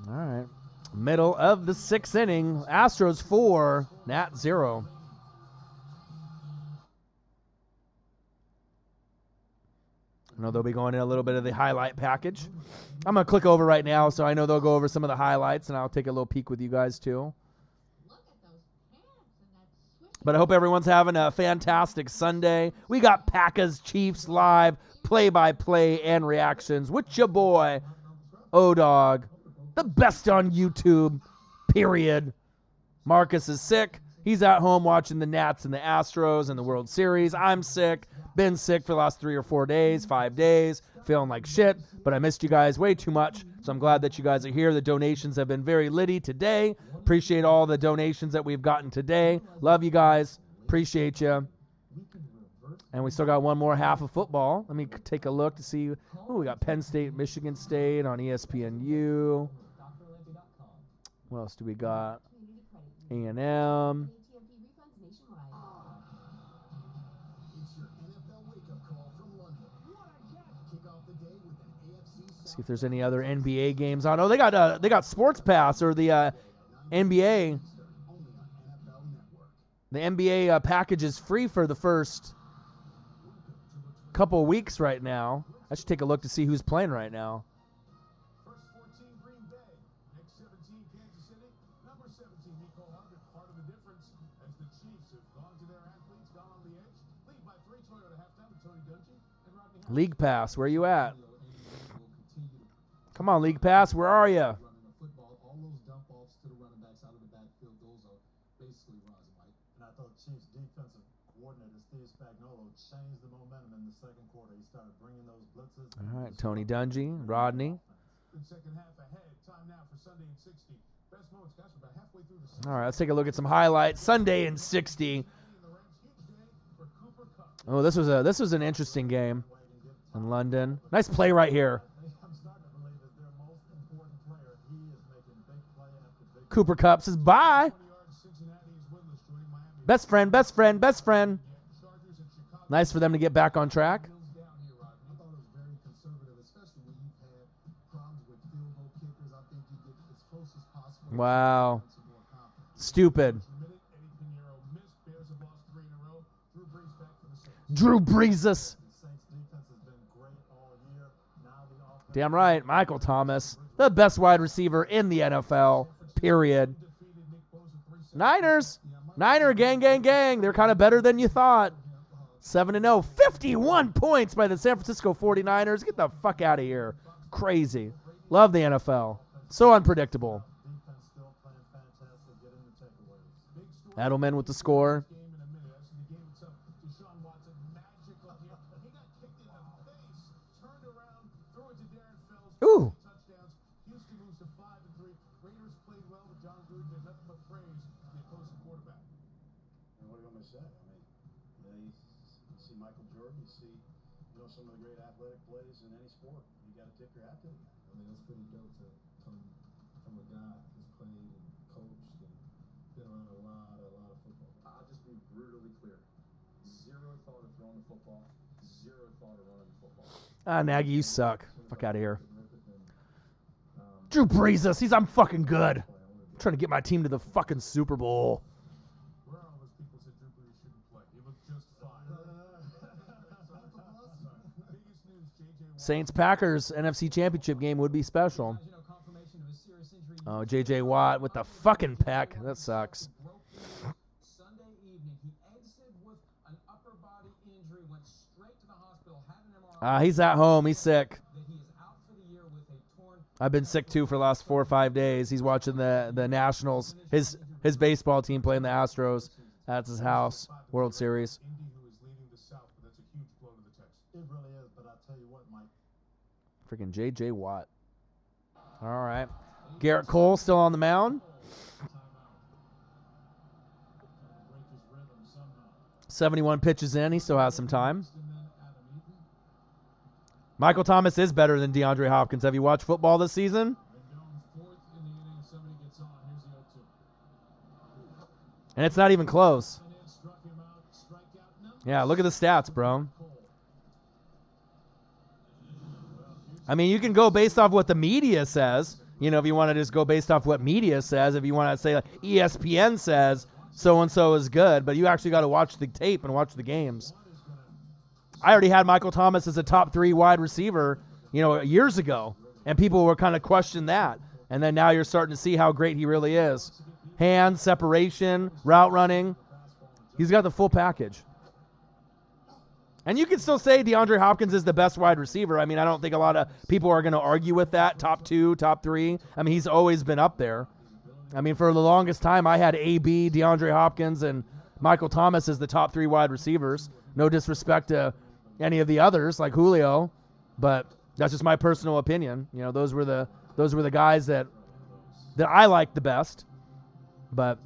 All right. Middle of the 6th inning. Astros 4, Nat 0. I know they'll be going in a little bit of the highlight package. I'm going to click over right now, so I know they'll go over some of the highlights, and I'll take a little peek with you guys, too. Look at those pants and that swish. But I hope everyone's having a fantastic Sunday. We got Packers Chiefs live, play-by-play and reactions with your boy, O-Dog. The best on YouTube, period. Marcus is sick. He's at home watching the Nats and the Astros and the World Series. I'm sick. Been sick for the last 3 or 4 days, 5 days. Feeling like shit, but I missed you guys way too much. So I'm glad that you guys are here. The donations have been very litty today. Appreciate all the donations that we've gotten today. Love you guys. Appreciate you. And we still got one more half of football. Let me take a look to see. Oh, we got Penn State, Michigan State on ESPNU. What else do we got? A&M. AT&T refunds nationwide. It's your NFL wake-up call from London. Kick off the day with an AFC See if there's any other NBA games on. Oh, they got Sports Pass or the NBA. only on NFL Network. The NBA package is free for the first couple weeks right now. I should take a look to see who's playing right now. First 14, Green Bay. Next 17, Kansas City. Number 17, Nico Harvard. Part of the difference as the Chiefs have gone to their athletes, gone on the edge. Lead by 3, Toyota halftime with Tony Dungy and Rodney Howard. League Pass, where you at? Come on, League Pass, where are you? Running the football, all those dump offs to the running backs out of the backfield, those are basically runs, Mike. And I thought Chiefs defensive coordinator Steve Spagnuolo changed the momentum in the second quarter. He started bringing those blitzes. All right, Tony Dungy, Rodney. Good second half ahead. Time now for Sunday in 60. Best moments, guys. We're about halfway through the All right, let's take a look at some highlights. Sunday in 60. Oh, this was an interesting game in London. Nice play right here. I'm starting to believe that their most important player. He is making big play after big Cooper Kupp says bye. 20 yards. Cincinnati is winless, joining Miami. Best friend, best friend, best friend. Chargers and Chicago. Nice for them to get back on track. Bills down here, Rodney. I thought it was very conservative, especially when you've had problems with field goal kickers. I think you get as close as possible. Wow. Some more confidence. Stupid. Minute, Eddie Pinheiro missed. Bears have lost 3 in a row. Drew Brees back for the Saints. Drew Brees. The Saints defense has been great all year. Now the offense. Damn right, Michael Thomas, the best wide receiver in the NFL, period. Defeated Nick Bosa 3-7. Niners. Niner gang, gang, gang. They're kind of better than you thought. 7-0. 51 points by the San Francisco 49ers. Get the fuck out of here. Crazy. Love the NFL. So unpredictable. Defense still playing fantastic, getting the takeaways. Big story. Edelman with the score. Game in a minute. Actually, the game itself. Deshaun Watson, magical here. He got kicked in the face, turned around, threw it to Darren Fells. Ooh. Touchdowns. Houston moves to 5-3. Raiders played well, but John Gruden did nothing but praise the opposing quarterback. And what are you going to say? I mean, you see Michael Jordan, you see, some of the great athletic plays in any sport. You got to tip your hat to the guy. I mean, that's pretty dope to come from a guy who's played and coached and been around a lot of football. I'll just be brutally clear. Zero thought of throwing the football. Zero thought of running the football. Ah, Nagy, you suck. Fuck out of here. Drew Brees. I'm fucking good. I'm trying to get my team to the fucking Super Bowl. Where all those people said Drew Brees shouldn't play. He looked just fine. Biggest news, J.J. Watt. Saints Packers NFC Championship game would be special. Confirmation of a serious injury. Oh, J.J. Watt with the fucking peck. That sucks. Sunday evening, he exited with an upper body injury, went straight to the hospital, had an MRI. He's at home. He's sick. That he is out for the year with a torn. I've been sick too for the last 4 or 5 days. He's watching the Nationals. His baseball team playing the Astros. That's his house. World Series. Indy, who is leading the South, but that's a huge blow to the Texans. It really is, but I'll tell you what, Mike. Freaking J.J. Watt. All right. Garrett Cole still on the mound. Timeout. Break his rhythm somehow. 71 pitches in. He still has some time. And then Adam Eaton. Michael Thomas is better than DeAndre Hopkins. Have you watched football this season? Rendon, 4th in the inning. Somebody gets on. Here's the 0-2. And it's not even close. And then struck him out. Strikeout. No. Yeah, look at the stats, bro. Cole. I mean, you can go based off what the media says. If you want to just go based off what media says, if you want to say like ESPN says so-and-so is good, but you actually got to watch the tape and watch the games. I already had Michael Thomas as a top 3 wide receiver, years ago, and people were kind of questioning that. And then now you're starting to see how great he really is. Hands, separation, route running. He's got the full package. And you can still say DeAndre Hopkins is the best wide receiver. I mean, I don't think a lot of people are going to argue with that. Top 2, top 3. I mean, he's always been up there. I mean, for the longest time, I had AB, DeAndre Hopkins, and Michael Thomas as the top 3 wide receivers. No disrespect to any of the others, like Julio, but that's just my personal opinion. You know, those were the guys that I liked the best. But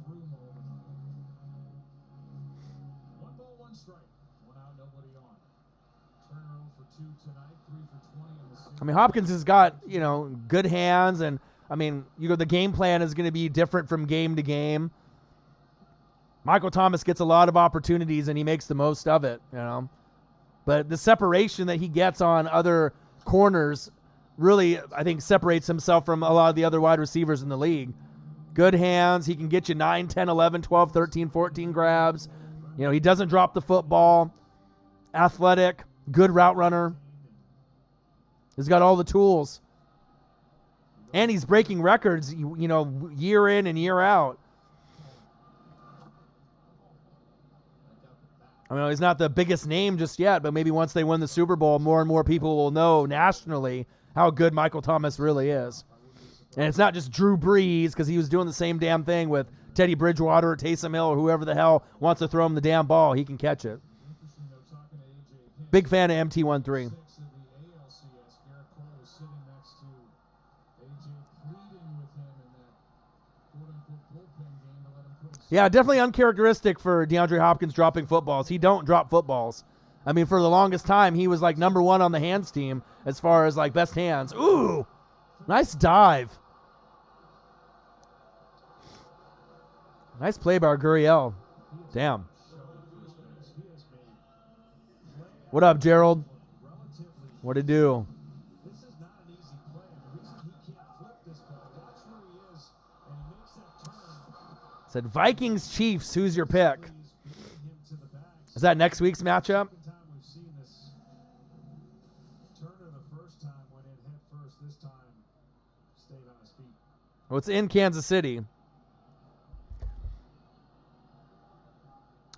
One ball, one strike. One out, nobody on. Turner 0 for 2 tonight, 3 for 20 in the series. I mean, Hopkins has got, you know, good hands, and I mean, the game plan is going to be different from game to game. Michael Thomas gets a lot of opportunities, and he makes the most of it, you know. But the separation that he gets on other corners really, I think, separates himself from a lot of the other wide receivers in the league. Good hands. He can get you 9, 10, 11, 12, 13, 14 grabs. You know, he doesn't drop the football. Athletic. Good route runner. He's got all the tools. And he's breaking records, you know, year in and year out. I mean, he's not the biggest name just yet, but maybe once they win the Super Bowl, more and more people will know nationally how good Michael Thomas really is. And it's not just Drew Brees, because he was doing the same damn thing with Teddy Bridgewater or Taysom Hill or whoever the hell wants to throw him the damn ball. He can catch it. Big fan of MT13. Yeah, definitely uncharacteristic for DeAndre Hopkins dropping footballs. He don't drop footballs. I mean, for the longest time, he was like number 1 on the hands team as far as like best hands. Ooh, nice dive. Nice play by Gurriel. Damn. What up, Gerald? What'd it do? This is not an easy play. The reason he can't flip this ball, watch where he is, and he makes that turn. Said Vikings Chiefs. Who's your pick? Is that next week's matchup? Second time we've seen this. Turner the first time went in head first. This time stayed on his feet. Well, it's in Kansas City.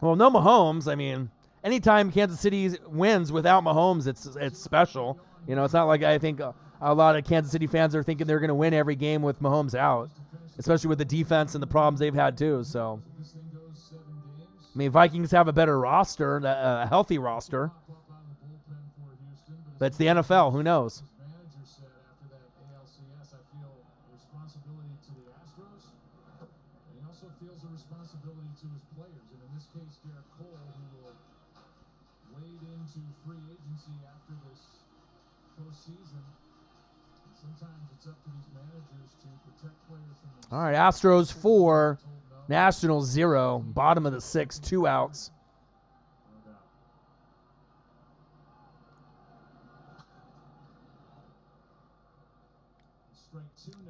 Well, no Mahomes. I mean, anytime Kansas City wins without Mahomes, it's special. You know, it's not like I think a lot of Kansas City fans are thinking they're going to win every game with Mahomes out, especially with the defense and the problems they've had too. So, I mean, Vikings have a better roster, a healthy roster, but it's the NFL. Who knows? Manager said after that ALCS, I feel responsibility to the Astros, and he also feels a responsibility to his players, and in this case, Garrett Cole, who will wade into free agency after this postseason. And sometimes it's up to these managers to protect players from themselves. All right, Astros 4, Nationals 0, bottom of the 6th, 2 outs.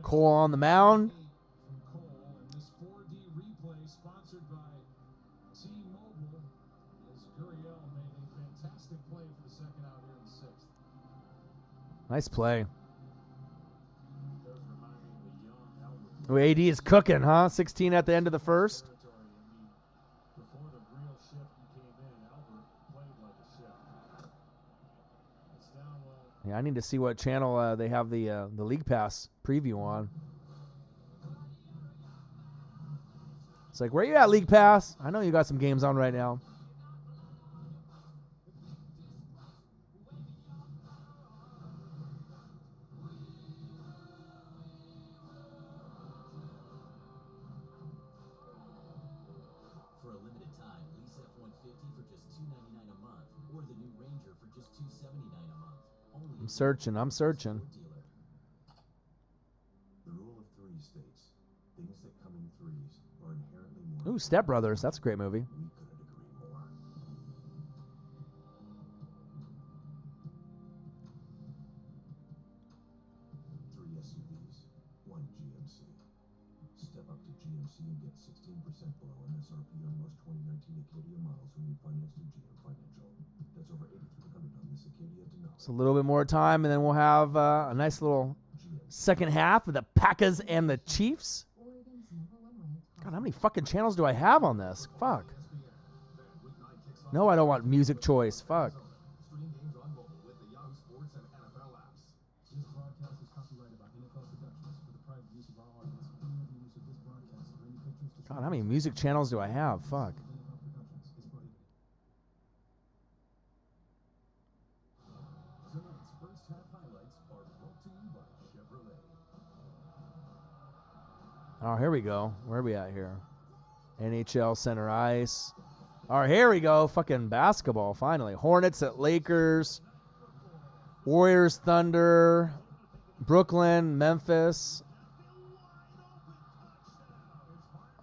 Cole on the mound. This 4D replay sponsored by T-Mobile as Gurriel made a fantastic play for the second out here in the 6th. Nice play. Oh, AD is cooking, huh? 16 at the end of the first. Before the real shift came in, Albert played like a shift. It's down low. Yeah, I need to see what channel they have the League Pass preview on. It's like, where you at, League Pass? I know you got some games on right now. For a limited time, lease F-150 for just $299 a month, or the new Ranger for just $279 a month. Only I'm searching. The rule of 3 states, things that come in threes are inherently more. Ooh, Step Brothers. That's a great movie. We couldn't agree more. 3 SUVs, 1 GMC. Step up to GMC and get 16% below MSRP on most 2019 Acadia models when you finance through GM Financial. That's over $8,300 on this Acadia Denali. It's a little bit more time, and then we'll have a nice little second half of the Packers and the Chiefs. God, how many fucking channels do I have on this? Fuck. No, I don't want music choice. Fuck. God, how many music channels do I have? Fuck. Tonight's first half highlights are brought to you by Chevrolet. Oh, here we go. Where are we at here? NHL center ice. All right, here we go. Fucking basketball, finally. Hornets at Lakers. Warriors, Thunder. Brooklyn, Memphis.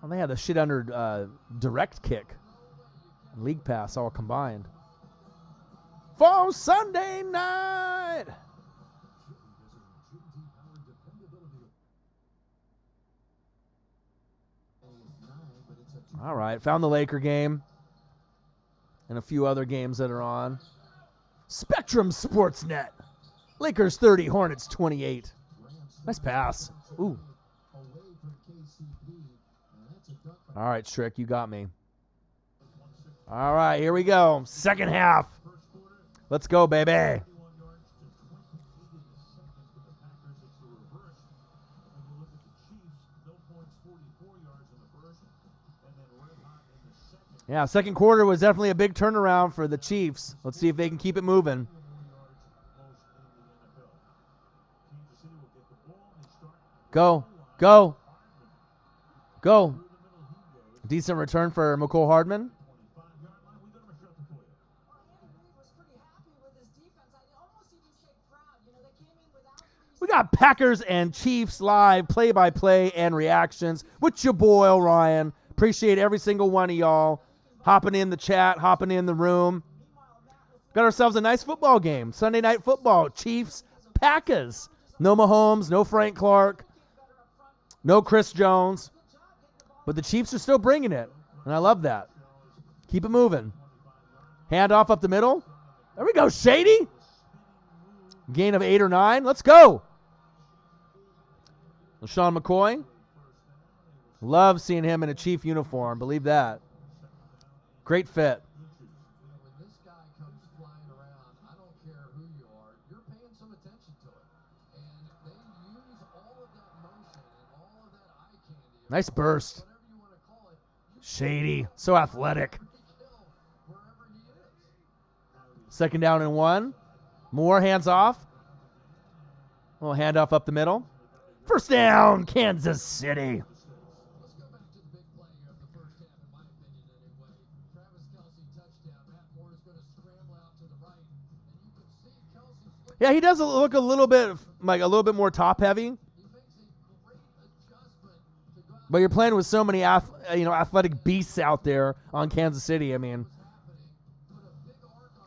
Oh, they had the shit under direct kick. League Pass all combined. For Sunday night. All right, found the Laker game and a few other games that are on. Spectrum Sportsnet. Lakers 30, Hornets 28. Nice pass. Ooh. All right, Strick, you got me. All right, here we go. Second half. Let's go, baby. Yeah, second quarter was definitely a big turnaround for the Chiefs. Let's see if they can keep it moving. Go. Go. Go. Decent return for McCole Hardman. We got Packers and Chiefs live play-by-play and reactions with your boy Orion. Appreciate every single one of y'all hopping in the chat, hopping in the room. Got ourselves a nice football game. Sunday night football. Chiefs, Packers. No Mahomes, no Frank Clark, no Chris Jones. But the Chiefs are still bringing it, and I love that. Keep it moving. Hand off up the middle. There we go, Shady. Gain of 8 or 9. Let's go. LaShawn McCoy. Love seeing him in a Chief uniform. Believe that. Great fit. When this guy comes flying around, I don't care who you are, you're paying some attention to it. And they use all of that motion and all of that eye candy. Nice burst. Whatever you want to call it. Shady. So athletic. Wherever he is. Second down and 1. More hands off. Little handoff up the middle. First down, Kansas City. Let's go back to the big play here of the first half, in my opinion, anyway. Travis Kelce touchdown. Matt Moore's going to scramble out to the right, and you can see Kelce's. Yeah, he does look a little bit more top heavy. He makes a great adjustment to go out. But you're playing with so many athletic beasts out there on Kansas City. I mean,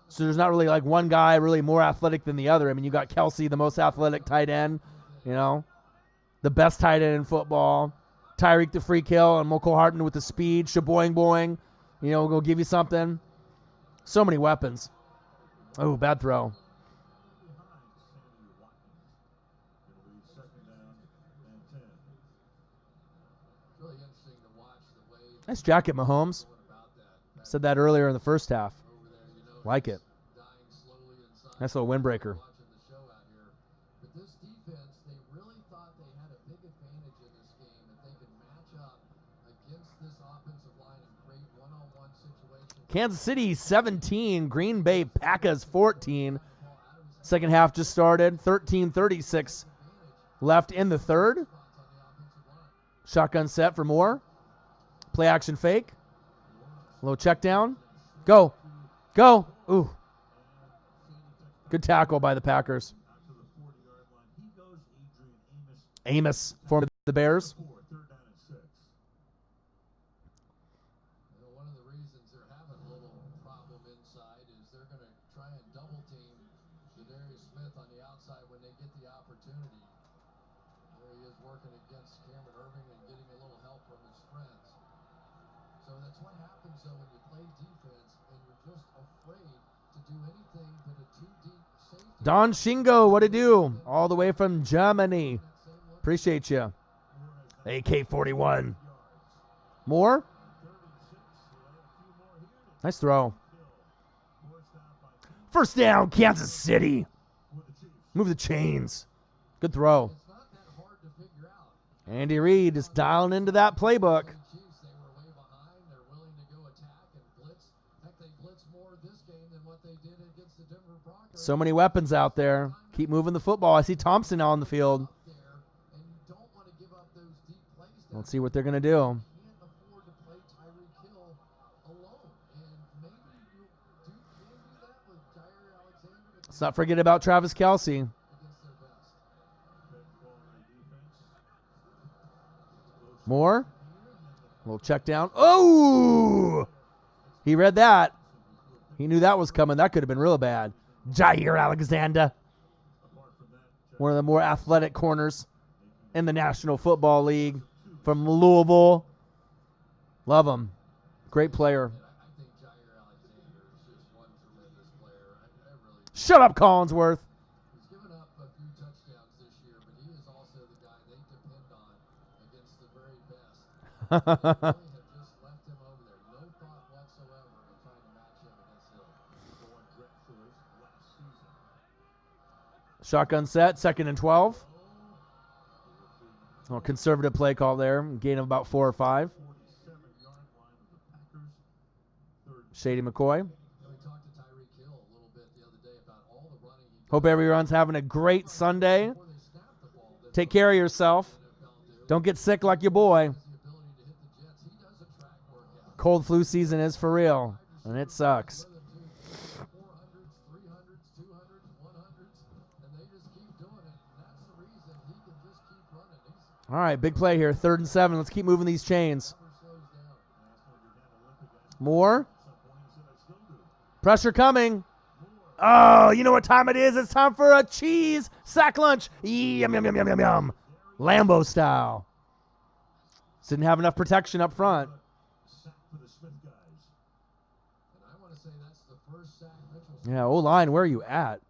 so there's not really like one guy really more athletic than the other. I mean, you got Kelce, the most athletic tight end, the best tight end in football. Tyreek the free kill, and McCole Hardman with the speed. Shaboing boing, will give you something. So many weapons. Oh, bad throw. Really interesting to watch the way Nice jacket, Mahomes. Said that earlier in the first half. Like it. dying slowly inside. Nice little windbreaker. Watching the show out here. But this defense, they really thought they had a big advantage in this game, that they could match up against this offensive line and create one-on-one situations. Kansas City 17, Green Bay Packers 14. Second half just started. 13:36 left in the third. Shotgun set for Moore. Play action fake. Little check down. Go. Go. Ooh. Good tackle by the Packers. Amos for the Bears. One of the reasons they're having a little problem inside is they're going to try and double team Darius Smith on the outside when they get the opportunity. There he is working against Cameron Irving and getting a little help from his friends. So that's what happens though when you play defense and you're just afraid to do anything but a too deep safety. Don Shingo, what to do? All the way from Germany. Appreciate you. AK-41. Moore. Nice throw. First down, Kansas City. Move the chains. Good throw. It's not that hard to figure out. Andy Reid is dialing into that playbook. Chiefs, they So many weapons out there. Keep moving the football. I see Thompson now on the field. Let's see what they're going to do. Let's not forget about Travis Kelce. More. A little check down. Oh! He read that. He knew that was coming. That could have been real bad. Jair Alexander. One of the more athletic corners in the National Football League from Louisville. Love him. Great player. Shut up, Collinsworth. He's given up a few touchdowns this year, but he is also the guy they depend on against the very best. They really have just left him over there. No thought whatsoever in trying to match him against Hill. Shotgun set, 2nd and 12. Oh, conservative play call there. Gain of about 4 or 5. Shady McCoy. Hope everyone's having a great Sunday. Take care of yourself. Don't get sick like your boy. Cold flu season is for real, and it sucks. All right, big play here. 3rd and 7. Let's keep moving these chains. More. Pressure coming. Oh, you know what time it is? It's time for a cheese sack lunch. Yum, yum, yum, yum, yum, yum. Lambo style. Didn't have enough protection up front. Yeah, O-line, where are you at?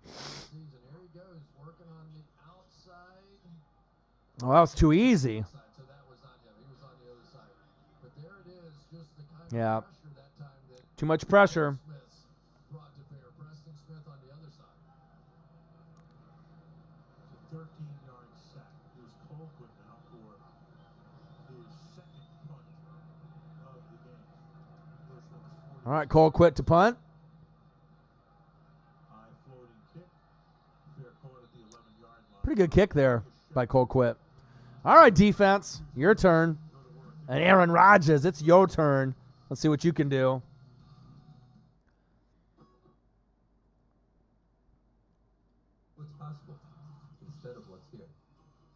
Oh, that was too easy. Yeah. Too much pressure. All right, Colquitt to punt. Pretty good kick there by Colquitt. All right, defense, your turn. And Aaron Rodgers, it's your turn. Let's see what you can do. What's possible instead of what's here?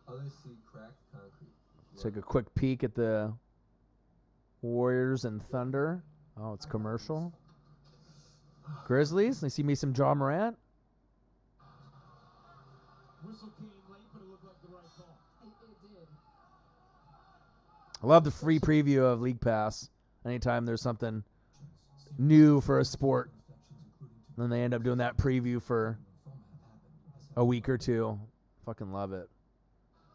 Others see cracked concrete. Take a quick peek at the Warriors and Thunder. Oh, it's commercial. Grizzlies. I see me some John Morant. Whistle came late, but it looked like the right call. It did. I love the free preview of League Pass. Anytime there's something new for a sport, then they end up doing that preview for a week or two. Fucking love it.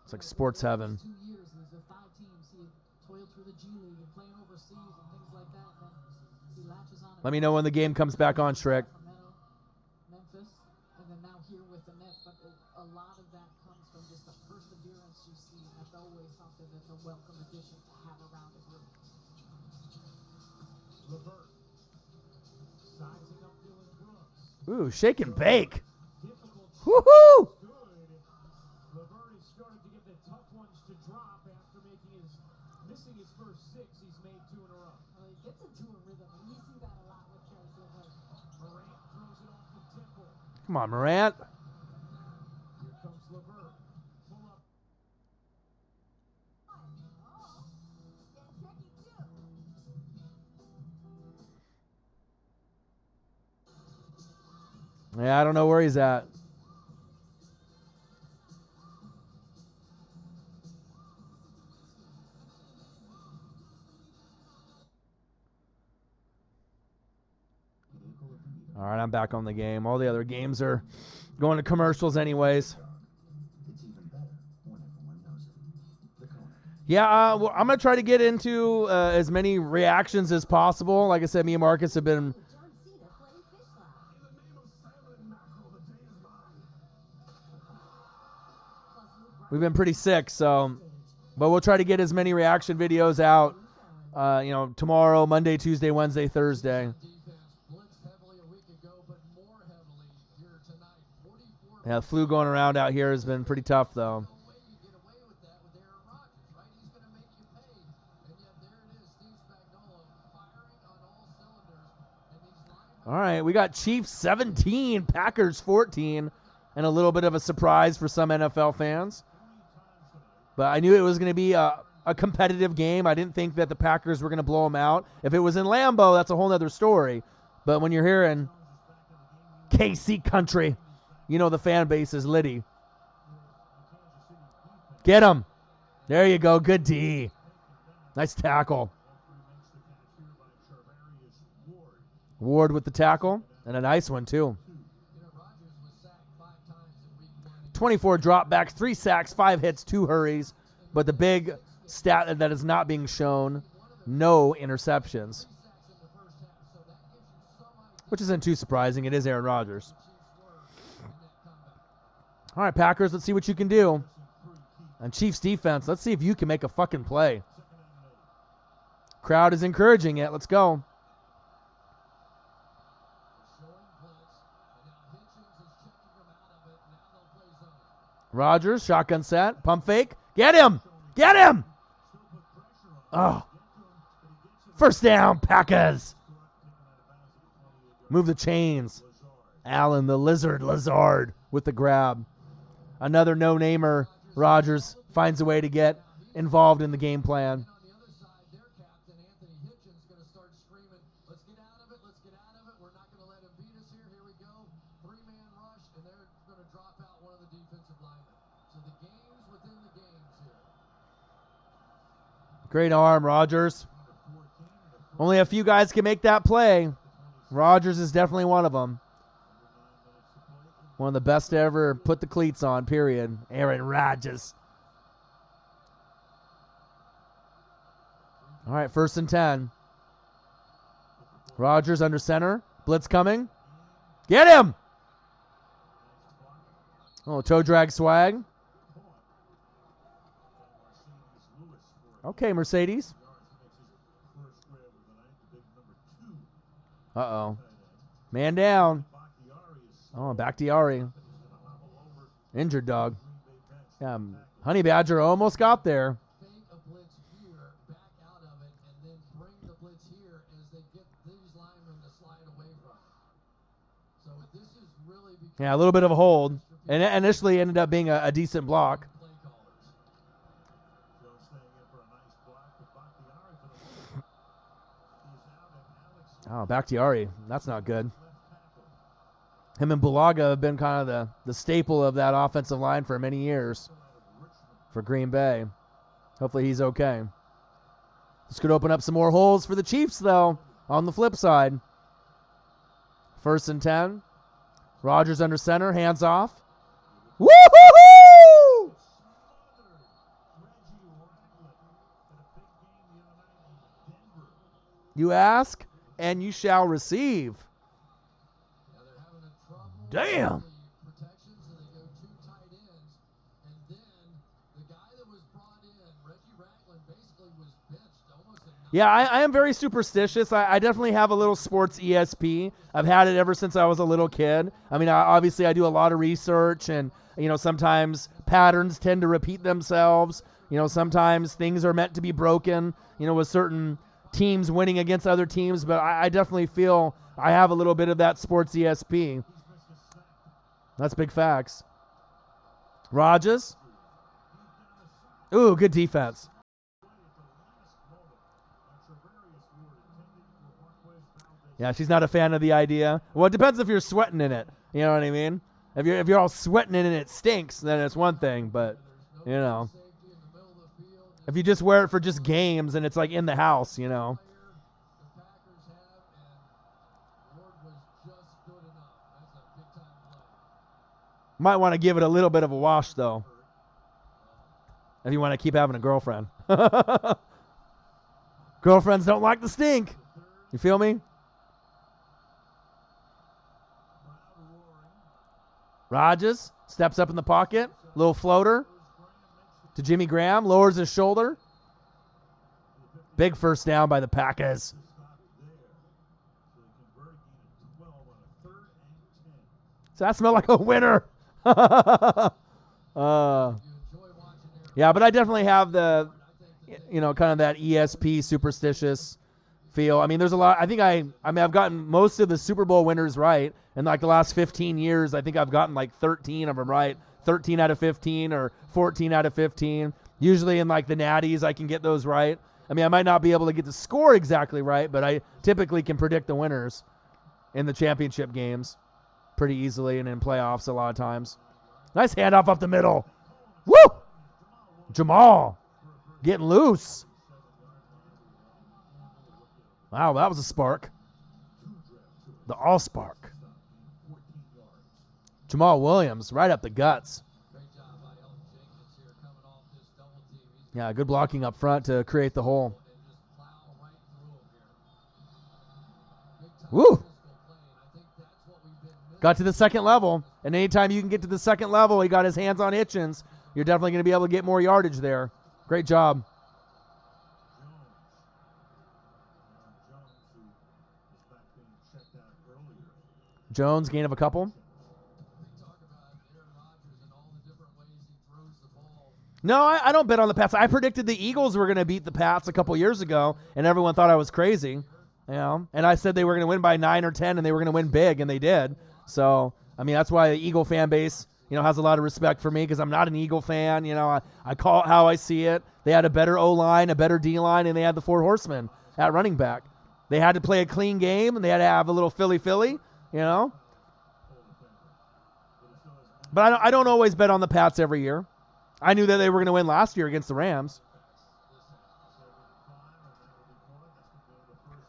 It's like sports heaven. 2 years, and there's 5 teams. He had toiled through the G League and playing overseas and things like that. And then he latches on. Let me know when the game comes back on, Shrek. Memphis, and then now here with the Nets. But a lot of that comes from just the perseverance you see. And that's always something that's a welcome addition to have around the group. Levert. Sizing up Dylan Brooks. Ooh, shake and bake. Difficult. Woohoo! Good. Levert is starting to get the tough ones to drop after missing his first 6. He's made 2 in a row. Well, he gets into a rhythm, and you see that a lot with Karis Levert. Morant throws it off the temple. Come on, Morant. Here comes Levert. Pull up. Yeah, I don't know where he's at. All right, I'm back on the game. All the other games are going to commercials anyways. Yeah, well, I'm going to try to get into as many reactions as possible. Like I said, me and Marcus have been we've been pretty sick, so but we'll try to get as many reaction videos out tomorrow, Monday, Tuesday, Wednesday, Thursday. Blitzed heavily a week ago, but more heavily here tonight. Yeah, the flu going around out here has been pretty tough, though. No way you get away with that with Aaron Rodgers, right? He's going to make you pay. And yet there it is, Steve Spagnuolo firing on all cylinders. And these linemen. All right, we got Chiefs 17, Packers 14, and a little bit of a surprise for some NFL fans. But I knew it was going to be a competitive game. I didn't think that the Packers were going to blow them out. If it was in Lambeau, that's a whole other story. But when you're here in KC country, you know the fan base is litty. Get him. There you go. Good D. Nice tackle. Ward with the tackle, and a nice one, too. 24 dropbacks, 3 sacks, 5 hits, 2 hurries. But the big stat that is not being shown, no interceptions. Which isn't too surprising. It is Aaron Rodgers. All right, Packers, let's see what you can do. And Chiefs defense, let's see if you can make a fucking play. Crowd is encouraging it. Let's go. Rodgers, shotgun set, pump fake. Get him! Get him! Oh. First down, Packers. Move the chains. Allen, the Lazard with the grab. Another no-namer. Rodgers finds a way to get involved in the game plan. Great arm, Rodgers. Only a few guys can make that play. Rodgers is definitely one of them. One of the best to ever put the cleats on, period. Aaron Rodgers. All right, 1st and 10. Rodgers under center. Blitz coming. Get him! Oh, toe drag swag. Okay, Mercedes. Uh-oh. Man down. Oh, Bakhtiari. Injured dog. Yeah, Honey Badger almost got there. Yeah, a little bit of a hold. And it initially ended up being a decent block. Oh, Bakhtiari. That's not good. Him and Bulaga have been kind of the staple of that offensive line for many years for Green Bay. Hopefully he's okay. This could open up some more holes for the Chiefs, though, on the flip side. 1st and 10. Rodgers under center, hands off. Woo-hoo-hoo! You ask, and you shall receive. Damn. Yeah, I am very superstitious. I definitely have a little sports ESP. I've had it ever since I was a little kid. I mean, obviously I do a lot of research, and sometimes patterns tend to repeat themselves. Sometimes things are meant to be broken, with certain teams winning against other teams, but I definitely feel I have a little bit of that sports ESP. That's big facts. Rodgers. Ooh, good defense. Yeah, she's not a fan of the idea. Well, it depends if you're sweating in it. You know what I mean? If you're all sweating in it and it stinks, then it's one thing. But, if you just wear it for just games and it's like in the house, Might want to give it a little bit of a wash, though, if you want to keep having a girlfriend. Girlfriends don't like the stink. You feel me? Rodgers steps up in the pocket. Little floater to Jimmy Graham. Lowers his shoulder. Big first down by the Packers. So that smelled like a winner. Yeah, but I definitely have the, kind of that ESP superstitious feel. I mean, there's a lot. I've gotten most of the Super Bowl winners right. In like the last 15 years, I think I've gotten like 13 of them right. 13 out of 15 or 14 out of 15. Usually in like the natties, I can get those right. I mean, I might not be able to get the score exactly right, but I typically can predict the winners in the championship games pretty easily and in playoffs a lot of times. Nice handoff up the middle. Woo! Jamal getting loose. Wow, that was a spark. The all spark. Jamal Williams right up the guts. Yeah, good blocking up front to create the hole. Woo! Got to the second level, and anytime you can get to the second level, he got his hands on Hitchens. You're definitely going to be able to get more yardage there. Great job. Jones, gain of a couple. No, I don't bet on the Pats. I predicted the Eagles were going to beat the Pats a couple years ago, and everyone thought I was crazy. And I said they were going to win by 9 or 10, and they were going to win big, and they did. So, I mean, that's why the Eagle fan base, has a lot of respect for me because I'm not an Eagle fan. I call it how I see it. They had a better O-line, a better D-line, and they had the 4 horsemen at running back. They had to play a clean game, and they had to have a little Philly, But I don't always bet on the Pats every year. I knew that they were going to win last year against the Rams.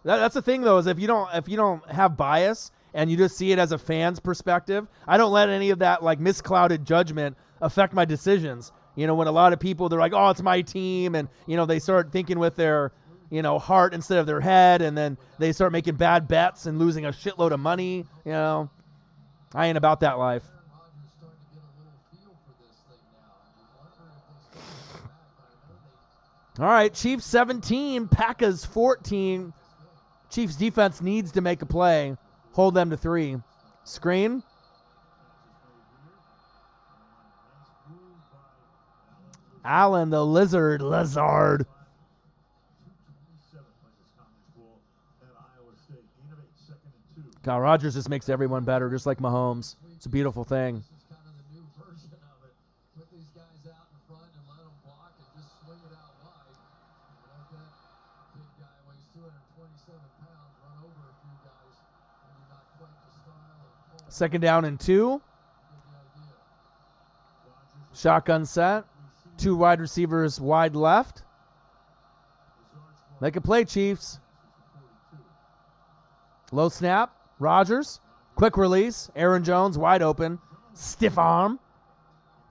That's the thing, though, is if you don't have bias and you just see it as a fan's perspective, I don't let any of that like misclouded judgment affect my decisions. When a lot of people, they're like, oh, it's my team, and they start thinking with their heart instead of their head, and then they start making bad bets and losing a shitload of money. I ain't about that life. All right, Chiefs 17, Packers 14. Chiefs defense needs to make a play. Hold them to 3. Screen. Allen, the Lizard. God, Rodgers just makes everyone better, just like Mahomes. It's a beautiful thing. Second down and 2. Shotgun set. 2 wide receivers wide left. Make a play, Chiefs. Low snap. Rodgers. Quick release. Aaron Jones wide open. Stiff arm.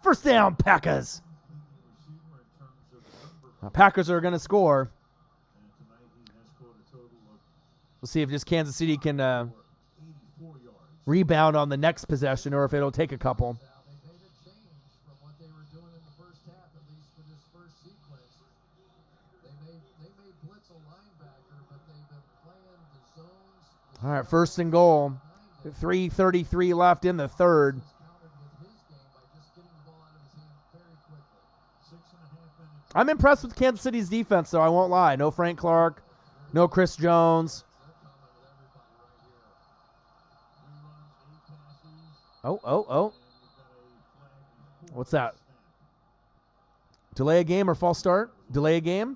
First down, Packers. Now, Packers are going to score. We'll see if just Kansas City can rebound on the next possession or if it'll take a couple. All right, first and goal. 3:33 left in the third. I'm impressed with Kansas City's defense, though. I won't lie. No Frank Clark. No Chris Jones. Oh. What's that? Delay a game or false start? Delay a game?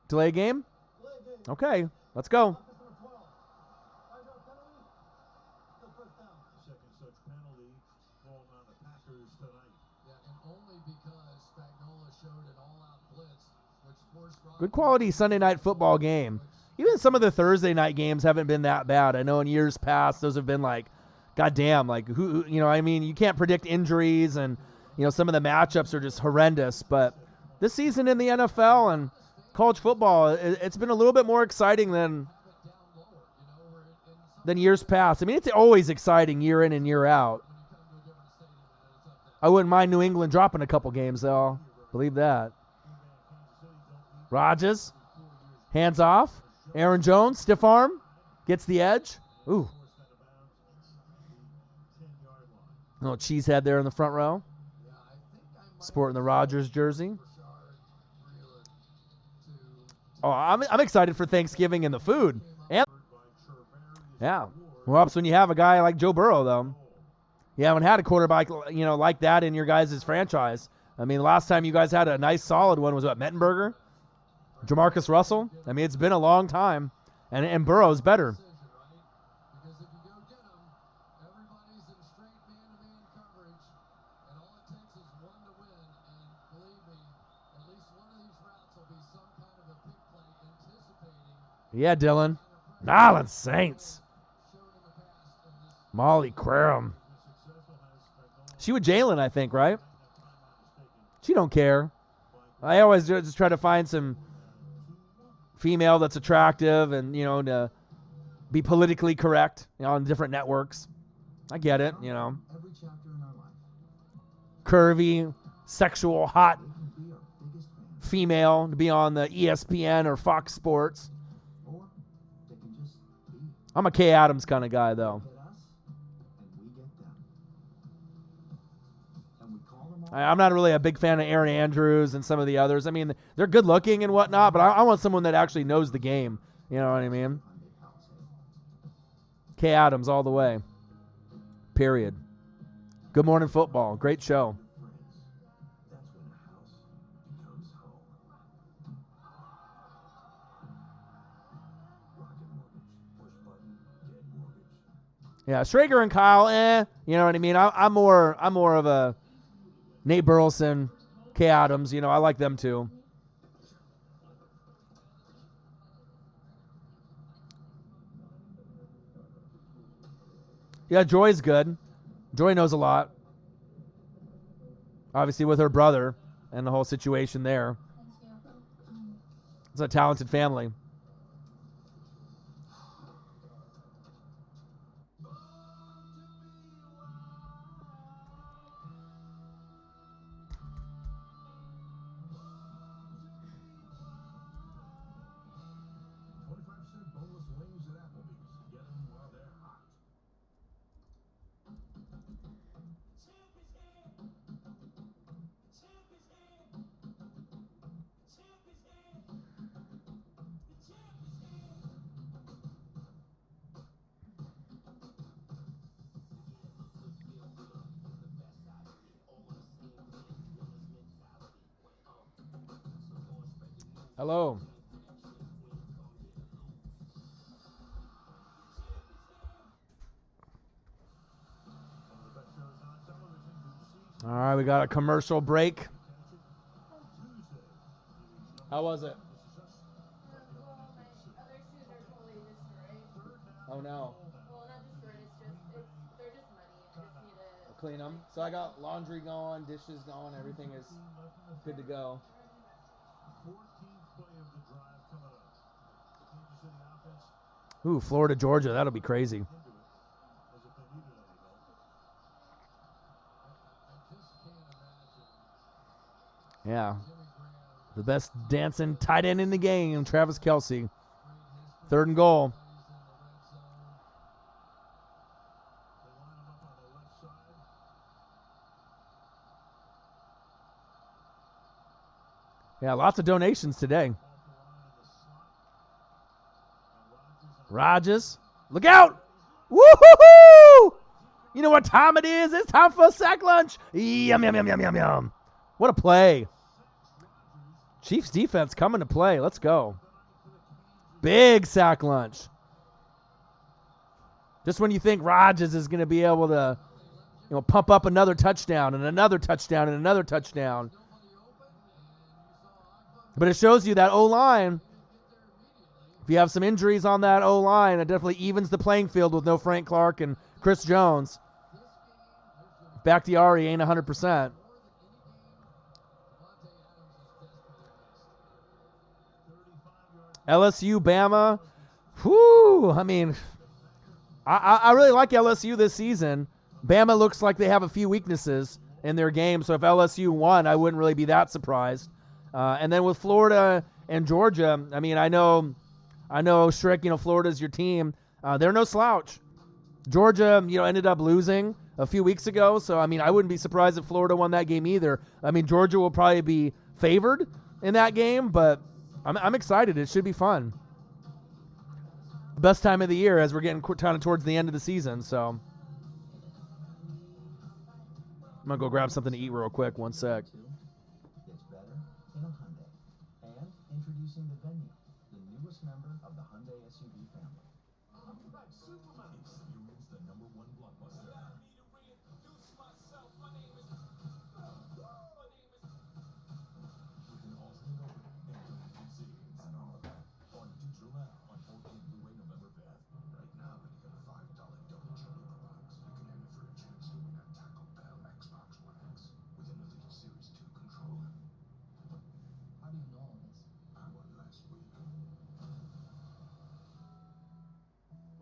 Delay a game? Okay, let's go. Good quality Sunday night football game. Even some of the Thursday night games haven't been that bad. I know in years past those have been like, goddamn, like who I mean, you can't predict injuries and some of the matchups are just horrendous. But this season in the NFL and college football, it's been a little bit more exciting than years past. I mean, it's always exciting year in and year out. I wouldn't mind New England dropping a couple games though. Believe that. Rodgers, hands off. Aaron Jones, stiff arm, gets the edge. Ooh. Little cheesehead there in the front row. Yeah, I think I might Sporting the Rogers jersey. Rashard Breeland to Oh, I'm excited for Thanksgiving and the food. And yeah. Well, helps when you have a guy like Joe Burrow, though. You haven't had a quarterback, like that in your guys' franchise. I mean, last time you guys had a nice, solid one was what, Mettenberger? Jamarcus Russell? I mean, it's been a long time, and Burrow's better. decision, right? Because if you go get them, everybody's in straight man-to-man coverage, and all it takes is one to win. And believe me, at least one of these routes will be some kind of a big play anticipating. Yeah, Dylan. Nolans Saints. Molly Querum. She with Jalen, I think, right? She don't care. I always just try to find some female that's attractive and, to be politically correct, on different networks. I get it, Every chapter in our life, Curvy, sexual, hot they can be our biggest fan, female to be on the ESPN or Fox Sports. or they can just be. I'm a Kay Adams kind of guy, though. Get us, and we get them. And we call them all. I'm not really a big fan of Aaron Andrews and some of the others. I mean, they're good looking and whatnot, but I want someone that actually knows the game. You know what I mean? Kay Adams all the way. Period. Good Morning Football. Great show. That's when a house becomes home. Rocket Mortgage. Push button, get mortgage. Yeah, Schrager and Kyle, you know what I mean? I'm more of a Nate Burleson, Kay Adams, I like them too. Yeah, Joy's good. Joy knows a lot. Obviously with her brother and the whole situation there. It's a talented family. Boneless wings at Applebee's. Get them while they're hot. Hello. All right, we got a commercial break. How was it? Oh no. Well, not destroyed. They're just muddy. I just need to Clean them. So I got laundry going, dishes going, everything is good to go. 14th play of the drive coming up. Kansas City offense Ooh, Florida, Georgia, that'll be crazy. into it as if they needed any help. I just can't imagine Yeah. Jimmy Graham. The best dancing tight end in the game, Travis Kelce. 3rd and goal. He's in the red zone. They line him up on the left side. Yeah, lots of donations today. Off the line in the slot. And Rodgers. Look out! Woo-hoo-hoo! You know what time it is? It's time for a sack lunch. Yum, yum, yum, yum, yum, yum. What a play. Chiefs defense coming to play. Let's go. Big sack lunch. Just when you think Rodgers is going to be able to, pump up another touchdown and another touchdown and another touchdown. But it shows you that O-line, if you have some injuries on that O-line, it definitely evens the playing field with no Frank Clark and Chris Jones. Bakhtiari ain't 100%. LSU, Bama. Whoo! I mean, I really like LSU this season. Bama looks like they have a few weaknesses in their game, so if LSU won, I wouldn't really be that surprised. And then with Florida and Georgia, I mean, I know, Strick, Florida's your team. They're no slouch. Georgia, ended up losing. a few weeks ago. So, I mean, I wouldn't be surprised if Florida won that game either. I mean, Georgia will probably be favored in that game, but I'm excited. It should be fun. Best time of the year as we're getting kind of towards the end of the season. So I'm going to go grab something to eat real quick. One sec. It's better in a Hyundai. And introducing the Venue, the newest member of the Hyundai SUV family. Experience the #1 blockbuster. Allow me to reintroduce myself. My name is. With an alternate opening and deleted scenes. And all of that. On digital now on 4K Blu-ray November 5th. Right now, when you get a $5 double Jumbo coupons, you can enter for a chance to win a Taco Bell Xbox One X with an Elite Series 2 controller. How do you know all this? I won last week.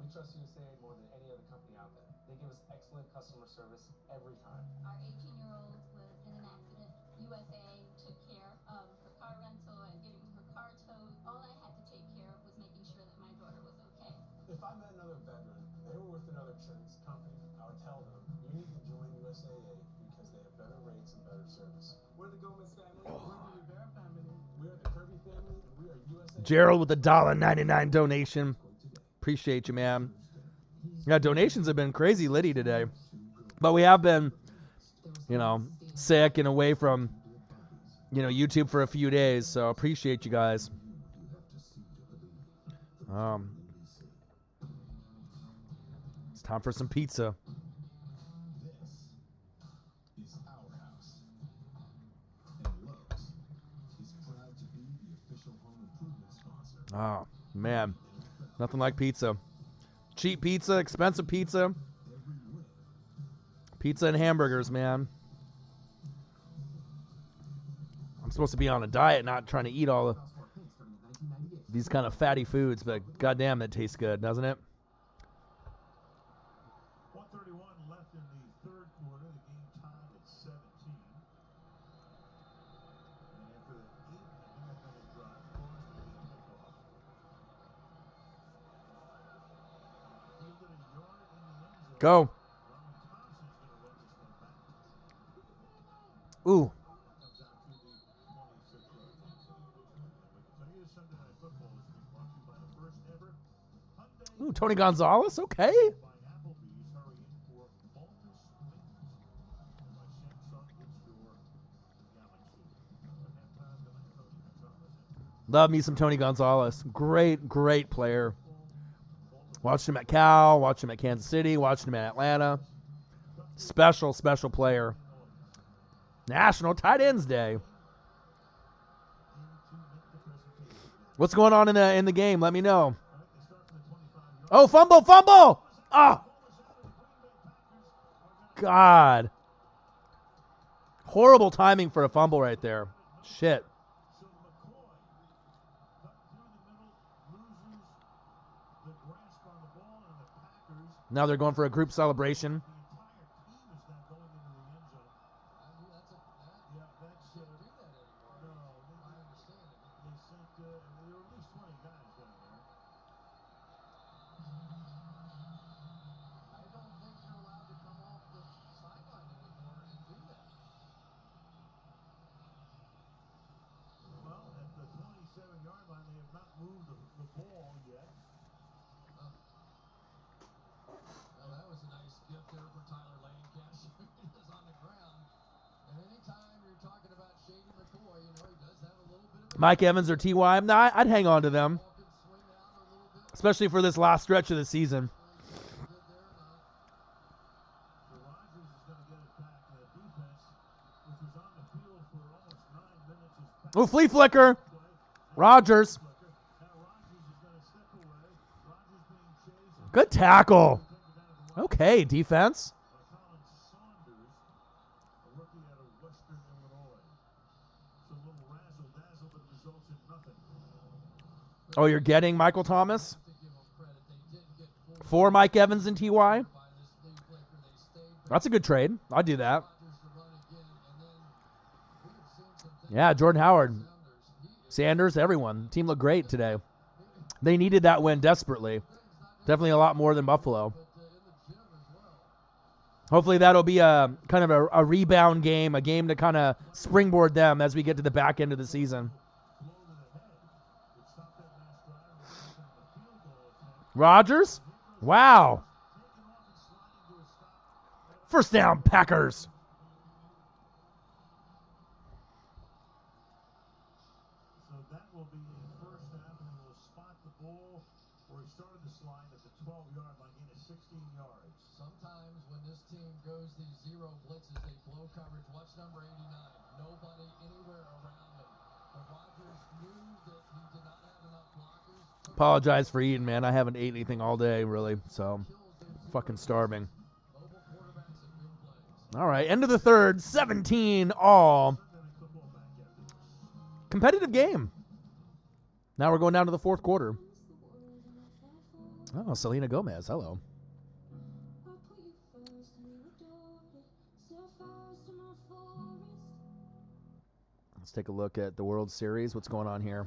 We trust USA more than any other company out there. They give us excellent customer service every time. Our 18-year-old was in an accident. USA took care of her car rental and getting her car towed. All I had to take care of was making sure that my daughter was okay. If I met another veteran, they were with another insurance company, I would tell them, you need to join USAA because they have better rates and better service. We're the Gomez family. We're the Rivera family. We are the Kirby family, and we are USAA. Gerald with the $1.99 donation. Appreciate you, man. Yeah, donations have been crazy litty today. But we have been, sick and away from, YouTube for a few days. So appreciate you guys. It's time for some pizza. This is our house. And Lowe's is proud to be the official home improvement sponsor. Oh, man. Nothing like pizza. Cheap pizza, expensive pizza. Pizza and hamburgers, man. I'm supposed to be on a diet, not trying to eat all of these kind of fatty foods, but goddamn, that tastes good, doesn't it? 1:31 left in the third quarter. The game tied at 17. And after the 8.5-minute drive, Forrest with the kickoff. Fielded a yard in the end zone. Go. Ronald Thompson's going to run this one back. Ooh. Comes out to the 26-yard line. And we can tell you Sunday Night Football is being brought to you by the first ever Hyundai. Ooh, Tony Gonzalez. Okay. By Applebee's, hurry in for Maltus Wings. And by Samsung in-store Galaxy. At halftime tonight, Tony Gonzalez. Love me some Tony Gonzalez. Great, great player. Watched him at Cal, watched him at Kansas City, watched him at Atlanta. Special, special player. National Tight Ends Day. What's going on in the game? Let me know. Oh, fumble, fumble! Oh! God. Horrible timing for a fumble right there. Shit. Now they're going for a group celebration. Mike Evans or T.Y. No, I'd hang on to them, especially for this last stretch of the season. Oh, flea flicker. Rodgers. Good tackle. Okay, defense. Oh, you're getting Michael Thomas? For Mike Evans and T.Y.? That's a good trade. I'll do that. Yeah, Jordan Howard. Sanders, everyone. Team looked great today. They needed that win desperately. Definitely a lot more than Buffalo. hopefully that'll be a kind of a rebound game, a game to kind of springboard them as we get to the back end of the season. Rodgers? Wow. First down, Packers. So that will be a first down, and they will spot the ball where he started the slide at the 12-yard line, gain of 16 yards. Sometimes when this team goes these zero blitzes, they blow coverage. Watch number 89. Nobody anywhere around him. But Rodgers knew that he did not have enough blockers. Apologize for eating, man. I haven't ate anything all day, really, so fucking starving. All right, end of the third, 17 all. Competitive game. Now we're going down to the fourth quarter. Oh, Selena Gomez, hello. Let's take a look at the World Series. What's going on here?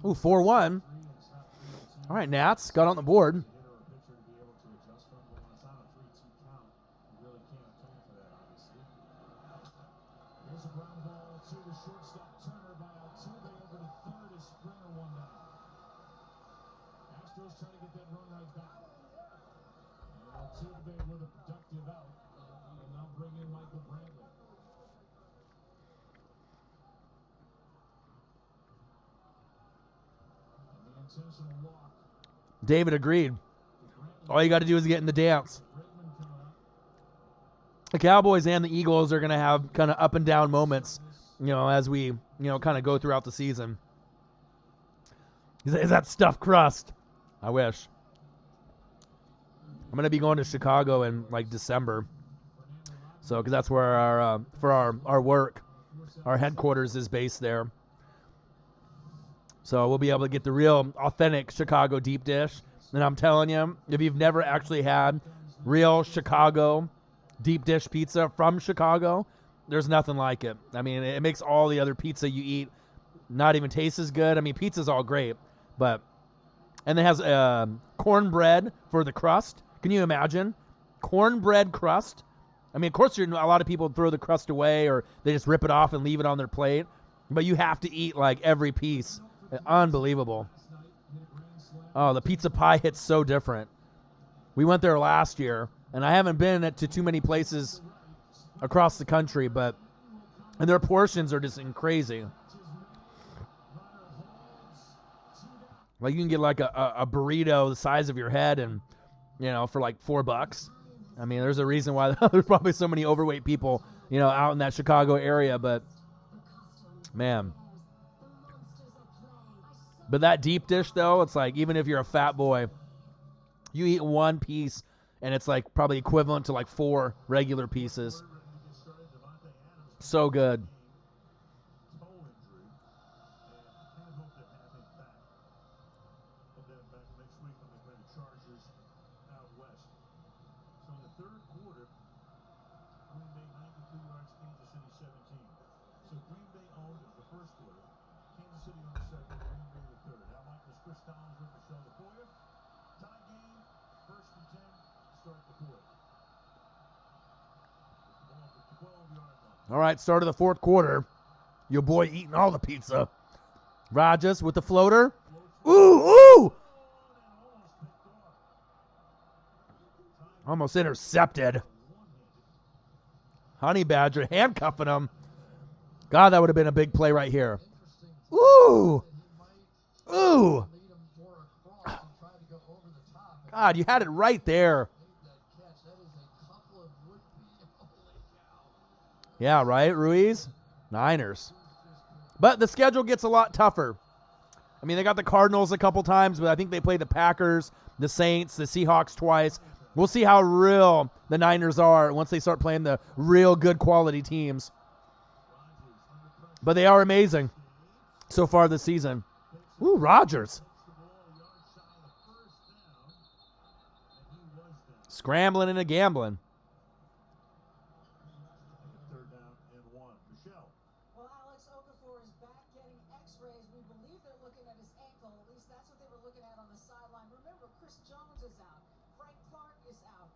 Ooh, 4-1. All right, Nats got on the board. Here's a ground ball to the shortstop Turner by Altuve over to third as Springer one down. Astros trying to get that run right back. And Altuve with a productive out. Will now bring in Michael Brantley. And the intentional walk. David agreed. All you got to do is get in the dance. The Cowboys and the Eagles are going to have kind of up and down moments, as we, kind of go throughout the season. Is that stuffed crust? I wish. I'm going to be going to Chicago in like December. So, because that's where our work, our headquarters is based there. So we'll be able to get the real authentic Chicago deep dish. And I'm telling you, if you've never actually had real Chicago deep dish pizza from Chicago, there's nothing like it. I mean, it makes all the other pizza you eat not even taste as good. I mean, pizza's all great, and it has cornbread for the crust. Can you imagine? Cornbread crust. I mean, of course, a lot of people throw the crust away or they just rip it off and leave it on their plate, but you have to eat like every piece. Unbelievable. Oh, the pizza pie hits so different. We went there last year, and I haven't been to too many places across the country, and their portions are just crazy. Like you can get like a burrito the size of your head, and for like $4. I mean, there's a reason why there's probably so many overweight people, out in that Chicago area. But man, but that deep dish though, it's like even if you're a fat boy, you eat one piece, and it's like probably equivalent to like 4 regular pieces. So good. All right, start of the fourth quarter. Your boy eating all the pizza. Rodgers with the floater. Ooh! Almost intercepted. Honey Badger handcuffing him. God, that would have been a big play right here. Ooh! God, you had it right there. Yeah, right, Ruiz? Niners. But the schedule gets a lot tougher. I mean, they got the Cardinals a couple times, but I think they play the Packers, the Saints, the Seahawks twice. We'll see how real the Niners are once they start playing the real good quality teams. But they are amazing so far this season. Ooh, Rodgers. Scrambling and a gambling. Well, Alex Okafor is back getting x-rays. We believe they're looking at his ankle. At least that's what they were looking at on the sideline. Remember, Chris Jones is out. Frank Clark is out.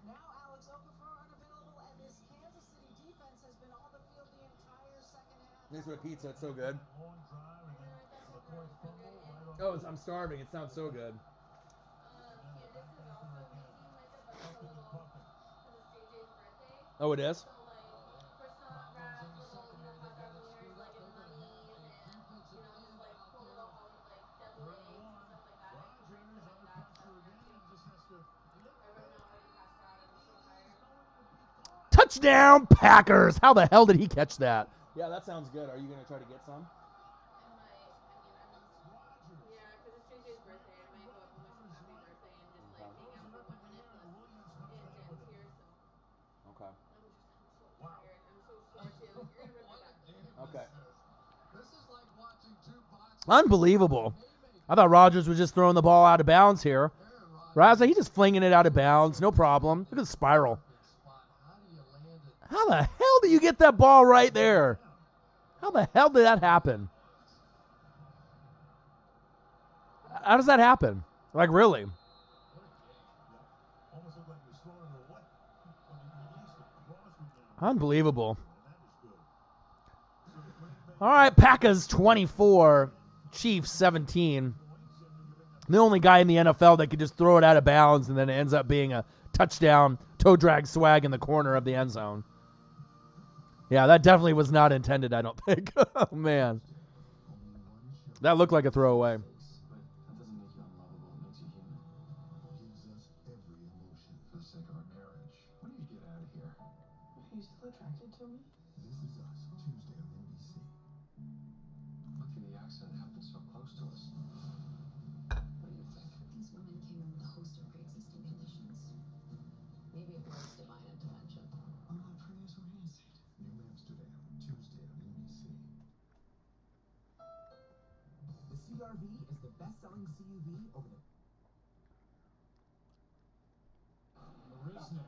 Now Alex Okafor unavailable, and this Kansas City defense has been on the field the entire second half. Thanks for the pizza. It's so good. Long drive and then McCoy fumble right on. Oh, I'm starving. It sounds so good. Candace is also making like a bunch of little, because it's JJ's birthday. Oh, it is? So like croissant wrap, little hot dog wieners, like in bunnies, and just like cool little like devil eggs and stuff like that. I can't wait for like that stuff for him too. I run out already passed out. I'm so tired. Touchdown, Packers! How the hell did he catch that? Yeah, that sounds good. Are you gonna try to get some? Yeah, because it's JJ's birthday. I might go up and wish him happy birthday and just like hang out for 1 minute. Plus, Aunt Jen's here, so. Okay. I'm so tired. I'm so sore too. You're gonna rip my back. Okay. This is like watching two boxers. Unbelievable. I thought Rodgers was just throwing the ball out of bounds here. Raza, he's just flinging it out of bounds. No problem. Look at the spiral. How the hell do you get that ball right there? How the hell did that happen? How does that happen? Like, really? Almost looked like he was throwing it away. When he released it, crossed it down. Unbelievable. And that is good. All right, Packers 24, Chiefs 17. The only guy in the NFL that could just throw it out of bounds and then it ends up being a touchdown, toe drag swag in the corner of the end zone. Yeah, that definitely was not intended, I don't think. Oh, man. That looked like a throwaway. But that doesn't make you unlovable. It makes you human. Gives us every emotion for the sake of our marriage. When do you get out of here? Are you still attracted to me? This is Us, Tuesday on NBC. Lucky the accident happened so close to us. What do you think? These women came in with a host of pre-existing conditions. Maybe it was divine intervention. I'm not pretty as romantic. New Amsterdam, Tuesday on NBC. The CRV is the best-selling CUV over the Marisnik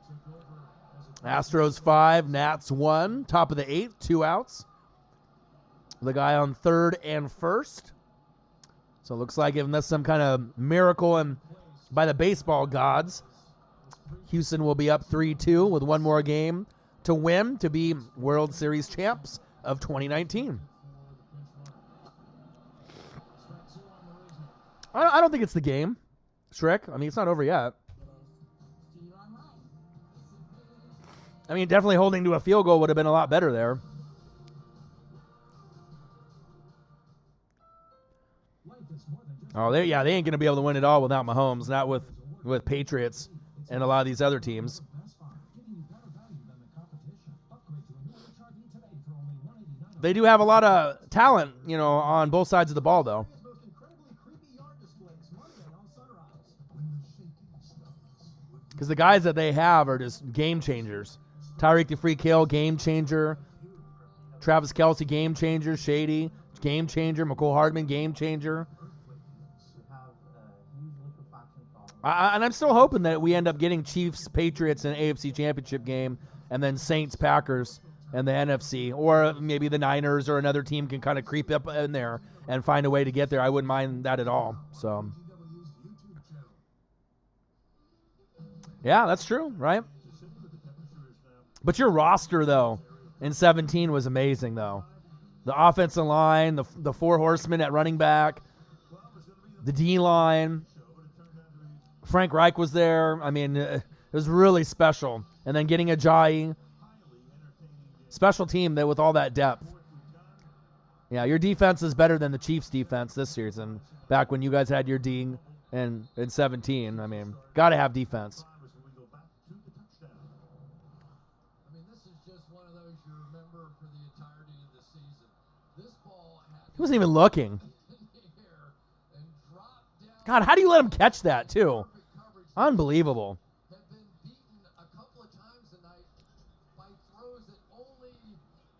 took over as a Astros 5, Nats 1. Top of the 8th, 2 outs. The guy on third and first. So it looks like unless some kind of miracle and by the baseball gods, Houston will be up 3-2 with one more game to win to be World Series champs of 2019. I don't think it's the game, Shrek. I mean, it's not over yet. See you online. I mean, definitely holding to a field goal would have been a lot better there. Oh, they ain't going to be able to win it all without Mahomes, not with Patriots and a lot of these other teams. They do have a lot of talent, on both sides of the ball, though. Because the guys that they have are just game changers. Tyreek the Freak Hill, game changer. Travis Kelce, game changer. Shady, game changer. McCole Hardman, game changer. And I'm still hoping that we end up getting Chiefs, Patriots in an AFC Championship game, and then Saints, Packers, and the NFC. Or maybe the Niners or another team can kind of creep up in there and find a way to get there. I wouldn't mind that at all. So, yeah, that's true, right? But your roster, though, in 17 was amazing, though. The offensive line, the four horsemen at running back, the D-line. Frank Reich was there. I mean, it was really special. And then getting Ajayi. Special team that with all that depth. Yeah, your defense is better than the Chiefs' defense this season. Back when you guys had your D in 17. I mean, got to have defense. I mean, this is just one of those you remember for the entirety of the season. This ball had He wasn't even looking. in the air and dropped down. God, how do you let him catch that, too? Unbelievable. Have been beaten a couple of times tonight by throws that only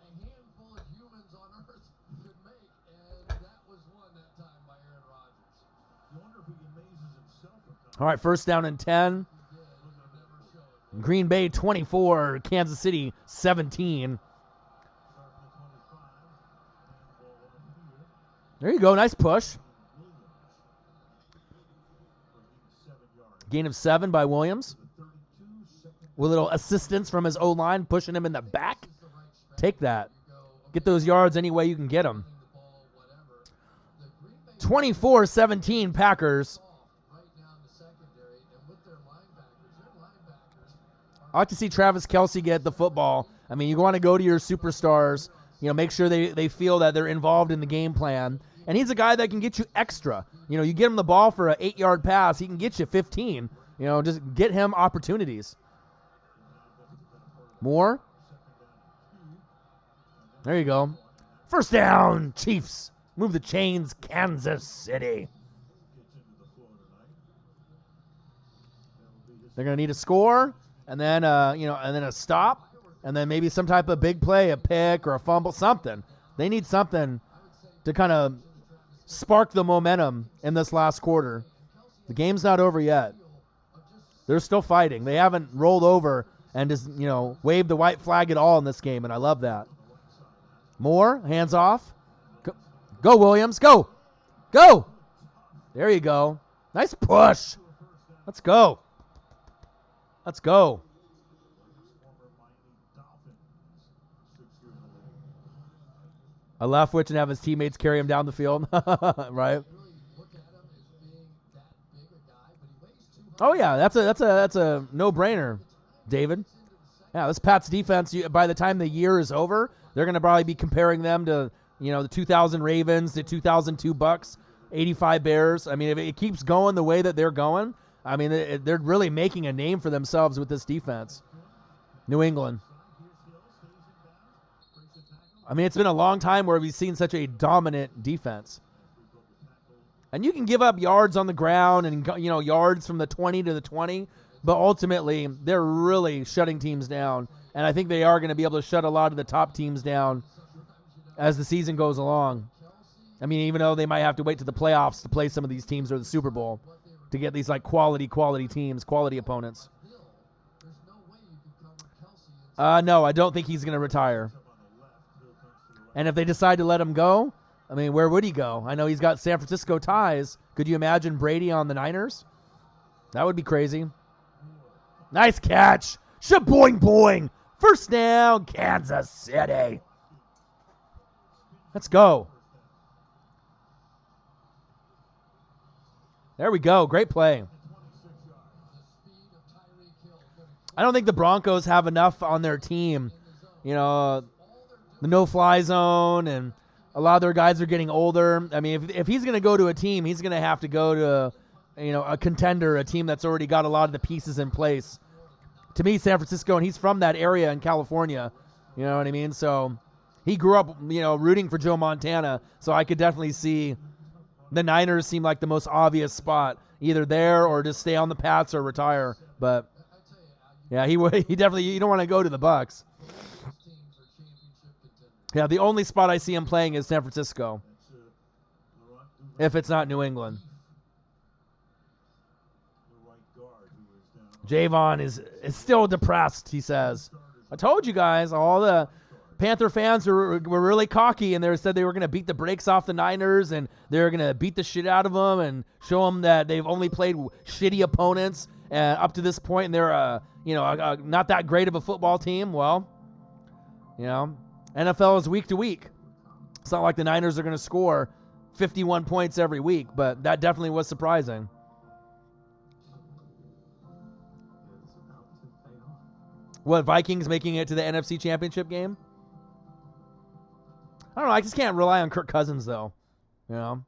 a handful of humans on Earth could make, and that was one that time by Aaron Rodgers. You wonder if he amazes himself at times. All right, first down and 10. Green Bay 24, Kansas City 17. There you go, nice push. Gain of 7 by Williams. with a little assistance from his O-line, pushing him in the back. Take that. Get those yards any way you can get them. 24-17 Packers. I like to see Travis Kelce get the football. I mean, you want to go to your superstars, make sure they feel that they're involved in the game plan. And he's a guy that can get you extra. You get him the ball for an 8-yard pass, he can get you 15. Just get him opportunities. More. There you go. First down, Chiefs. Move the chains, Kansas City. They're going to need a score, and then and then a stop, and then maybe some type of big play, a pick or a fumble, something. They need something to kind of spark the momentum in this last quarter. The game's not over yet. They're still fighting. They haven't rolled over and just, waved the white flag at all in this game, and I love that. More, hands off. Go, Williams, go. Go. There you go. Nice push. Let's go. Let's go. I Leftwich and have his teammates carry him down the field, right? Oh yeah, that's a no-brainer, David. Yeah, this Pats defense. By the time the year is over, they're going to probably be comparing them to the 2000 Ravens, the 2002 Bucks, 85 Bears. I mean, if it keeps going the way that they're going, I mean, they're really making a name for themselves with this defense. New England. I mean, it's been a long time where we've seen such a dominant defense. And you can give up yards on the ground and, yards from the 20 to the 20, but ultimately they're really shutting teams down. And I think they are going to be able to shut a lot of the top teams down as the season goes along. I mean, even though they might have to wait to the playoffs to play some of these teams or the Super Bowl to get these like quality teams, quality opponents. No, I don't think he's going to retire. And if they decide to let him go, I mean, where would he go? I know he's got San Francisco ties. Could you imagine Brady on the Niners? That would be crazy. Nice catch. Shaboing boing. First down, Kansas City. Let's go. There we go. Great play. I don't think the Broncos have enough on their team. The no-fly zone, and a lot of their guys are getting older. I mean, if he's going to go to a team, he's going to have to go to, a contender, a team that's already got a lot of the pieces in place. To me, San Francisco, and he's from that area in California, you know what I mean? So he grew up, rooting for Joe Montana, so I could definitely see the Niners seem like the most obvious spot, either there or just stay on the Pats or retire. But, yeah, he definitely, you don't want to go to the Bucs. Yeah, the only spot I see him playing is San Francisco, if it's not New England. Javon is still depressed, he says. I told you guys, all the Panther fans were really cocky, and they said they were going to beat the brakes off the Niners, and they were going to beat the shit out of them and show them that they've only played shitty opponents up to this point, and they're not that great of a football team. Well, NFL is week to week. It's not like the Niners are going to score 51 points every week, but that definitely was surprising. What, Vikings making it to the NFC Championship game? I don't know. I just can't rely on Kirk Cousins, though. Oh,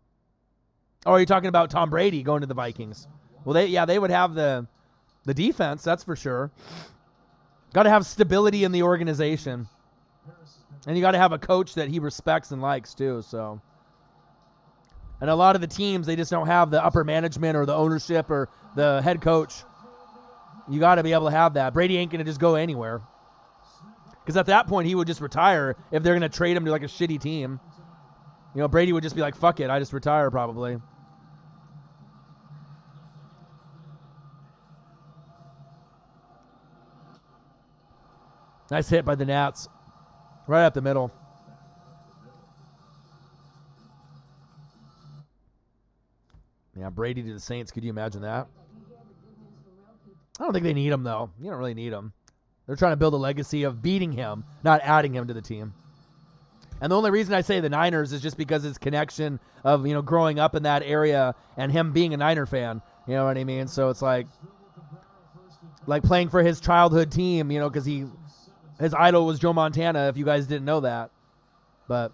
are you talking about Tom Brady going to the Vikings? Well, they would have the defense, that's for sure. Got to have stability in the organization. And you got to have a coach that he respects and likes, too. So, and a lot of the teams, they just don't have the upper management or the ownership or the head coach. You got to be able to have that. Brady ain't going to just go anywhere. Because at that point, he would just retire if they're going to trade him to like a shitty team. Brady would just be like, fuck it, I just retire probably. Nice hit by the Nats. Right up the middle. Yeah, Brady to the Saints. Could you imagine that? I don't think they need him, though. You don't really need him. They're trying to build a legacy of beating him, not adding him to the team. And the only reason I say the Niners is just because his connection of, growing up in that area and him being a Niner fan. You know what I mean? So it's like playing for his childhood team, because his idol was Joe Montana, if you guys didn't know that. But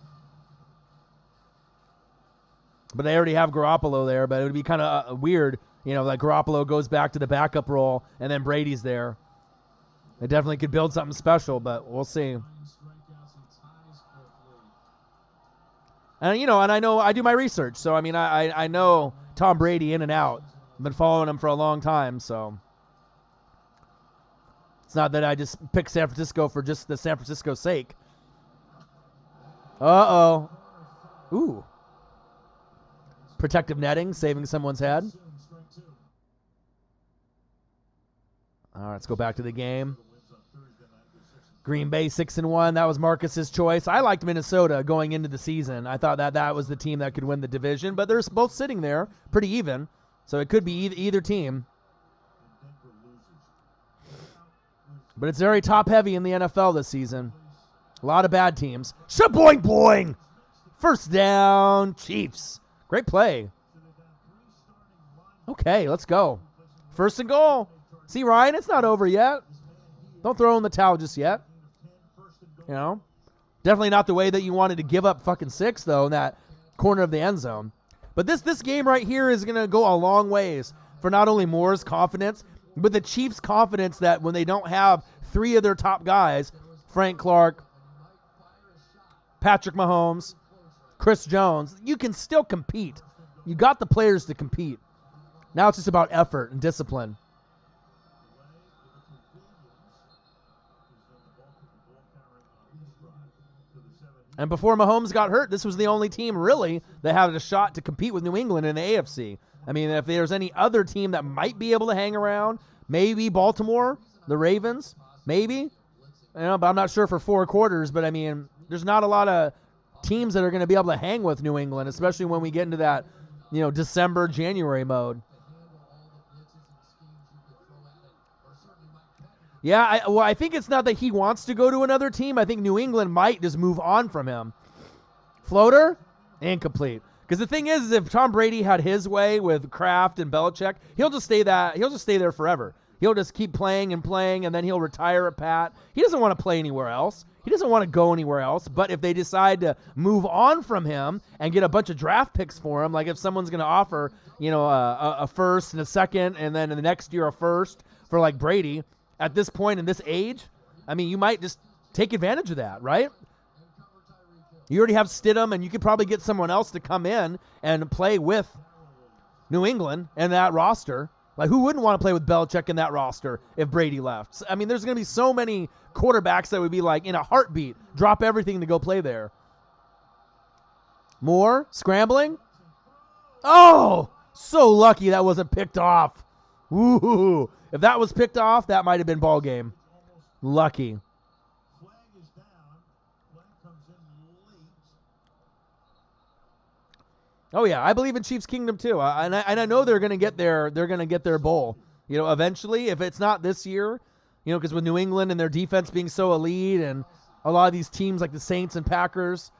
they already have Garoppolo there, but it would be kind of weird, like Garoppolo goes back to the backup role and then Brady's there. It definitely could build something special, but we'll see. And, and I know I do my research. So, I mean, I know Tom Brady in and out. I've been following him for a long time, so it's not that I just pick San Francisco for just the San Francisco sake. Uh-oh. Ooh. Protective netting, saving someone's head. All right, let's go back to the game. Green Bay 6-1. That was Marcus's choice. I liked Minnesota going into the season. I thought that was the team that could win the division, but they're both sitting there pretty even, so it could be either team. But it's very top-heavy in the NFL this season. A lot of bad teams. Shaboing boing! First down, Chiefs. Great play. Okay, let's go. First and goal. See, Ryan, it's not over yet. Don't throw in the towel just yet. Definitely not the way that you wanted to give up fucking 6, though, in that corner of the end zone. But this game right here is going to go a long ways for not only Moore's confidence, but the Chiefs' confidence that when they don't have 3 of their top guys, Frank Clark, Patrick Mahomes, Chris Jones, you can still compete. You got the players to compete. Now it's just about effort and discipline. And before Mahomes got hurt, this was the only team really that had a shot to compete with New England in the AFC. I mean, if there's any other team that might be able to hang around, maybe Baltimore, the Ravens, maybe. But I'm not sure for 4 quarters. But, I mean, there's not a lot of teams that are going to be able to hang with New England, especially when we get into that, December, January mode. Yeah, I think it's not that he wants to go to another team. I think New England might just move on from him. Floater? Incomplete. Because the thing is if Tom Brady had his way with Kraft and Belichick, he'll just stay there forever. He'll just keep playing, and then he'll retire at Pat. He doesn't want to play anywhere else. He doesn't want to go anywhere else. But if they decide to move on from him and get a bunch of draft picks for him, like if someone's going to offer, a first and a second, and then in the next year a first for like Brady, at this point in this age, I mean, you might just take advantage of that, right? You already have Stidham, and you could probably get someone else to come in and play with New England and that roster. Like, who wouldn't want to play with Belichick in that roster if Brady left? I mean, there's going to be so many quarterbacks that would be like, in a heartbeat, drop everything to go play there. Moore, scrambling. Oh, so lucky that wasn't picked off. Woo! If that was picked off, that might have been ball game. Lucky. Oh yeah, I believe in Chiefs Kingdom too, and I know they're gonna get their bowl. Eventually, if it's not this year, because with New England and their defense being so elite, and a lot of these teams like the Saints and Packers.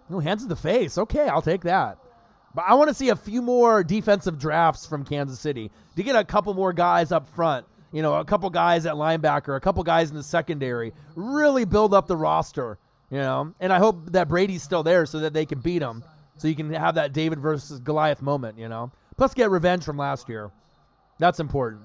No, hands in the face. Okay, I'll take that. But I want to see a few more defensive drafts from Kansas City to get a couple more guys up front. A couple guys at linebacker, a couple guys in the secondary. Really build up the roster. And I hope that Brady's still there so that they can beat him. So you can have that David versus Goliath moment, Plus get revenge from last year. That's important.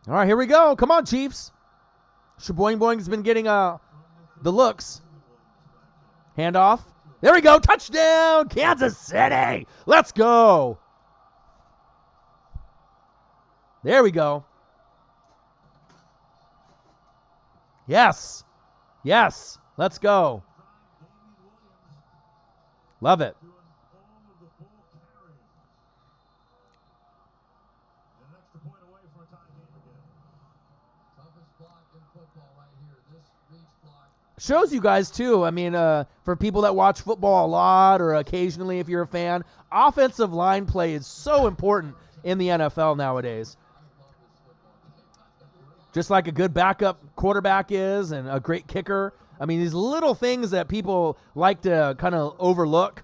All right, here we go. Come on, Chiefs. Shaboing Boing's been getting the looks. Handoff. There we go. Touchdown, Kansas City. Let's go. There we go. Yes. Yes. Let's go. Love it. Toughest block in football right here. This reach block shows you guys too. I mean, for people that watch football a lot or occasionally if you're a fan, offensive line play is so important in the NFL nowadays. Just like a good backup quarterback is and a great kicker. I mean, these little things that people like to kind of overlook.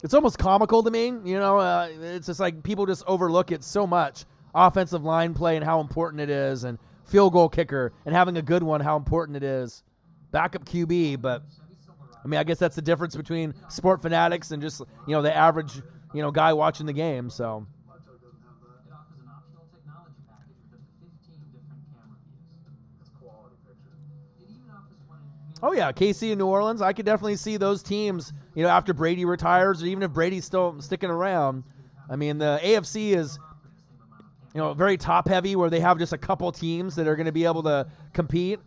It's almost comical to me, you know. It's just like people just overlook it so much. Offensive line play and how important it is, and field goal kicker and having a good one, how important it is. Backup QB, but I mean, I guess that's the difference between sport fanatics and just, you know, the average, you know, guy watching the game. So. It offers an optional technology package with up to 15 different camera views. That's quality picture. It even offers one in Oh yeah, KC and New Orleans. I could definitely see those teams, you know, after Brady retires, or even if Brady's still sticking around. I mean, the AFC is, you know, very top heavy, where they have just a couple teams that are going to be able to compete,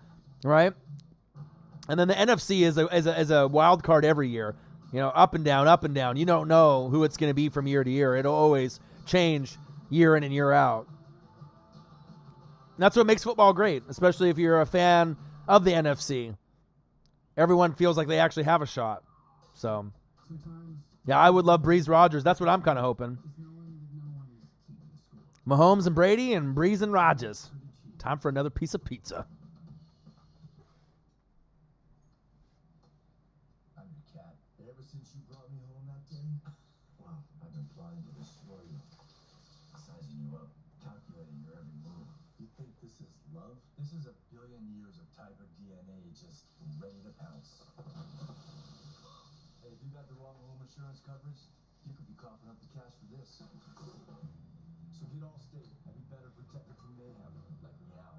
right? And then the NFC is a wild card every year, you know, up and down, up and down. You don't know who it's going to be from year to year. It'll always change year in and year out. And that's what makes football great, especially if you're a fan of the NFC. Everyone feels like they actually have a shot. So, yeah, I would love Breeze Rodgers. That's what I'm kind of hoping. Mahomes and Brady and Breeze and Rodgers. Time for another piece of pizza. I'm your cat. Ever since you brought me home that day, well, I've been plotting to destroy you. Sizing you up, calculating your every move. You think this is love? This is a billion years of tiger DNA just ready to pounce. Hey, if you got the wrong home insurance coverage, you could be coughing up the cash for this. So get Allstate and be better protected from mayhem, like meow.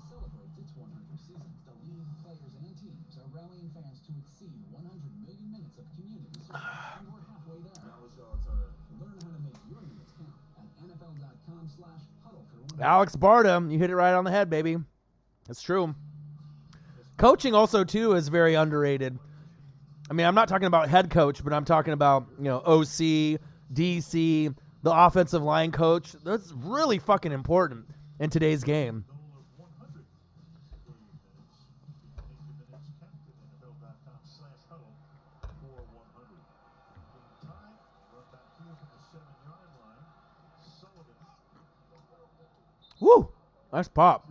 Celebrates its 100th season. The league, players, and teams are rallying fans to exceed 100 million minutes of community service, and we're halfway there. Now it's y'all turn. Learn how to make your minutes count at NFL.com/huddle for 100. Alex Barta, you hit it right on the head, baby. It's true. Coaching also, too, is very underrated. I mean, I'm not talking about head coach, but I'm talking about, you know, OC, DC, the offensive line coach. That's really fucking important in today's game. Woo! Nice pop.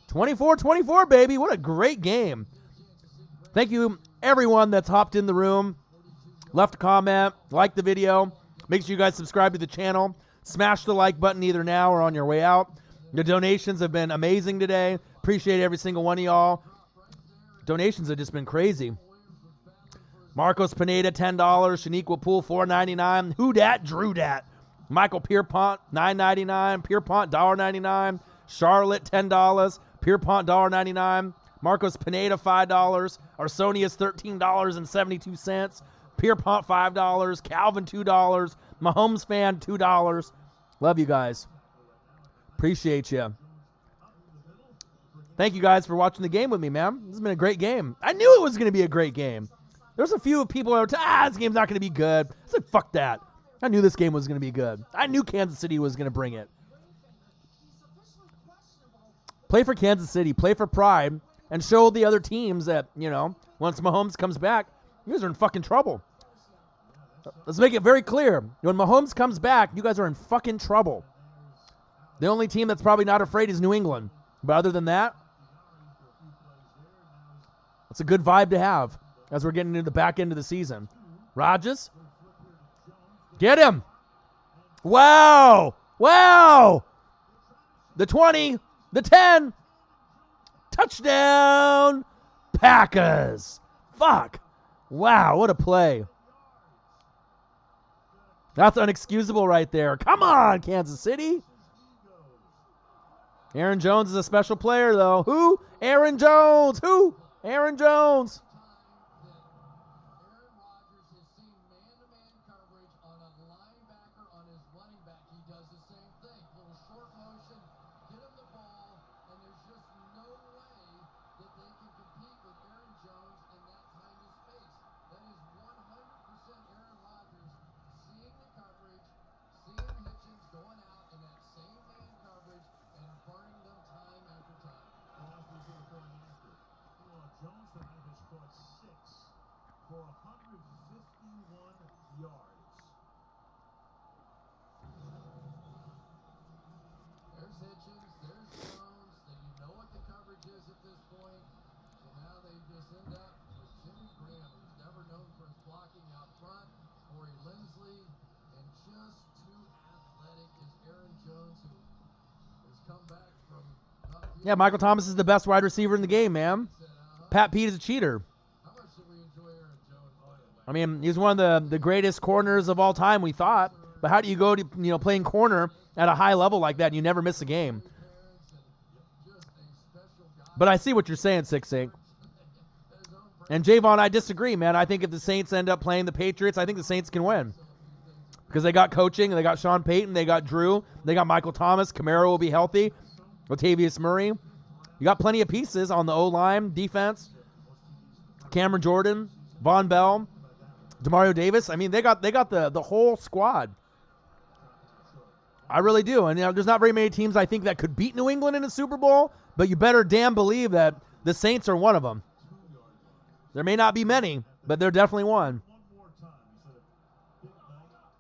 24-24, baby. What a great game. Thank you, everyone that's hopped in the room, left a comment, liked the video. Make sure you guys subscribe to the channel. Smash the like button either now or on your way out. The donations have been amazing today. Appreciate every single one of y'all. Donations have just been crazy. Marcos Pineda, $10. Shaniqua Poole, $4.99. Who dat? Drew dat. Michael Pierpont, $9.99. Pierpont, $1.99. Charlotte, $10. Pierpont, $1.99. Marcos Pineda, $5. Arsonius, $13.72. Pierpont, $5. Calvin, $2. Mahomes fan, $2. Love you guys. Appreciate you. Thank you guys for watching the game with me, man. This has been a great game. I knew it was going to be a great game. There's a few people that were, this game's not going to be good. I said, fuck that. I knew this game was going to be good. I knew Kansas City was going to bring it. Play for Kansas City. Play for pride. And show the other teams that, you know, once Mahomes comes back, you guys are in fucking trouble. Let's make it very clear. When Mahomes comes back, you guys are in fucking trouble. The only team that's probably not afraid is New England. But other than that, it's a good vibe to have as we're getting into the back end of the season. Rodgers. Get him. Wow. Wow. The 20. The 10. Touchdown. Packers. Fuck. Wow, what a play. That's unexcusable right there. Come on, Kansas City. Aaron Jones is a special player, though. Who? Aaron Jones. Who? Aaron Jones. Aaron Rodgers has seen man-to-man coverage on a linebacker on his running back. He does the same thing. Little short motion, get him the ball, and there's just no way that they can compete with Aaron Jones in that kind of space. That is 100% Aaron Rodgers seeing the coverage, seeing Hitchens going out in that same man coverage and burning them time after time. Crosby's in the before and after. Meanwhile, Jones tonight has caught 6 for 151 yards. There's Hitchens, there's Jones. You know what the coverage is at this point. So now they just end up with Jimmy Graham, who's never known for his blocking out front, Corey Linsley, and just too athletic is Aaron Jones, who has come back from not feeling. Yeah, Michael Thomas is the best wide receiver in the game, man. Pat Pete is a cheater. How much did we enjoy Aaron Jones, by the way? I mean, he's one of the greatest corners of all time, we thought. But how do you go to playing corner at a high level like that and you never miss a game? But I see what you're saying, 6'8". And Javon, I disagree, man. I think if the Saints end up playing the Patriots, I think the Saints can win. Because they got coaching, and they got Sean Payton, they got Drew, they got Michael Thomas, Kamara will be healthy, Latavius Murray. You got plenty of pieces on the O-line, defense. Cameron Jordan, Von Bell, Demario Davis. I mean, they got the whole squad. I really do. And there's not very many teams I think that could beat New England in a Super Bowl, but you better damn believe that the Saints are one of them. There may not be many, but they're definitely one. One more time. He's had a big night.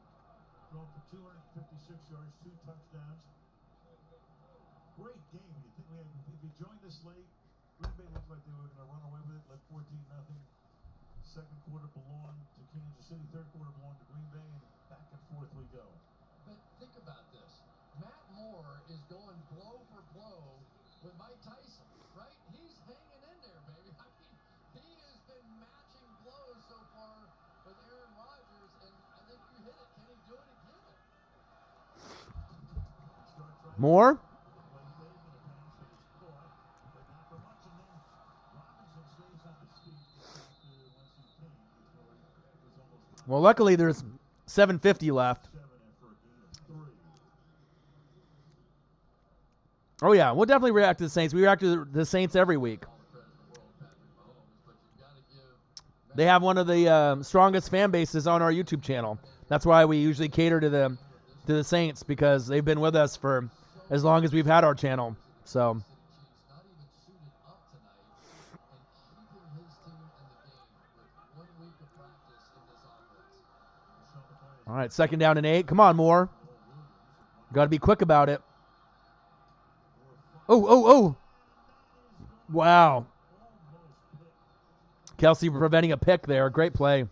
Thrown for 256 yards, 2 touchdowns. Great game. If you joined us late, Green Bay looked like they were going to run away with it, led 14-0. Second quarter belonged to Kansas City. Third quarter belonged to Green Bay, and back and forth we go. But think about this. Matt Moore is going blow for blow with Mike Tyson, right? He's hanging in there, baby. I mean, he has been matching blows so far with Aaron Rodgers, and I think you hit it. Can he do it again? More? Well, luckily there's 7:50 left. Oh, yeah, we'll definitely react to the Saints. We react to the Saints every week. They have one of the strongest fan bases on our YouTube channel. That's why we usually cater to the Saints, because they've been with us for as long as we've had our channel. So. All right, 2nd down and 8. Come on, Moore. Got to be quick about it. Oh. Wow. Kelsey preventing a pick there. Great play.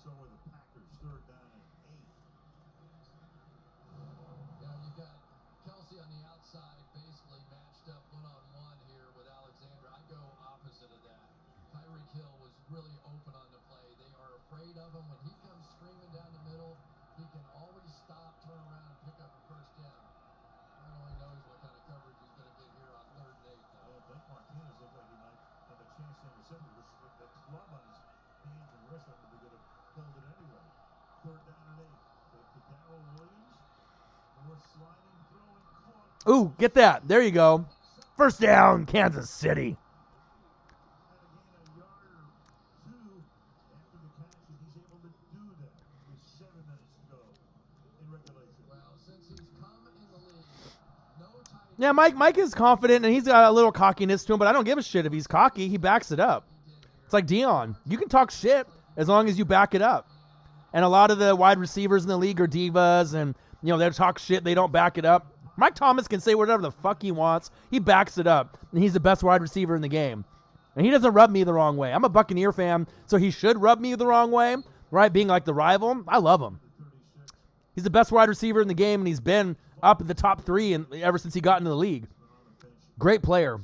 So are the Packers, 3rd down and 8. Yeah, you got Kelsey on the outside, basically matched up one-on-one here with Alexander. I go opposite of that. Tyreek Hill was really open on the play. They are afraid of him. When he comes screaming down the middle, he can always stop, turn around, and pick up a 1st down. God only knows what kind of coverage he's going to get here on 3rd and 8. Well, Blake Martinez looked like he might have a chance to intercept it. With that club on his hands and wrist, I think they could have held it anyway. 3rd down and 8. To Darrell Williams. More sliding, throwing, caught. Ooh, get that. There you go. 1st down, Kansas City. And again, a yard or 2 after the catch, and he's able to do that with 7 minutes to go in regulation. Well, since he's come in the league, no tight end. Yeah, Mike is confident, and he's got a little cockiness to him, but I don't give a shit if he's cocky. He backs it up. It's like Dion. You can talk shit as long as you back it up. And a lot of the wide receivers in the league are divas, and they talk shit. They don't back it up. Mike Thomas can say whatever the fuck he wants. He backs it up, and he's the best wide receiver in the game. And he doesn't rub me the wrong way. I'm a Buccaneer fan, so he should rub me the wrong way, right? Being like the rival. I love him. He's the best wide receiver in the game, and he's been up at the top 3 ever since he got into the league. Great player.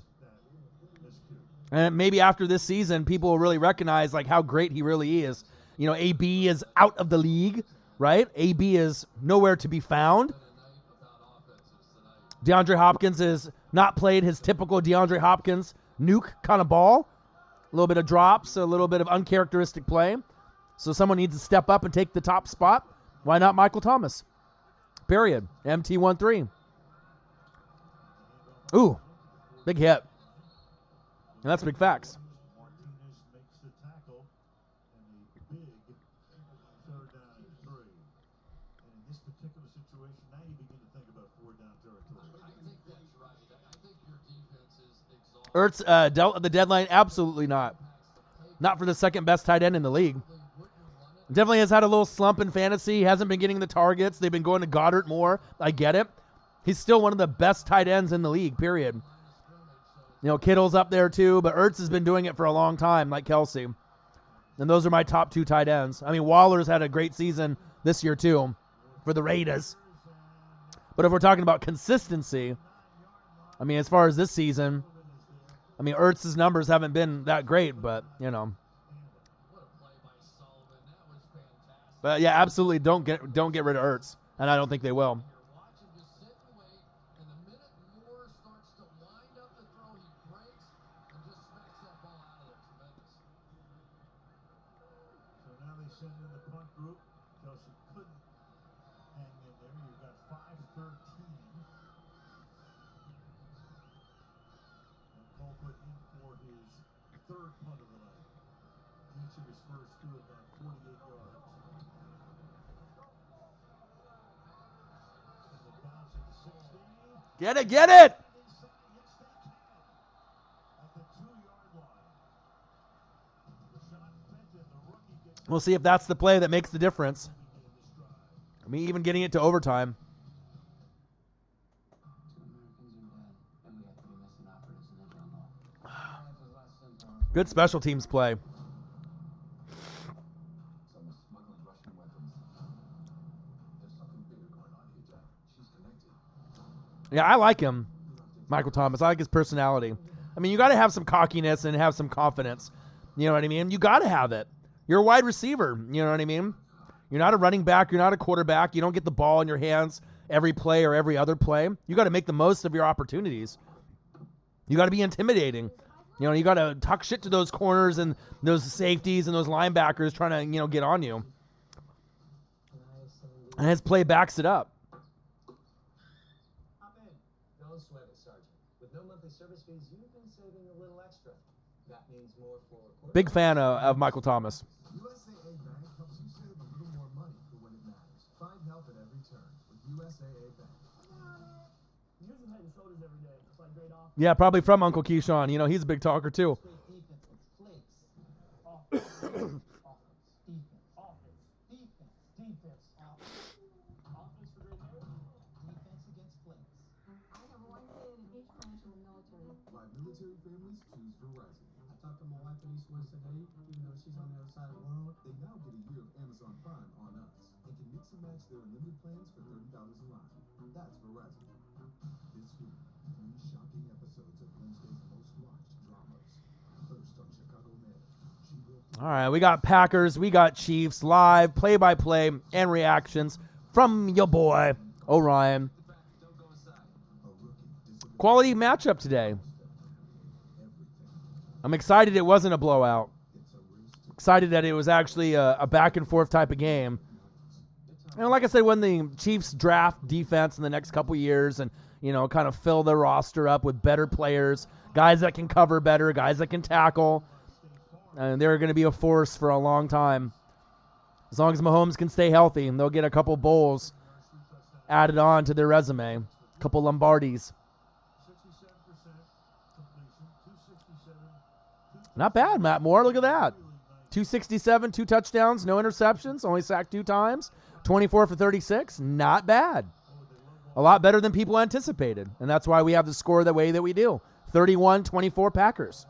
And maybe after this season, people will really recognize like how great he really is. AB is out of the league, right? AB is nowhere to be found. DeAndre Hopkins has not played his typical DeAndre Hopkins nuke kind of ball. A little bit of drops, a little bit of uncharacteristic play. So someone needs to step up and take the top spot. Why not Michael Thomas? Period. MT13. Ooh, big hit. And that's big facts. Martinez makes the tackle, and a big 3rd down and 3. And in this particular situation, now you begin to think about 4-down territory. I think that's right. I think your defense is exhausted. Ertz dealt at the deadline? Absolutely not. Not for the second best tight end in the league. Definitely has had a little slump in fantasy. He hasn't been getting the targets. They've been going to Goddard more. I get it. He's still one of the best tight ends in the league, period. You know, Kittle's up there too, but Ertz has been doing it for a long time, like Kelsey. And those are my top 2 tight ends. I mean, Waller's had a great season this year too for the Raiders. But if we're talking about consistency, I mean, as far as this season, I mean, Ertz's numbers haven't been that great, but, you know. But, yeah, absolutely don't get rid of Ertz, and I don't think they will. So now they send in the punt group. Kelsey couldn't hang in there. You've got 5-13. And Colquitt in for his 3rd punt of the night. Each of his first 2 about 48 yards. And the bounce at the 16. Get it, get it! At the 2-yard line. Rashad Fenton, the rookie, gets We'll see if that's the play that makes the difference. I mean, even getting it to overtime. Good special teams play. Someone's smuggling Russian weapons. There's something bigger going on here, Jack. She's connected. Yeah, I like him, Michael Thomas. I like his personality. I mean, you got to have some cockiness and have some confidence. You know what I mean? You got to have it. You're a wide receiver. You know what I mean? You're not a running back. You're not a quarterback. You don't get the ball in your hands every play or every other play. You got to make the most of your opportunities. You got to be intimidating. You know, you got to talk shit to those corners and those safeties and those linebackers trying to, you know, get on you. And his play backs it up. Hop in. Don't sweat it, Sergeant. With no monthly service fees, you've been saving a little extra. That means more for Big fan of Michael Thomas. USAA Bank helps you save a little more money for when it matters. Find help at every turn with USAA Bank. Using head and shoulders every day. It's like great off. Yeah, probably from Uncle Keyshawn. You know, he's a big talker too. Why military families choose Verizon. I talked to my wife and East West today, even though she's on the other side of the world. They now get a year of Amazon Prime on us and can mix and match their unlimited plans for $30 a line. That's Verizon. This week, 3 shocking episodes of Wednesday's most watched dramas. First on Chicago Med. All right, we got Packers, we got Chiefs live, play-by-play, and reactions from your boy, Orion. Quality matchup today. I'm excited it wasn't a blowout. Excited that it was actually a back-and-forth type of game. And like I said, when the Chiefs draft defense in the next couple years and, you know, kind of fill their roster up with better players, guys that can cover better, guys that can tackle, and they're going to be a force for a long time. As long as Mahomes can stay healthy, and they'll get a couple bowls added on to their resume, a couple Lombardis. Not bad, Matt Moore. Look at that. 267, 2 touchdowns, no interceptions, only sacked 2 times, 24 for 36. Not bad. A lot better than people anticipated, and that's why we have the score the way that we do. 31-24 Packers.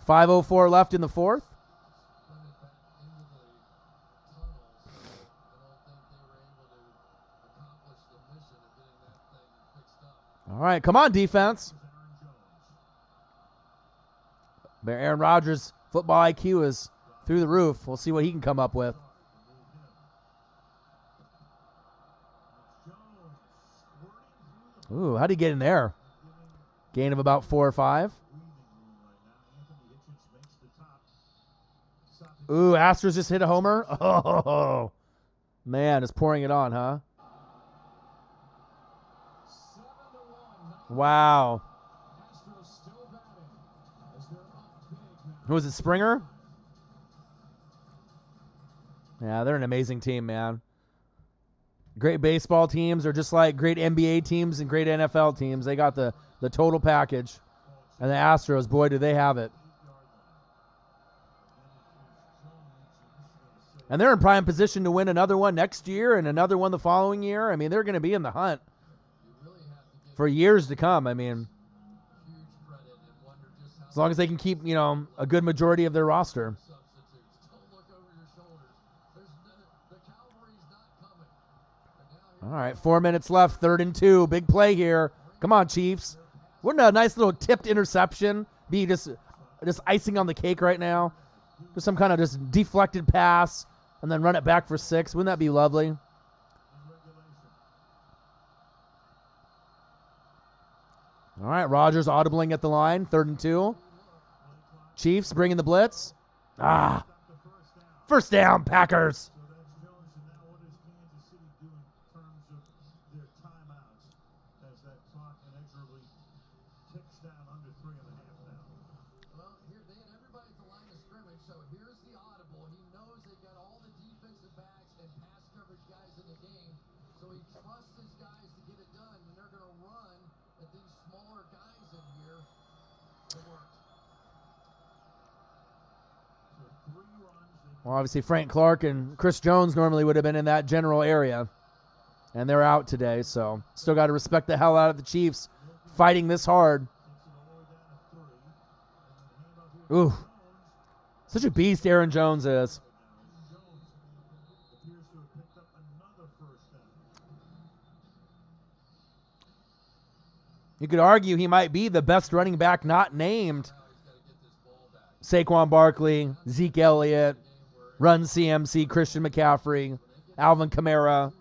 5:04 left in the fourth. All right, come on, defense. Aaron Rodgers' football IQ is through the roof. We'll see what he can come up with. Ooh, how'd he get in there? Gain of about 4 or 5. Ooh, Astros just hit a homer. Oh, man, it's pouring it on, huh? Wow. Who was it, Springer? Yeah, they're an amazing team, man. Great baseball teams are just like great NBA teams and great NFL teams. They got the total package. And the Astros, boy, do they have it. And they're in prime position to win another one next year and another one the following year. I mean, they're going to be in the hunt for years to come. I mean, as long as they can keep, a good majority of their roster. All right, 4 minutes left, 3rd and 2. Big play here. Come on, Chiefs. Wouldn't a nice little tipped interception be just icing on the cake right now? Just some kind of just deflected pass and then run it back for 6. Wouldn't that be lovely? All right, Rodgers audibling at the line, 3rd and 2. Chiefs bringing the blitz. First down, Packers. Well, here they had everybody at the line of scrimmage, so here's the audible. He knows they've got all the defensive backs and pass coverage guys in the game, so he trusts his guys to get it done, and they're going to run at these smaller guys in here. It worked. Well, obviously Frank Clark and Chris Jones normally would have been in that general area, and they're out today, so still got to respect the hell out of the Chiefs fighting this hard. Ooh, such a beast Aaron Jones is. You could argue he might be the best running back not named Saquon Barkley, Zeke Elliott, Run CMC, Christian McCaffrey, Alvin Kamara.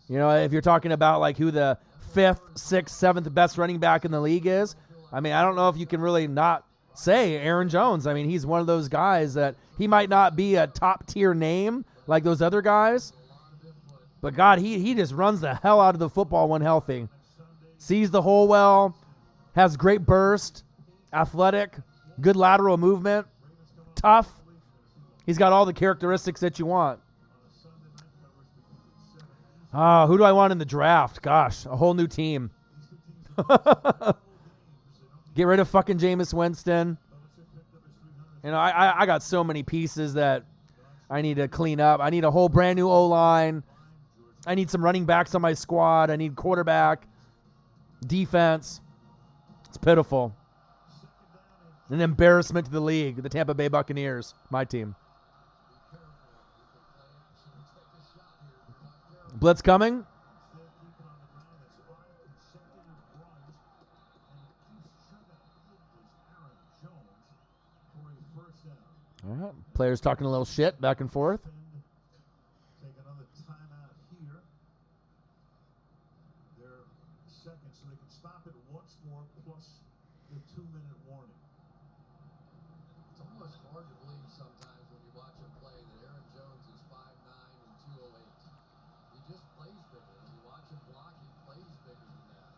If you're talking about like who the 5th, 6th, 7th best running back in the league is, I mean, I don't know if you can really not say Aaron Jones. I mean, he's one of those guys that he might not be a top tier name like those other guys, but God, he just runs the hell out of the football when healthy. Sees the hole well, has great burst, athletic, good lateral movement, tough. He's got all the characteristics that you want. Who do I want in the draft? Gosh, a whole new team. Get rid of fucking Jameis Winston. I got so many pieces that I need to clean up. I need a whole brand new O-line. I need some running backs on my squad. I need quarterback, defense. It's pitiful. An embarrassment to the league, the Tampa Bay Buccaneers, my team. Blitz coming. All right, players talking a little shit back and forth. Take another timeout here. They're second, so they can stop it once more, plus the 2-minute warning. It's almost hard to believe sometimes when you watch him play that Aaron Jones is 5'9" and 208. He just plays bigger. When you watch him block, he plays bigger than that.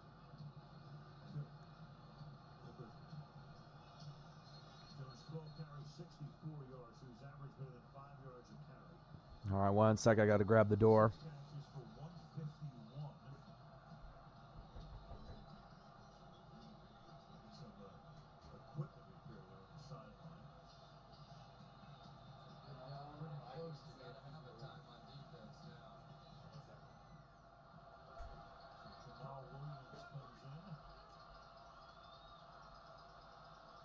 Jones 12 carries, 64 yards, so he's averaged better than 5 yards a carry. All right, 1 sec. I got to grab the door. Catches for 151. Some equipment repair there on the sideline. It got pretty close to not having time on defense now. Jamal Williams comes in.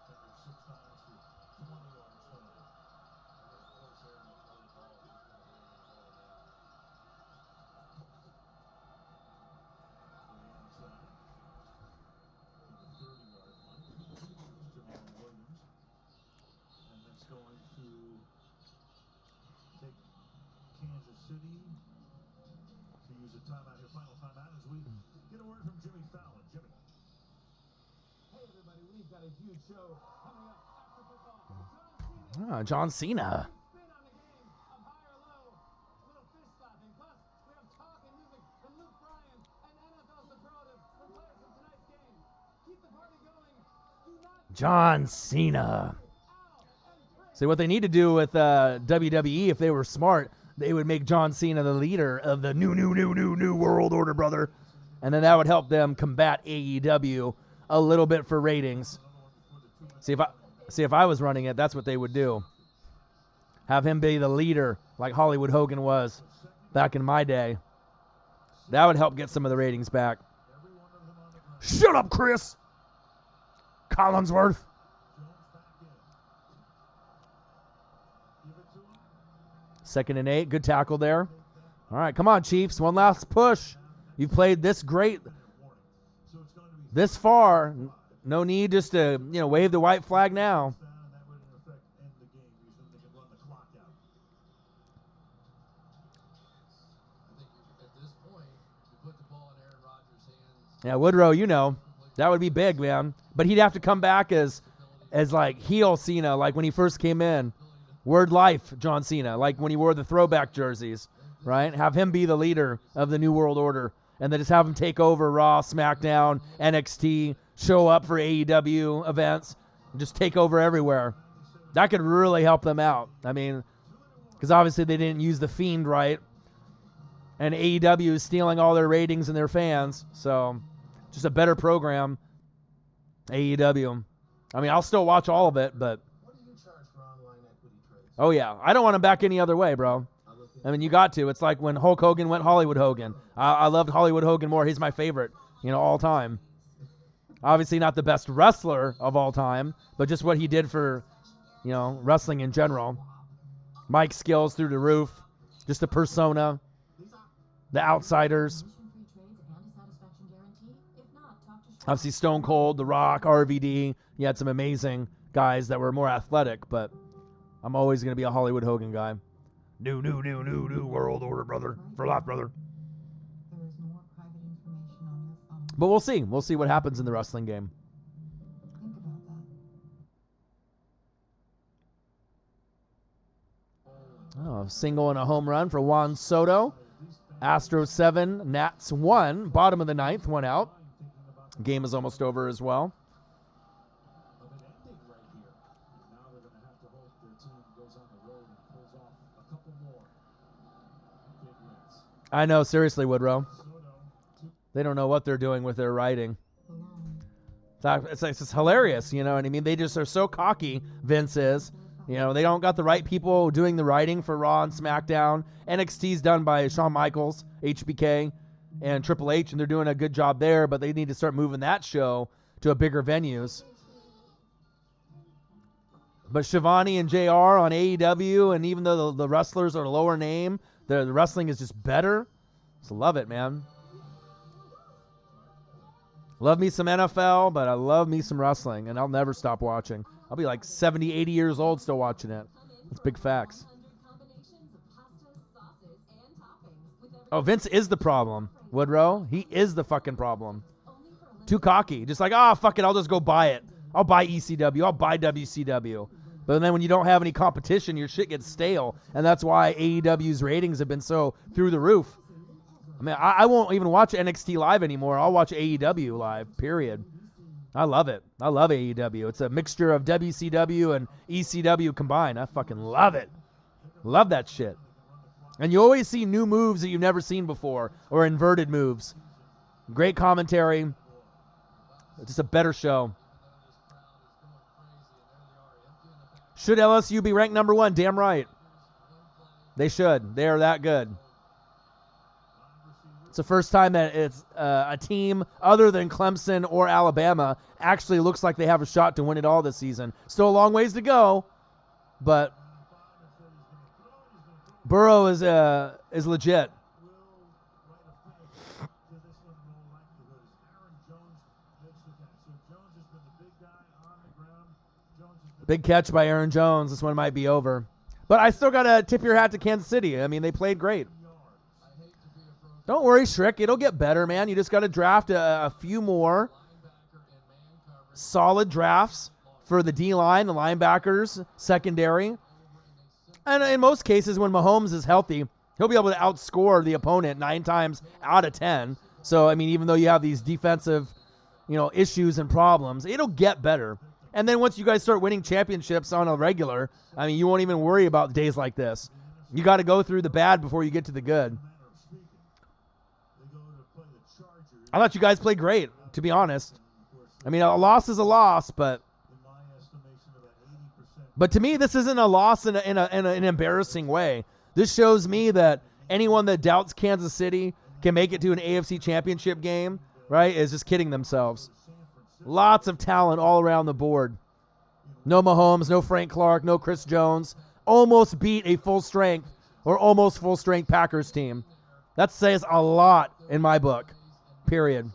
Carried 6 times for 20 yards total. They're going to force Aaron to throw the ball if he's going to do anything more than that. To the outside. To the 30-yard line. It's Jamal Williams. And that's going to take Kansas City to use a timeout here. Final timeout as we Get a word from Jimmy Fallon. Jimmy. Hey everybody, we've got a huge show coming up after football. John Cena. Spin on the game of high or low, a little fish stopping. Plus, we have talk and music from Luke Bryan and NFL superlative from players from tonight's game. Keep the party going. Do not John Cena. See, what they need to do with WWE, if they were smart, they would make John Cena the leader of the new world order, brother. And then that would help them combat AEW a little bit for ratings. See, if I was running it, that's what they would do. Have him be the leader like Hollywood Hogan was back in my day. That would help get some of the ratings back. Shut up, Chris. Collinsworth. 2nd and 8. Good tackle there. All right, come on, Chiefs. One last push. You've played this great this far. No need just to, wave the white flag now. That would in effect end the game because then they can run the clock out. I think at this point, you put the ball in Aaron Rodgers' hands. Yeah, Woodrow, that would be big, man. But he'd have to come back as like heel Cena, like when he first came in. Word life, John Cena, like when he wore the throwback jerseys, right? Have him be the leader of the New World Order, and then just have him take over Raw, SmackDown, NXT, show up for AEW events, and just take over everywhere. That could really help them out. I mean, because obviously they didn't use The Fiend right, and AEW is stealing all their ratings and their fans, so just a better program, AEW. I mean, I'll still watch all of it, but oh, yeah. I don't want him back any other way, bro. I mean, you got to. It's like when Hulk Hogan went Hollywood Hogan. I loved Hollywood Hogan more. He's my favorite, all time. Obviously not the best wrestler of all time, but just what he did for, wrestling in general. Mike's skills through the roof. Just the persona. The outsiders. Obviously Stone Cold, The Rock, RVD. You had some amazing guys that were more athletic, but I'm always going to be a Hollywood Hogan guy. New world order, brother. For life, brother. But we'll see. We'll see what happens in the wrestling game. Oh, single and a home run for Juan Soto. Astros 7, Nats 1. Bottom of the 9th, 1 out. Game is almost over as well. I know, seriously, Woodrow. They don't know what they're doing with their writing. It's just hilarious, you know what I mean? They just are so cocky, Vince is. They don't got the right people doing the writing for Raw and SmackDown. NXT's done by Shawn Michaels, HBK, and Triple H, and they're doing a good job there, but they need to start moving that show to a bigger venues. But Shivani and JR on AEW, and even though the wrestlers are a lower name, the wrestling is just better. So love it, man. Love me some NFL, but I love me some wrestling, and I'll never stop watching. I'll be like 70, 80 years old still watching it. That's big facts. Oh, Vince is the problem, Woodrow. He is the fucking problem. Too cocky. Just like, fuck it, I'll just go buy it. I'll buy ECW. I'll buy WCW. But then when you don't have any competition, your shit gets stale. And that's why AEW's ratings have been so through the roof. I mean, I won't even watch NXT live anymore. I'll watch AEW live, period. I love it. I love AEW. It's a mixture of WCW and ECW combined. I fucking love it. Love that shit. And you always see new moves that you've never seen before, or inverted moves. Great commentary. Just a better show. Should LSU be ranked number 1? Damn right. They should. They are that good. It's the first time that it's a team other than Clemson or Alabama actually looks like they have a shot to win it all this season. Still a long ways to go, but Burrow is legit. Big catch by Aaron Jones. This one might be over. But I still got to tip your hat to Kansas City. I mean, they played great. Don't worry, Shrick. It'll get better, man. You just got to draft a few more solid drafts for the D-line, the linebackers, secondary. And in most cases, when Mahomes is healthy, he'll be able to outscore the opponent 9 times out of 10. So, I mean, even though you have these defensive, issues and problems, it'll get better. And then once you guys start winning championships on a regular, I mean, you won't even worry about days like this. You got to go through the bad before you get to the good. I thought you guys played great, to be honest. I mean, a loss is a loss, but to me, this isn't a loss in an embarrassing way. This shows me that anyone that doubts Kansas City can make it to an AFC championship game, right, is just kidding themselves. Lots of talent all around the board. No Mahomes, no Frank Clark, no Chris Jones. Almost beat a full-strength or almost full-strength Packers team. That says a lot in my book, period.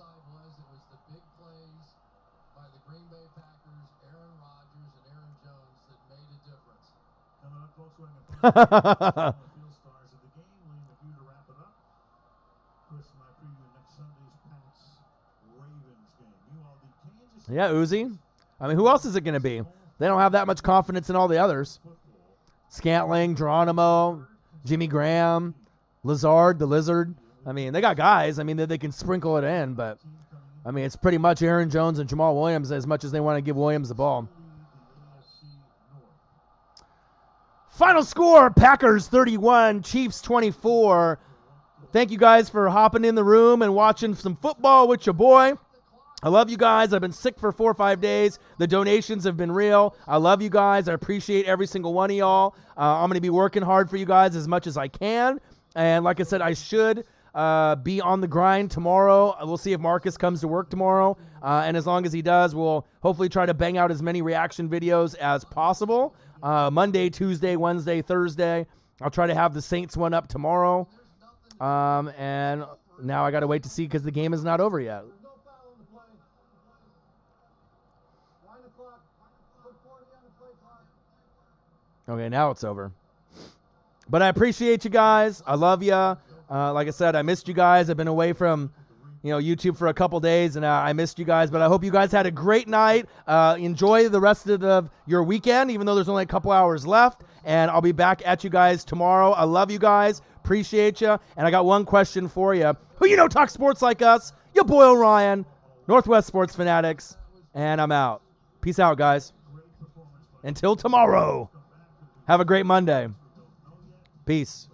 Yeah, Uzi. I mean, who else is it going to be? They don't have that much confidence in all the others. Scantling, Geronimo, Jimmy Graham, Lazard, the Lizard. I mean, they got guys. I mean, they can sprinkle it in, but, I mean, it's pretty much Aaron Jones and Jamal Williams as much as they want to give Williams the ball. Final score, Packers 31, Chiefs 24. Thank you guys for hopping in the room and watching some football with your boy. I love you guys. I've been sick for 4 or 5 days. The donations have been real. I love you guys. I appreciate every single one of y'all. I'm going to be working hard for you guys as much as I can. And like I said, I should be on the grind tomorrow. We'll see if Marcus comes to work tomorrow. And as long as he does, we'll hopefully try to bang out as many reaction videos as possible. Monday, Tuesday, Wednesday, Thursday. I'll try to have the Saints one up tomorrow. And now I got to wait to see because the game is not over yet. Okay, now it's over. But I appreciate you guys. I love you. Like I said, I missed you guys. I've been away from, YouTube for a couple days, and I missed you guys. But I hope you guys had a great night. Enjoy the rest of your weekend, even though there's only a couple hours left. And I'll be back at you guys tomorrow. I love you guys. Appreciate you. And I got one question for you. Who talk sports like us? Your boy Orion, Northwest Sports Fanatics. And I'm out. Peace out, guys. Until tomorrow. Have a great Monday. Peace.